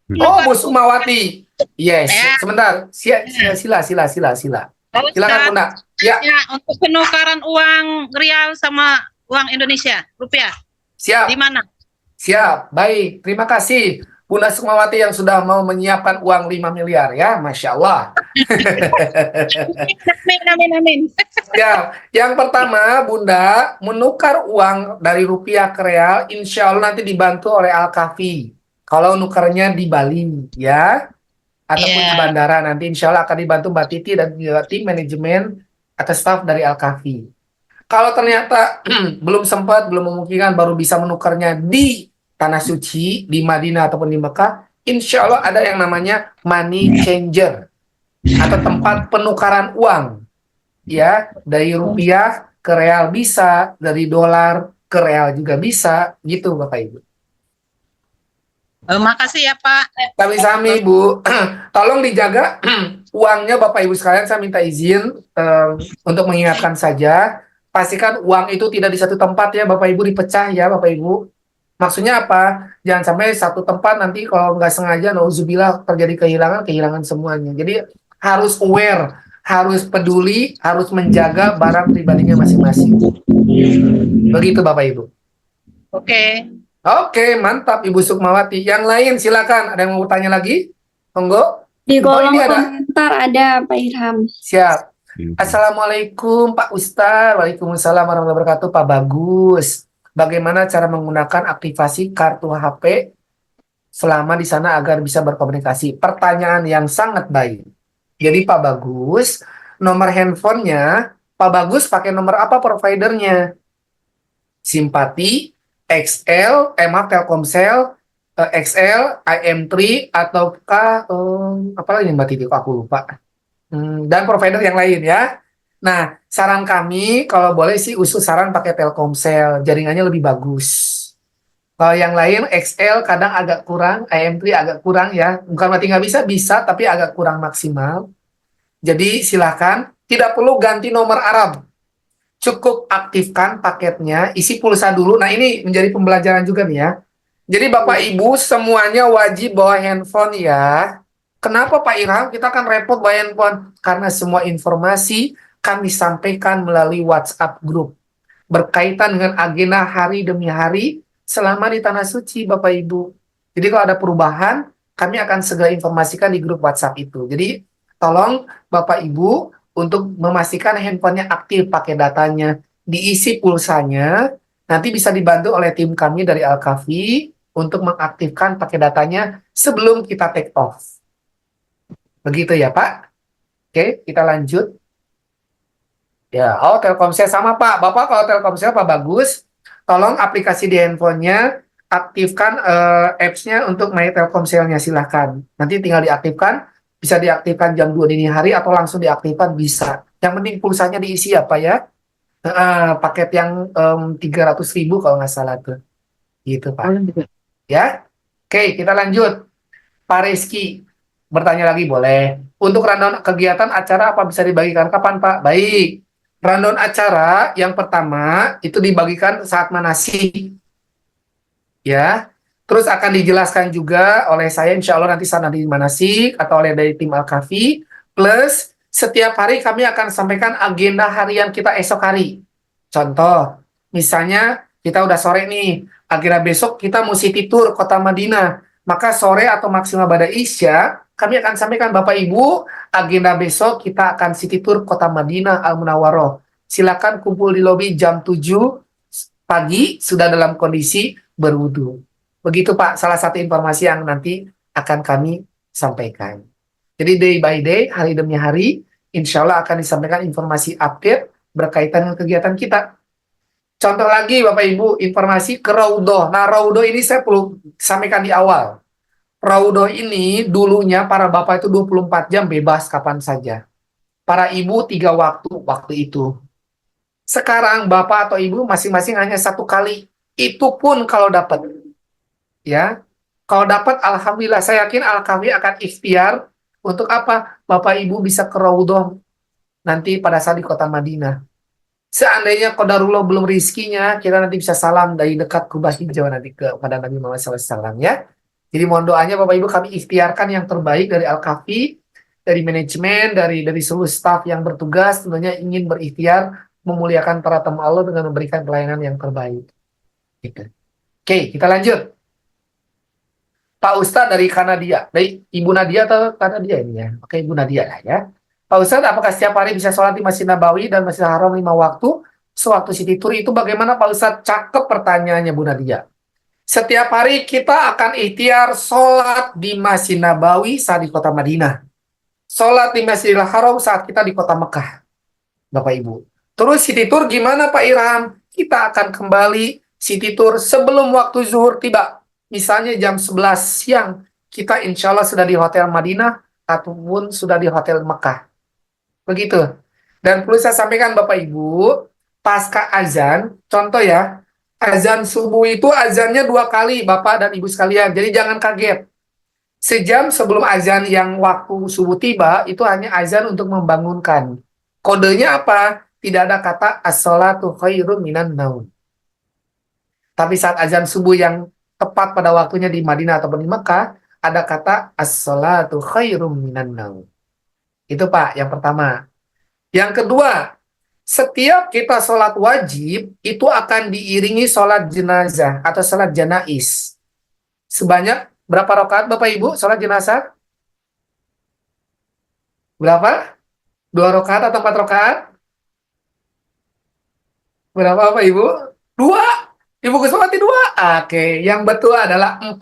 I: lanjut.
A: Oh, Bu Sukmawati. Yes.
I: Ya.
A: Sebentar. Sila.
I: Pak
A: Silakan
I: Ustadz,
A: Bunda. Ya,
I: ya, untuk penukaran uang rial sama uang Indonesia, rupiah,
A: siap.
I: di mana?
A: Siap. Baik. Terima kasih Bunda Sukmawati yang sudah mau menyiapkan uang 5 miliar ya. Masya Allah.
I: Amin.
A: Ya, yang pertama Bunda menukar uang dari rupiah ke real, insya Allah nanti dibantu oleh Al-Kafi. Kalau nukarnya di Bali, ya, ataupun di
I: Iya.
A: bandara nanti insya Allah akan dibantu Mbak Titi dan juga tim manajemen atau staff dari Al-Kafi. Kalau ternyata belum sempat, belum memungkinkan, baru bisa menukarnya di Tanah Suci, di Madinah ataupun di Mekah, insya Allah ada yang namanya money changer atau tempat penukaran uang. Ya, dari rupiah ke real bisa, dari dolar ke real juga bisa, gitu Bapak Ibu.
I: Makasih ya Pak.
A: Sami-sami Bu, tolong dijaga uangnya Bapak Ibu sekalian. Saya minta izin untuk mengingatkan saja, pastikan uang itu tidak di satu tempat ya Bapak Ibu, dipecah ya Bapak Ibu. Maksudnya apa? Jangan sampai satu tempat nanti kalau nggak sengaja, nauzubillah, terjadi kehilangan semuanya. Jadi harus aware, harus peduli, harus menjaga barang pribadinya masing-masing. Begitu Bapak Ibu.
I: Oke.
A: Oke, mantap Ibu Sukmawati. Yang lain silakan. Ada yang mau bertanya lagi? Monggo.
B: Di kolom
A: ini ada.
B: komentar ada Pak Irham.
A: Siap. Assalamualaikum Pak Ustadz. Waalaikumsalam warahmatullahi wabarakatuh Pak Bagus. Bagaimana cara menggunakan aktivasi kartu HP selama di sana agar bisa berkomunikasi? Pertanyaan yang sangat baik. Jadi Pak Bagus, nomor handphonenya Pak Bagus pakai nomor apa providernya? Simpati, XL, Telkomsel, XL, IM3, ataukah apa lagi Mbak Titi? Aku lupa. Dan provider yang lain ya. Nah, saran kami kalau boleh sih usul saran pakai Telkomsel, jaringannya lebih bagus. Kalau yang lain XL kadang agak kurang, IM3 agak kurang ya. Bukan berarti nggak bisa, tapi agak kurang maksimal. Jadi silakan, tidak perlu ganti nomor Arab. Cukup aktifkan paketnya, isi pulsa dulu. Nah, ini menjadi pembelajaran juga nih ya. Jadi Bapak Ibu semuanya wajib bawa handphone ya. Kenapa Pak Irham? Kita kan repot bawa handphone. Karena semua informasi kami sampaikan melalui WhatsApp group. Berkaitan dengan agenda hari demi hari selama di Tanah Suci Bapak Ibu. Jadi kalau ada perubahan, kami akan segera informasikan di grup WhatsApp itu. Jadi tolong Bapak Ibu untuk memastikan handphonenya aktif pakai datanya, diisi pulsanya, nanti bisa dibantu oleh tim kami dari Al-Kafi untuk mengaktifkan pakai datanya sebelum kita take off. Begitu ya Pak? Oke, kita lanjut. Ya, Telkomsel sama Pak. Bapak kalau Telkomsel Pak Bagus, tolong aplikasi di handphonenya aktifkan apps-nya untuk My Telkomselnya silahkan. Nanti tinggal diaktifkan. Bisa diaktifkan jam 2 dini hari atau langsung diaktifkan bisa. Yang penting pulsanya diisi apa ya? Paket yang 300.000 kalau nggak salah tuh. Gitu Pak. Ya. Oke, kita lanjut. Pak Rizky bertanya lagi boleh. Untuk rundown kegiatan acara apa bisa dibagikan kapan Pak? Baik. Rundown acara yang pertama itu dibagikan saat manasik. Ya. Terus akan dijelaskan juga oleh saya insya Allah nanti saat di manasik atau oleh dari tim Al-Kafi. Plus setiap hari kami akan sampaikan agenda harian kita esok hari. Contoh, misalnya kita udah sore nih, agenda besok kita mau city tour kota Madinah. Maka sore atau maksimal pada Isya, kami akan sampaikan Bapak Ibu, agenda besok kita akan city tour kota Madinah Al-Munawwaroh. Silakan kumpul di lobi jam 7 pagi, sudah dalam kondisi berwudu. Begitu Pak, salah satu informasi yang nanti akan kami sampaikan. Jadi day by day, hari demi hari, insya Allah akan disampaikan informasi update berkaitan dengan kegiatan kita. Contoh lagi Bapak Ibu, informasi ke Raudoh. Nah Raudoh ini saya perlu sampaikan di awal. Raudoh ini dulunya para bapak itu 24 jam bebas kapan saja. Para ibu 3 waktu itu. Sekarang bapak atau ibu masing-masing hanya 1 kali. Itu pun kalau dapat. Ya. Kalau dapat, alhamdulillah, saya yakin Al-Kahfi akan ikhtiar untuk apa? Bapak ibu bisa ke Raudoh nanti pada saat di kota Madinah. Seandainya qadarullah belum rizkinya, kita nanti bisa salam dari dekat Kubah Hijau nanti kepada Nabi Muhammad SAW ya. Jadi mohon doanya Bapak Ibu, kami ikhtiarkan yang terbaik dari Al-Kahfi, dari manajemen, dari seluruh staf yang bertugas, tentunya ingin berikhtiar memuliakan para tamu Allah dengan memberikan pelayanan yang terbaik. Gitu. Oke, kita lanjut. Pak Ustadz dari Kanadia, dari Ibu Nadia atau Kanadia ini ya? Oke, Ibu Nadia lah ya. Pak Ustadz, apakah setiap hari bisa sholat di Masjid Nabawi dan Masjid Haram 5 waktu? Sewaktu City Tour itu bagaimana Pak Ustadz? Cakep pertanyaannya Bu Nadia. Setiap hari kita akan ikhtiar sholat di Masjid Nabawi saat di kota Madinah. Sholat di Masjidil Haram saat kita di kota Mekah. Bapak Ibu. Terus City Tour gimana Pak Irham? Kita akan kembali City Tour sebelum waktu zuhur tiba. Misalnya jam 11 siang. Kita insya Allah sudah di Hotel Madinah ataupun sudah di Hotel Mekah. Begitu. Dan perlu saya sampaikan Bapak Ibu, pasca azan, contoh ya, azan subuh itu azannya 2 kali Bapak dan Ibu sekalian. Jadi jangan kaget. Sejam sebelum azan yang waktu subuh tiba, itu hanya azan untuk membangunkan. Kodenya apa? Tidak ada kata as-sholatu khairum minan naum. Tapi saat azan subuh yang tepat pada waktunya di Madinah ataupun di Mekah, ada kata as-sholatu khairum minan naum. Itu Pak, yang pertama. Yang kedua, setiap kita sholat wajib, itu akan diiringi sholat jenazah atau sholat janais. Sebanyak berapa rakaat Bapak Ibu sholat jenazah? Berapa? 2 rakaat atau 4 rakaat? Berapa Bapak Ibu? 2? Ibu Kusmati 2? Oke, yang betul adalah 4.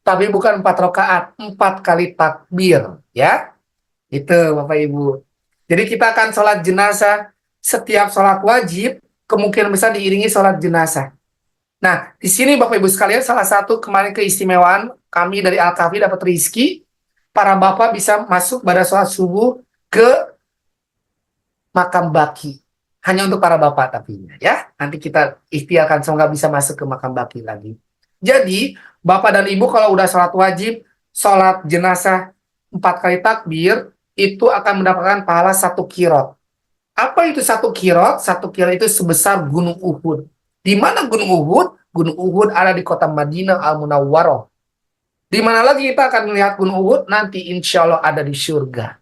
A: Tapi bukan 4 rakaat, 4 kali takbir. Ya, itu Bapak Ibu. Jadi kita akan sholat jenazah. Setiap sholat wajib kemungkinan besar diiringi sholat jenazah. Nah, di sini Bapak Ibu sekalian, salah satu kemarin keistimewaan kami dari Al-Kahfi dapat rezeki, para bapak bisa masuk pada sholat subuh ke makam baki. Hanya untuk para bapak tapi ya. Nanti kita ikhtiarkan semoga bisa masuk ke makam baki lagi. Jadi, bapak dan ibu kalau udah sholat wajib, sholat jenazah 4 kali takbir, itu akan mendapatkan pahala 1 kirot. Apa itu 1 kirot? 1 kirot itu sebesar Gunung Uhud. Di mana Gunung Uhud? Gunung Uhud ada di kota Madinah Al-Munawwaroh. Di mana lagi kita akan melihat Gunung Uhud? Nanti insya Allah ada di surga.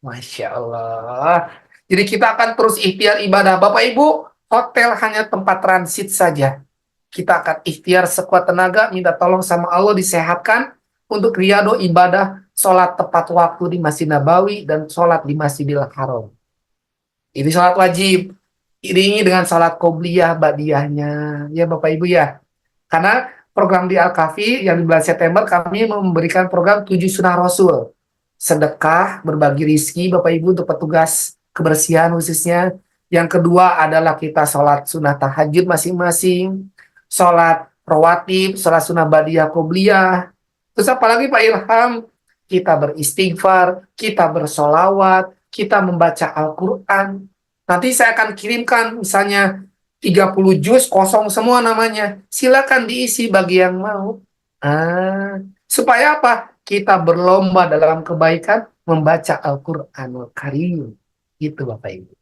A: Masya Allah. Jadi kita akan terus ikhtiar ibadah. Bapak Ibu, hotel hanya tempat transit saja. Kita akan ikhtiar sekuat tenaga, minta tolong sama Allah disehatkan untuk riyadhah ibadah, sholat tepat waktu di Masjid Nabawi dan sholat di Masjidil Haram. Ini sholat wajib. Iringi dengan sholat qobliyah, ba'diyahnya. Ya Bapak Ibu ya. Karena program di Al-Kahfi yang di bulan September kami memberikan program 7 sunnah Rasul. Sedekah, berbagi rizki Bapak Ibu untuk petugas kebersihan khususnya. Yang kedua adalah kita sholat sunnah tahajud masing-masing. Sholat rawatib, sholat sunnah ba'diyah qobliyah. Terus apalagi Pak Ilham? Kita beristighfar, kita bersolawat, kita membaca Al-Quran. Nanti saya akan kirimkan misalnya 30 juz kosong semua namanya. Silakan diisi bagi yang mau. Supaya apa? Kita berlomba dalam kebaikan membaca Al-Quranul Karim. Gitu Bapak Ibu.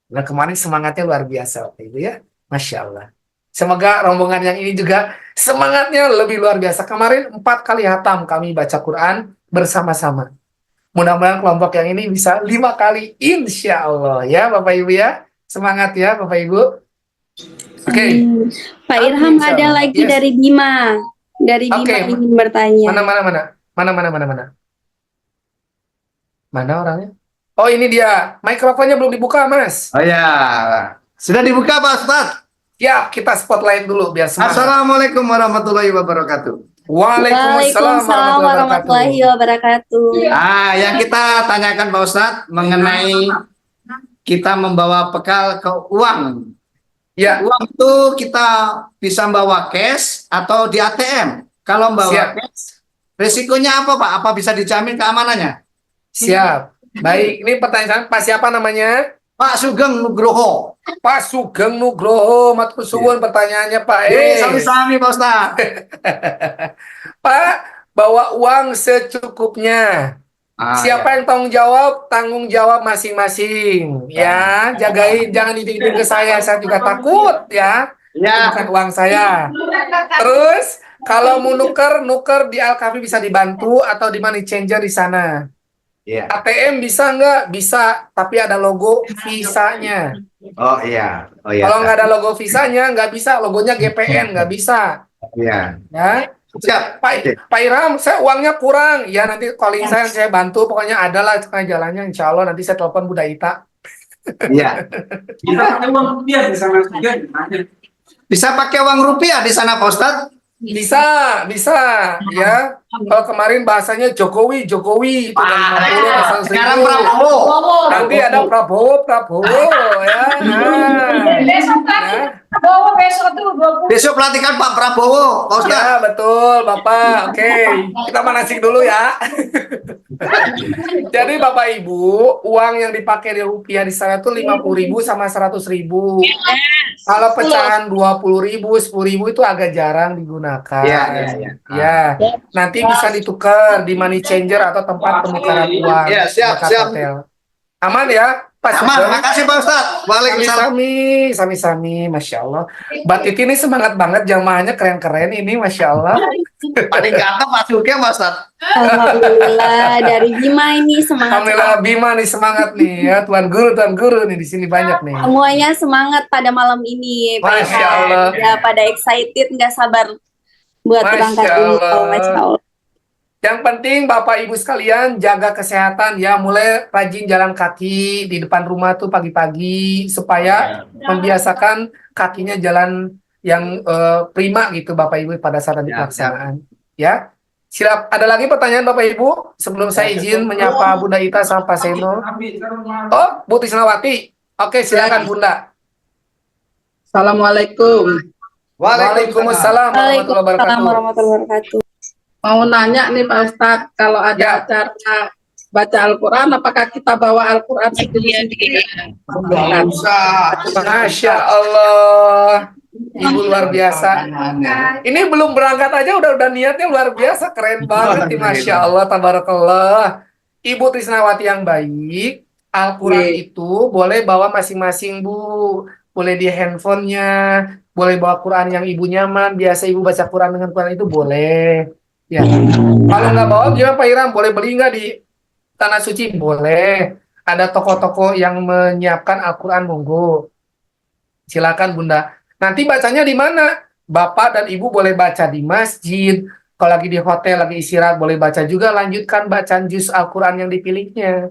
A: Nah kemarin semangatnya luar biasa Bapak Ibu ya. Masya Allah. Semoga rombongan yang ini juga semangatnya lebih luar biasa. Kemarin 4 kali hatam kami baca Quran bersama-sama. Mudah-mudahan kelompok yang ini bisa 5 kali insya Allah ya Bapak Ibu ya. Semangat ya Bapak Ibu. Oke.
B: Pak Irham
A: Insya
B: ada
A: Allah.
B: lagi
A: Yes.
B: dari Bima. Dari Bima
A: Oke.
B: ingin bertanya.
A: Mana orangnya? Oh ini dia. Mikrofonnya belum dibuka Mas.
C: Oh ya, sudah dibuka Pak Ustadz.
A: Ya kita spotlight dulu biar semangat.
C: Assalamualaikum warahmatullahi wabarakatuh.
A: Waalaikumsalam
B: warahmatullahi wabarakatuh.
C: Yang kita tanyakan Pak Ustadz mengenai kita membawa bekal ke uang.
A: Ya,
C: Uang itu kita bisa bawa cash atau di ATM. Kalau bawa
A: Siap.
C: cash, Risikonya apa, Pak? Apa bisa dijamin keamanannya?
A: Siap. Baik, ini pertanyaan Pak siapa namanya?
C: Pak Sugeng Nugroho.
A: Pak Sugeng Nugroho, matur suwun pertanyaannya Pak.
C: Sami-sami Pak Ustadz.
A: Pak, bawa uang secukupnya. Siapa yang tanggung jawab? Tanggung jawab masing-masing. Ya, jagain, jangan dititipin ke saya juga takut ya.
C: Ya.
A: Bukan uang saya. Terus, kalau mau nuker di Alkafi bisa dibantu atau di money changer di sana.
C: Iya.
A: ATM bisa nggak? Bisa, tapi ada logo visanya.
C: Oh iya. Oh iya.
A: Kalau nggak ada logo visanya, nggak bisa. Logonya GPN, nggak bisa.
C: Iya.
A: Ya,
C: Siap.
A: Pak Iram, saya uangnya kurang. Ya nanti calling saya bantu. Pokoknya ada lah jalannya. Insya Allah nanti saya telepon Bu Daita.
C: Iya.
G: Kita pakai uang rupiah di sana juga.
C: Bisa pakai uang rupiah di sana Pak Ustadz?
A: Bisa, ya. Kalau kemarin bahasanya Jokowi, itu udah 50 pasang
C: Sekarang
A: 1000.
C: Prabowo.
A: Nanti ada Prabowo, ya.
C: Besok pelantikan Pak Prabowo, Pak Ustadz.
A: Ya, betul, Bapak. Oke, kita manasik dulu ya. Jadi Bapak Ibu, uang yang dipakai di rupiah di sana tuh 50.000 sama 100.000. Kalau pecahan 20.000, 10.000 itu agak jarang digunakan. Ya. Nanti bisa ditukar di money changer atau tempat penukaran uang.
C: Ya, siap.
A: Hotel. Aman ya, Pak
C: Aman,
A: Sugeng?
C: makasih Pak Ustadz. Waalaikumsalam.
A: Sami-sami, Masya Allah. Mbak Titi ini semangat banget, jamaahnya keren-keren ini, Masya Allah.
C: Paling ganteng Pak Sugeng Pak Ustadz.
B: Alhamdulillah dari Bima ini semangat.
A: Alhamdulillah, Bima nih semangat nih ya, Tuan Guru nih di sini banyak nih.
B: Semuanya semangat pada malam ini. Pak
A: Masya
B: Iram.
A: Allah.
B: Ya, pada excited, nggak sabar buat
A: Masya
B: berangkat
A: Allah.
B: umroh. Masya Allah.
A: Yang penting Bapak Ibu sekalian jaga kesehatan ya, mulai rajin jalan kaki di depan rumah tuh pagi-pagi supaya membiasakan kakinya jalan yang prima gitu Bapak Ibu pada saat nanti pelaksanaan. Ya. Siap, ada lagi pertanyaan Bapak Ibu sebelum saya izin menyapa Bunda Ita sama Pak Seno. Oh, Bu Tisnawati. Oke, silakan Bunda.
J: Assalamualaikum.
A: Waalaikumsalam warahmatullahi
B: Waalaikumsalam
A: wabarakatuh.
B: warahmatullahi wabarakatuh.
J: Mau nanya nih Pak Ustadz, kalau ada
A: Ya.
J: acara baca Al-Quran, apakah kita bawa Al-Quran sendiri-sendiri?
A: Masya Allah, Ibu luar biasa. Ini belum berangkat aja udah niatnya luar biasa, keren banget nih, Masya Allah, tabarakallah. Ibu Trisnawati yang baik, Al-Quran itu boleh bawa masing-masing Bu, boleh di handphonenya, boleh bawa Quran yang Ibu nyaman, biasa Ibu baca Quran dengan Quran itu boleh. Ya, kalau nggak bawa gimana Pak Iram? Boleh beli nggak di Tanah Suci? Boleh. Ada toko-toko yang menyiapkan Al-Quran, monggo. Silakan Bunda. Nanti bacanya di mana? Bapak dan Ibu boleh baca di masjid. Kalau lagi di hotel, lagi istirahat, boleh baca juga. Lanjutkan bacaan juz Al-Quran yang dipilihnya.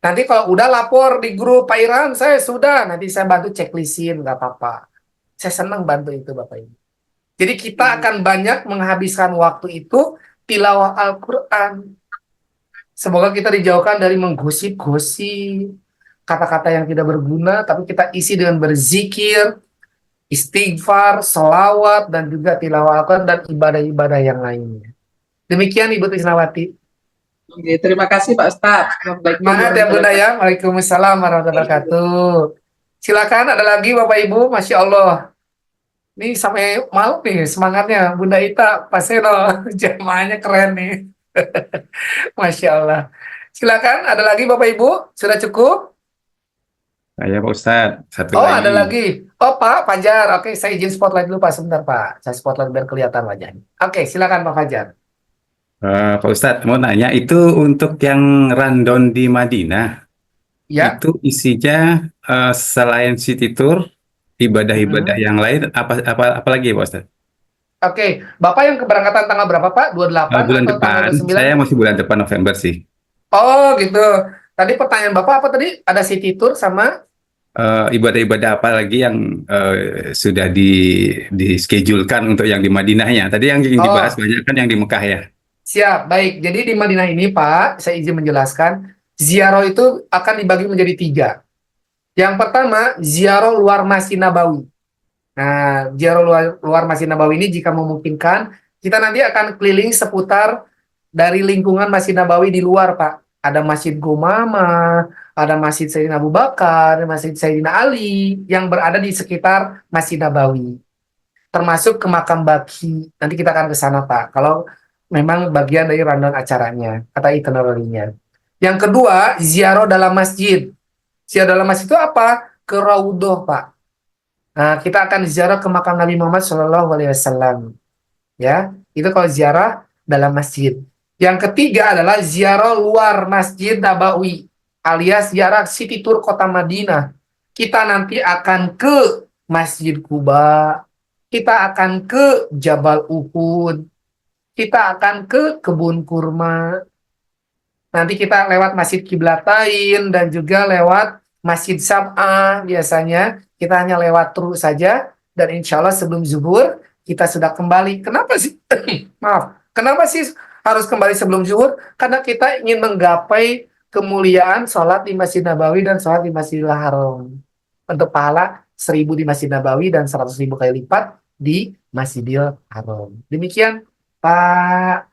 A: Nanti kalau udah lapor di grup Pak Iram, saya sudah. Nanti saya bantu checklistin, nggak apa-apa. Saya senang bantu itu Bapak Ibu. Jadi kita akan banyak menghabiskan waktu itu tilawah Al-Quran. Semoga kita dijauhkan dari menggosip-gosip, kata-kata yang tidak berguna, tapi kita isi dengan berzikir, istighfar, selawat, dan juga tilawah Al-Quran dan ibadah-ibadah yang lainnya. Demikian Ibu Tisnawati.
J: Oke, terima kasih Pak Ustadz.
A: Semangat ya Bunda ya. Waalaikumsalam warahmatullahi wabarakatuh. Silakan ada lagi Bapak Ibu, Masya Allah. Ini sampai malu nih semangatnya Bunda Ita, Pak Seno, jamaahnya keren nih. Masya Allah. Silakan, ada lagi Bapak Ibu? Sudah cukup?
F: Saya Pak Ustadz, satu
A: Oh,
F: lagi.
A: ada lagi. Oh, Pak Fajar. Oke, saya izin spotlight dulu Pak, sebentar Pak. Saya spotlight biar kelihatan wajahnya. Oke, silakan Pak Fajar.
F: Pak Ustadz, mau nanya, itu untuk yang rundown di Madinah,
A: Ya.
F: itu isinya selain city tour, ibadah-ibadah yang lain, apa lagi ya Pak Ustadz?
A: Oke, Bapak yang keberangkatan tanggal berapa Pak? 28
F: Bulan
A: atau
F: depan,
A: tanggal 29?
F: saya masih bulan depan November sih.
A: Oh, gitu. Tadi pertanyaan Bapak apa tadi? Ada city tour sama?
F: Ibadah-ibadah apa lagi yang sudah di-schedulekan untuk yang di Madinahnya? Tadi yang dibahas banyak kan yang di Mekah ya.
A: Siap, baik. Jadi di Madinah ini Pak, saya izin menjelaskan, ziarah itu akan dibagi menjadi 3. Yang pertama, ziarah luar Masjid Nabawi. Nah, ziarah luar Masjid Nabawi ini jika memungkinkan, kita nanti akan keliling seputar dari lingkungan Masjid Nabawi di luar, Pak. Ada Masjid Gumama, ada Masjid Sayyidina Abu Bakar, Masjid Sayyidina Ali yang berada di sekitar Masjid Nabawi. Termasuk ke makam Baqi. Nanti kita akan ke sana, Pak. Kalau memang bagian dari rundown acaranya atau itinerary-nya. Yang kedua, ziarah dalam masjid. Ziarah dalam masjid itu apa? Ke Raudhah, Pak. Nah, kita akan ziarah ke makam Nabi Muhammad SAW. Ya, itu kalau ziarah dalam masjid. Yang ketiga adalah ziarah luar Masjid Nabawi, alias ziarah city tour kota Madinah. Kita nanti akan ke Masjid Kuba, kita akan ke Jabal Uhud, kita akan ke kebun kurma. Nanti kita lewat Masjid Kiblatain dan juga lewat Masjid Sab'ah. Biasanya kita hanya lewat terus saja, dan insya Allah sebelum zuhur kita sudah kembali. Kenapa sih? Maaf. Kenapa sih harus kembali sebelum zuhur? Karena kita ingin menggapai kemuliaan sholat di Masjid Nabawi dan sholat di Masjidil Haram. Untuk pahala 1000 di Masjid Nabawi dan 100.000 kali lipat di Masjidil Haram. Demikian Pak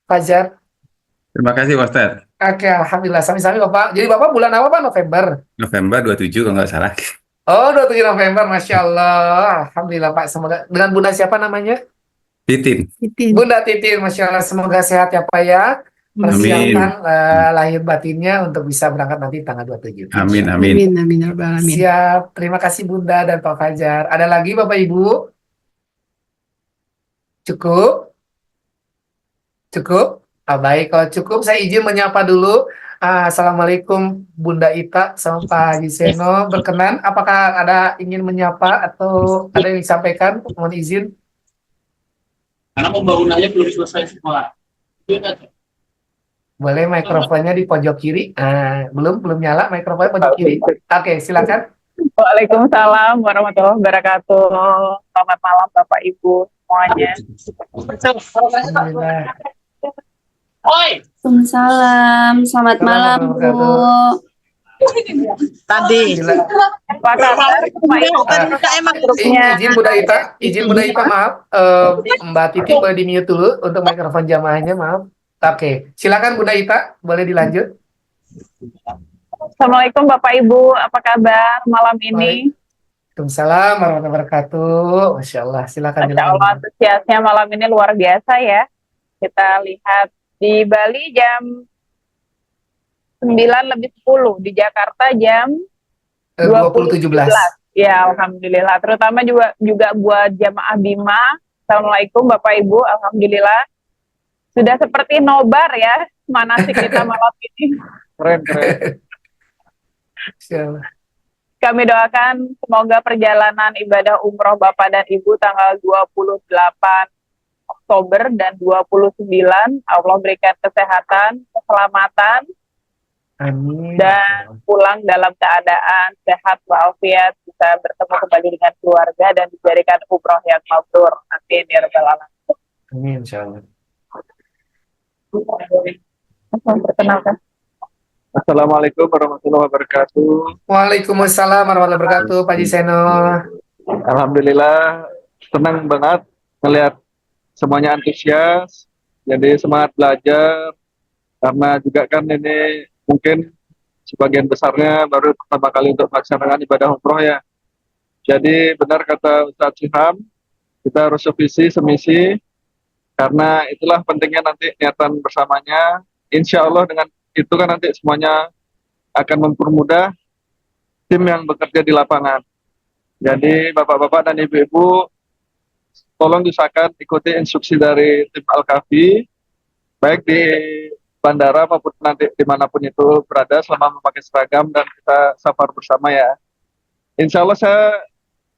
A: Fajar.
F: Terima kasih Pak Ustadz.
A: Oke, Alhamdulillah. Sami-sami Bapak. Jadi Bapak bulan apa Pak? November?
F: November 27 kalau nggak salah.
A: Oh, 27 November. Masya Allah. Alhamdulillah Pak. Semoga. Dengan Bunda siapa namanya?
F: Titin.
A: Bunda Titin. Masya Allah. Semoga sehat ya Pak ya. Persiapkan lahir batinnya untuk bisa berangkat nanti tanggal 27.
F: Amin, amin.
A: Siap. Terima kasih Bunda dan Pak Fajar. Ada lagi Bapak Ibu? Cukup? Cukup? Baik, kalau cukup saya izin menyapa dulu. Assalamualaikum Bunda Ita sama Pak Haji Seno. Berkenan, apakah ada ingin menyapa atau ada yang disampaikan? Mohon izin.
K: Karena pembangunannya belum selesai semua.
A: Boleh mikrofonnya di pojok kiri. Belum nyala mikrofonnya pojok kiri. Oke, silakan.
L: Waalaikumsalam warahmatullahi wabarakatuh. Selamat malam Bapak Ibu semuanya.
A: Alhamdulillah.
B: Waalaikumsalam. Selamat malam, Bu.
L: Tadi Pak Kabar,
A: izin Bunda Ita, maaf. Mbak Titi boleh di-mute dulu untuk mikrofon jamaahnya, maaf. Oke, silakan Bunda Ita, boleh dilanjut.
L: Assalamualaikum Bapak Ibu, apa kabar malam ini?
A: Waalaikumsalam warahmatullahi wabarakatuh. Masya Allah, silakan.
L: Masya Allah, antusiasnya malam ini luar biasa ya. Kita lihat di Bali jam 9:10, di Jakarta jam 20.17. Ya, Alhamdulillah. Terutama juga buat jamaah Bima. Assalamualaikum Bapak Ibu, Alhamdulillah. Sudah seperti nobar ya, manasik kita malam ini.
E: Keren.
L: Kami doakan semoga perjalanan ibadah umroh Bapak dan Ibu tanggal 28 Oktober dan 29 Allah berikan kesehatan, keselamatan,
A: amin,
L: dan pulang dalam keadaan sehat walafiat, bisa bertemu kembali dengan keluarga dan diberikan umroh yang mabrur. Amin ya rabbal alamin.
A: Amin insyaallah.
L: Perkenalkan.
E: Assalamualaikum warahmatullahi wabarakatuh.
A: Waalaikumsalam warahmatullahi wabarakatuh, Pak Haji Seno.
E: Alhamdulillah, senang banget melihat semuanya antusias, jadi semangat belajar, karena juga kan ini mungkin sebagian besarnya baru pertama kali untuk melaksanakan ibadah umroh ya. Jadi benar kata Ustadz Syiham, kita harus sevisi, semisi, karena itulah pentingnya nanti niatan bersamanya. Insya Allah dengan itu kan nanti semuanya akan mempermudah tim yang bekerja di lapangan. Jadi bapak-bapak dan ibu-ibu, tolong diusahakan ikuti instruksi dari tim Al-Kafi, baik di bandara maupun nanti dimanapun itu berada selama memakai seragam, dan kita safar bersama ya. Insya Allah saya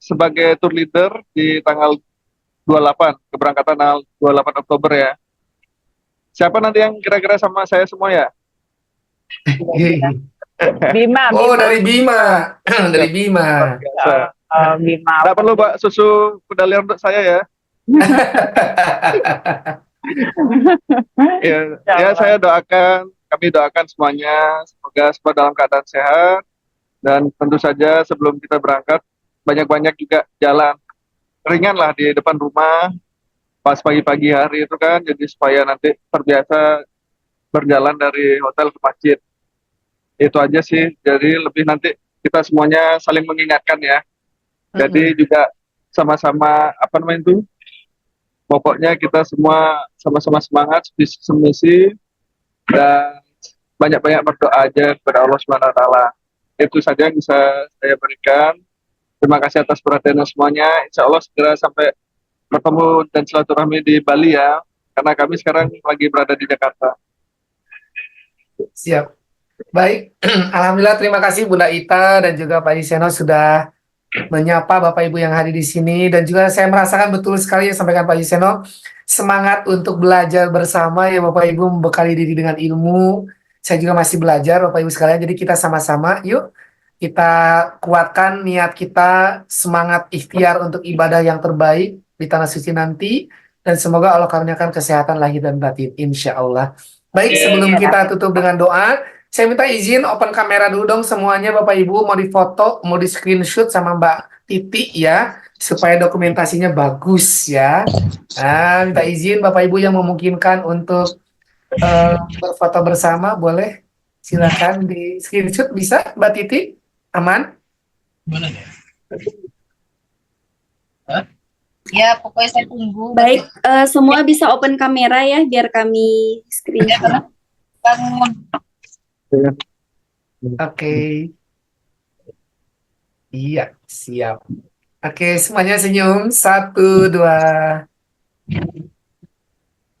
E: sebagai tour leader di tanggal 28, keberangkatan tanggal 28 Oktober ya. Siapa nanti yang kira-kira sama saya semua ya?
L: Bima.
A: Oh, dari Bima. Dari Bima.
L: Bima.
E: Tidak perlu Pak susu kuda liar untuk saya ya. Ya, saya doakan, kami doakan semuanya, semoga semua dalam keadaan sehat, dan tentu saja sebelum kita berangkat banyak-banyak juga jalan ringan lah di depan rumah, pas pagi-pagi hari itu kan, jadi supaya nanti terbiasa berjalan dari hotel ke masjid. Itu aja sih, jadi lebih nanti kita semuanya saling mengingatkan ya. Jadi juga sama-sama apa namanya itu, pokoknya kita semua sama-sama semangat, semisi dan banyak-banyak berdoa aja kepada Allah Subhanahu Wa Taala. Itu saja yang bisa saya berikan. Terima kasih atas perhatiannya semuanya. Insya Allah segera sampai bertemu dan silaturahmi di Bali ya, karena kami sekarang lagi berada di Jakarta.
A: Siap. Baik, Alhamdulillah terima kasih Bunda Ita dan juga Pak Seno sudah menyapa Bapak Ibu yang hadir di sini, dan juga saya merasakan betul sekali yang sampaikan Pak Seno, semangat untuk belajar bersama ya Bapak Ibu, membekali diri dengan ilmu. Saya juga masih belajar Bapak Ibu sekalian, jadi kita sama-sama yuk kita kuatkan niat kita, semangat ikhtiar untuk ibadah yang terbaik di tanah suci nanti, dan semoga Allah karuniakan kesehatan lahir dan batin insya Allah. Baik, sebelum kita tutup dengan doa, saya minta izin open kamera dulu dong semuanya Bapak Ibu, mau difoto, mau di screenshot sama Mbak Titi ya, supaya dokumentasinya bagus ya. Nah, minta izin Bapak Ibu yang memungkinkan untuk berfoto bersama, boleh silakan di screenshot, bisa Mbak Titi? Aman?
I: Ya, pokoknya saya tunggu.
B: Baik, semua bisa open kamera ya, biar kami screenshot.
A: Oke. Iya, siap. Oke, semuanya senyum. 1, 2.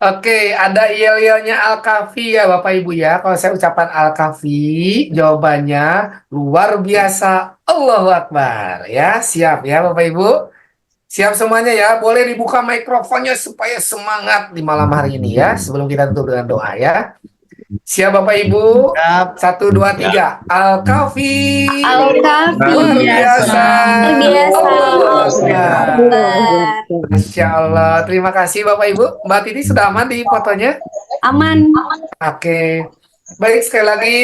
A: Oke, ada yel-yelnya Al-Kafi ya Bapak Ibu ya. Kalau saya ucapan Al-Kafi, jawabannya luar biasa. Allahu Akbar. Ya, siap ya Bapak Ibu. Siap semuanya ya. Boleh dibuka mikrofonnya supaya semangat di malam hari ini ya. Sebelum kita tutup dengan doa ya. Siap Bapak Ibu. 1, 2, 3. Al-Kafi.
B: Al-Kafi.
A: Luar biasa.
B: Luar biasa.
A: Masya Allah. Terima kasih Bapak Ibu. Mbak Titi sudah aman di fotonya?
B: Aman.
A: Oke. Baik, sekali lagi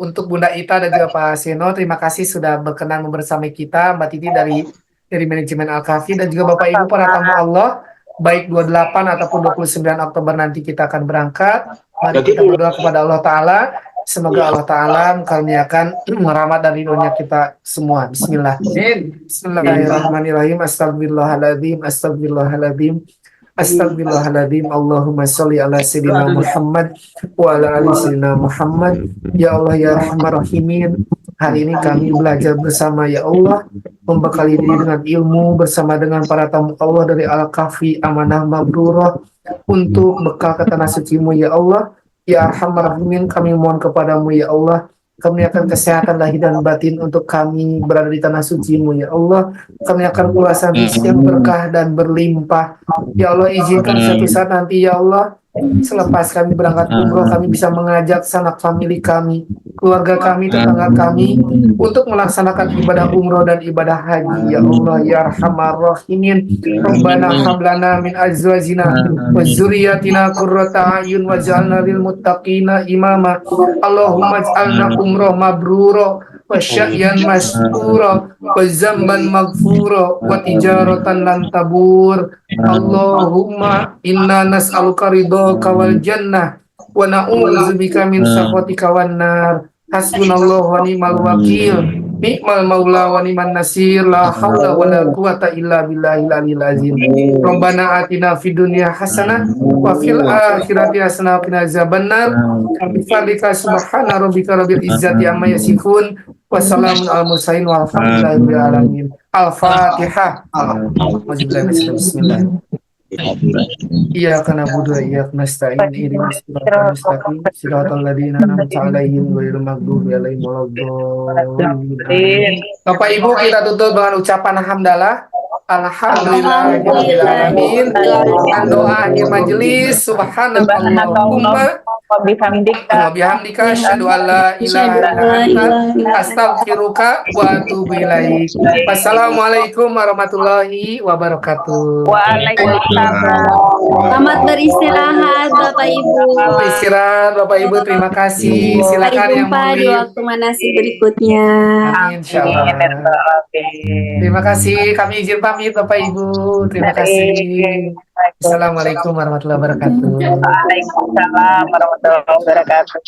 A: untuk Bunda Ita dan juga Pak Seno, terima kasih sudah berkenan membersamai kita. Mbak Titi dari manajemen Al-Kafi, dan juga Bapak Ibu para tamu Allah, baik 28 ataupun 29 Oktober nanti kita akan berangkat. Mari kita berdoa kepada Allah Ta'ala, semoga Allah Ta'ala mengaruniakan rahmat dan ridhonya kita semua. Bismillah. Bismillahirrahmanirrahim. Astagfirullahaladzim. Astagfirullahaladzim. Astagfirullahaladzim. Allahumma sholli ala sayyidina Muhammad wa ala ali sayyidina Muhammad. Ya Allah ya Rahman Rahimin, hari ini kami belajar bersama ya Allah, membekali diri dengan ilmu bersama dengan para tamu Allah dari Al-Kafi Amanah Mabrurah untuk bekal ke tanah suci-Mu ya Allah. Ya Arhamar Rahimin, kami mohon kepadamu ya Allah, kami akan kesehatan lahir dan batin untuk kami berada di tanah suci-Mu ya Allah. Kami akan ulasan rezeki yang berkah dan berlimpah ya Allah. Izinkan suatu saat nanti ya Allah, selepas kami berangkat umroh, kami bisa mengajak sanak famili kami, keluarga kami, tetangga kami untuk melaksanakan ibadah umroh dan ibadah haji ya Allah ya Arhamar Rahimin. Rabbana hablana min azwajina wa dzurriyyatina qurrata a'yun waj'alna lil muttaqina imama. Allahumma ij'alna umroh mabruro wa sya'yan masykura wa zamban maghfura wa tijaratan lan tabur. Allahumma inna nas'aluka ridhaka wal jannah wa na'udzubika min sakhatika wan nar. Hasbunallahu wa ni'mal wakil, ni'mal maula wa ni'man nasir, la haula wa la quwata illa billahil aliyil azim. Rabbana atina fid dunya hasanah wa fil akhirati hasanah wa qina azabannar. Bi fadlika subhana rabbika rabbil izzati amma yasifun wa salamun alal mursalin walhamdulillahi rabbil alamin. Al-Fatihah. Bismillah. Iyyaka na'budu wa iyyaka nasta'in. Ihdinas siratal mustaqim, siratal ladzina an'amta 'alaihim ghairil maghdubi 'alaihim waladdallin. Bapak Ibu, kita tutup dengan ucapan hamdalah. Alhamdulillahirabbil alamin. Dan doa akhir majelis, subhanallahumma wa bihamdika asyhadu an la ilaha illa anta astaghfiruka wa atubu ilaik. Wassalamualaikum warahmatullahi wabarakatuh.
B: Waalaikumsalam. Selamat beristirahat. Bapak Ibu.
A: Selamat istirahat Bapak Ibu, terima kasih.
B: Sampai
A: Silakan yang
B: jumpa
A: mau
B: di
A: leave.
B: waktu manasik berikutnya.
A: Amin, insyaallah. Terima kasih. Kami izin pamit Bapak Ibu. Terima kasih. Assalamualaikum warahmatullahi wabarakatuh.
L: Waalaikumsalam warahmatullahi wabarakatuh.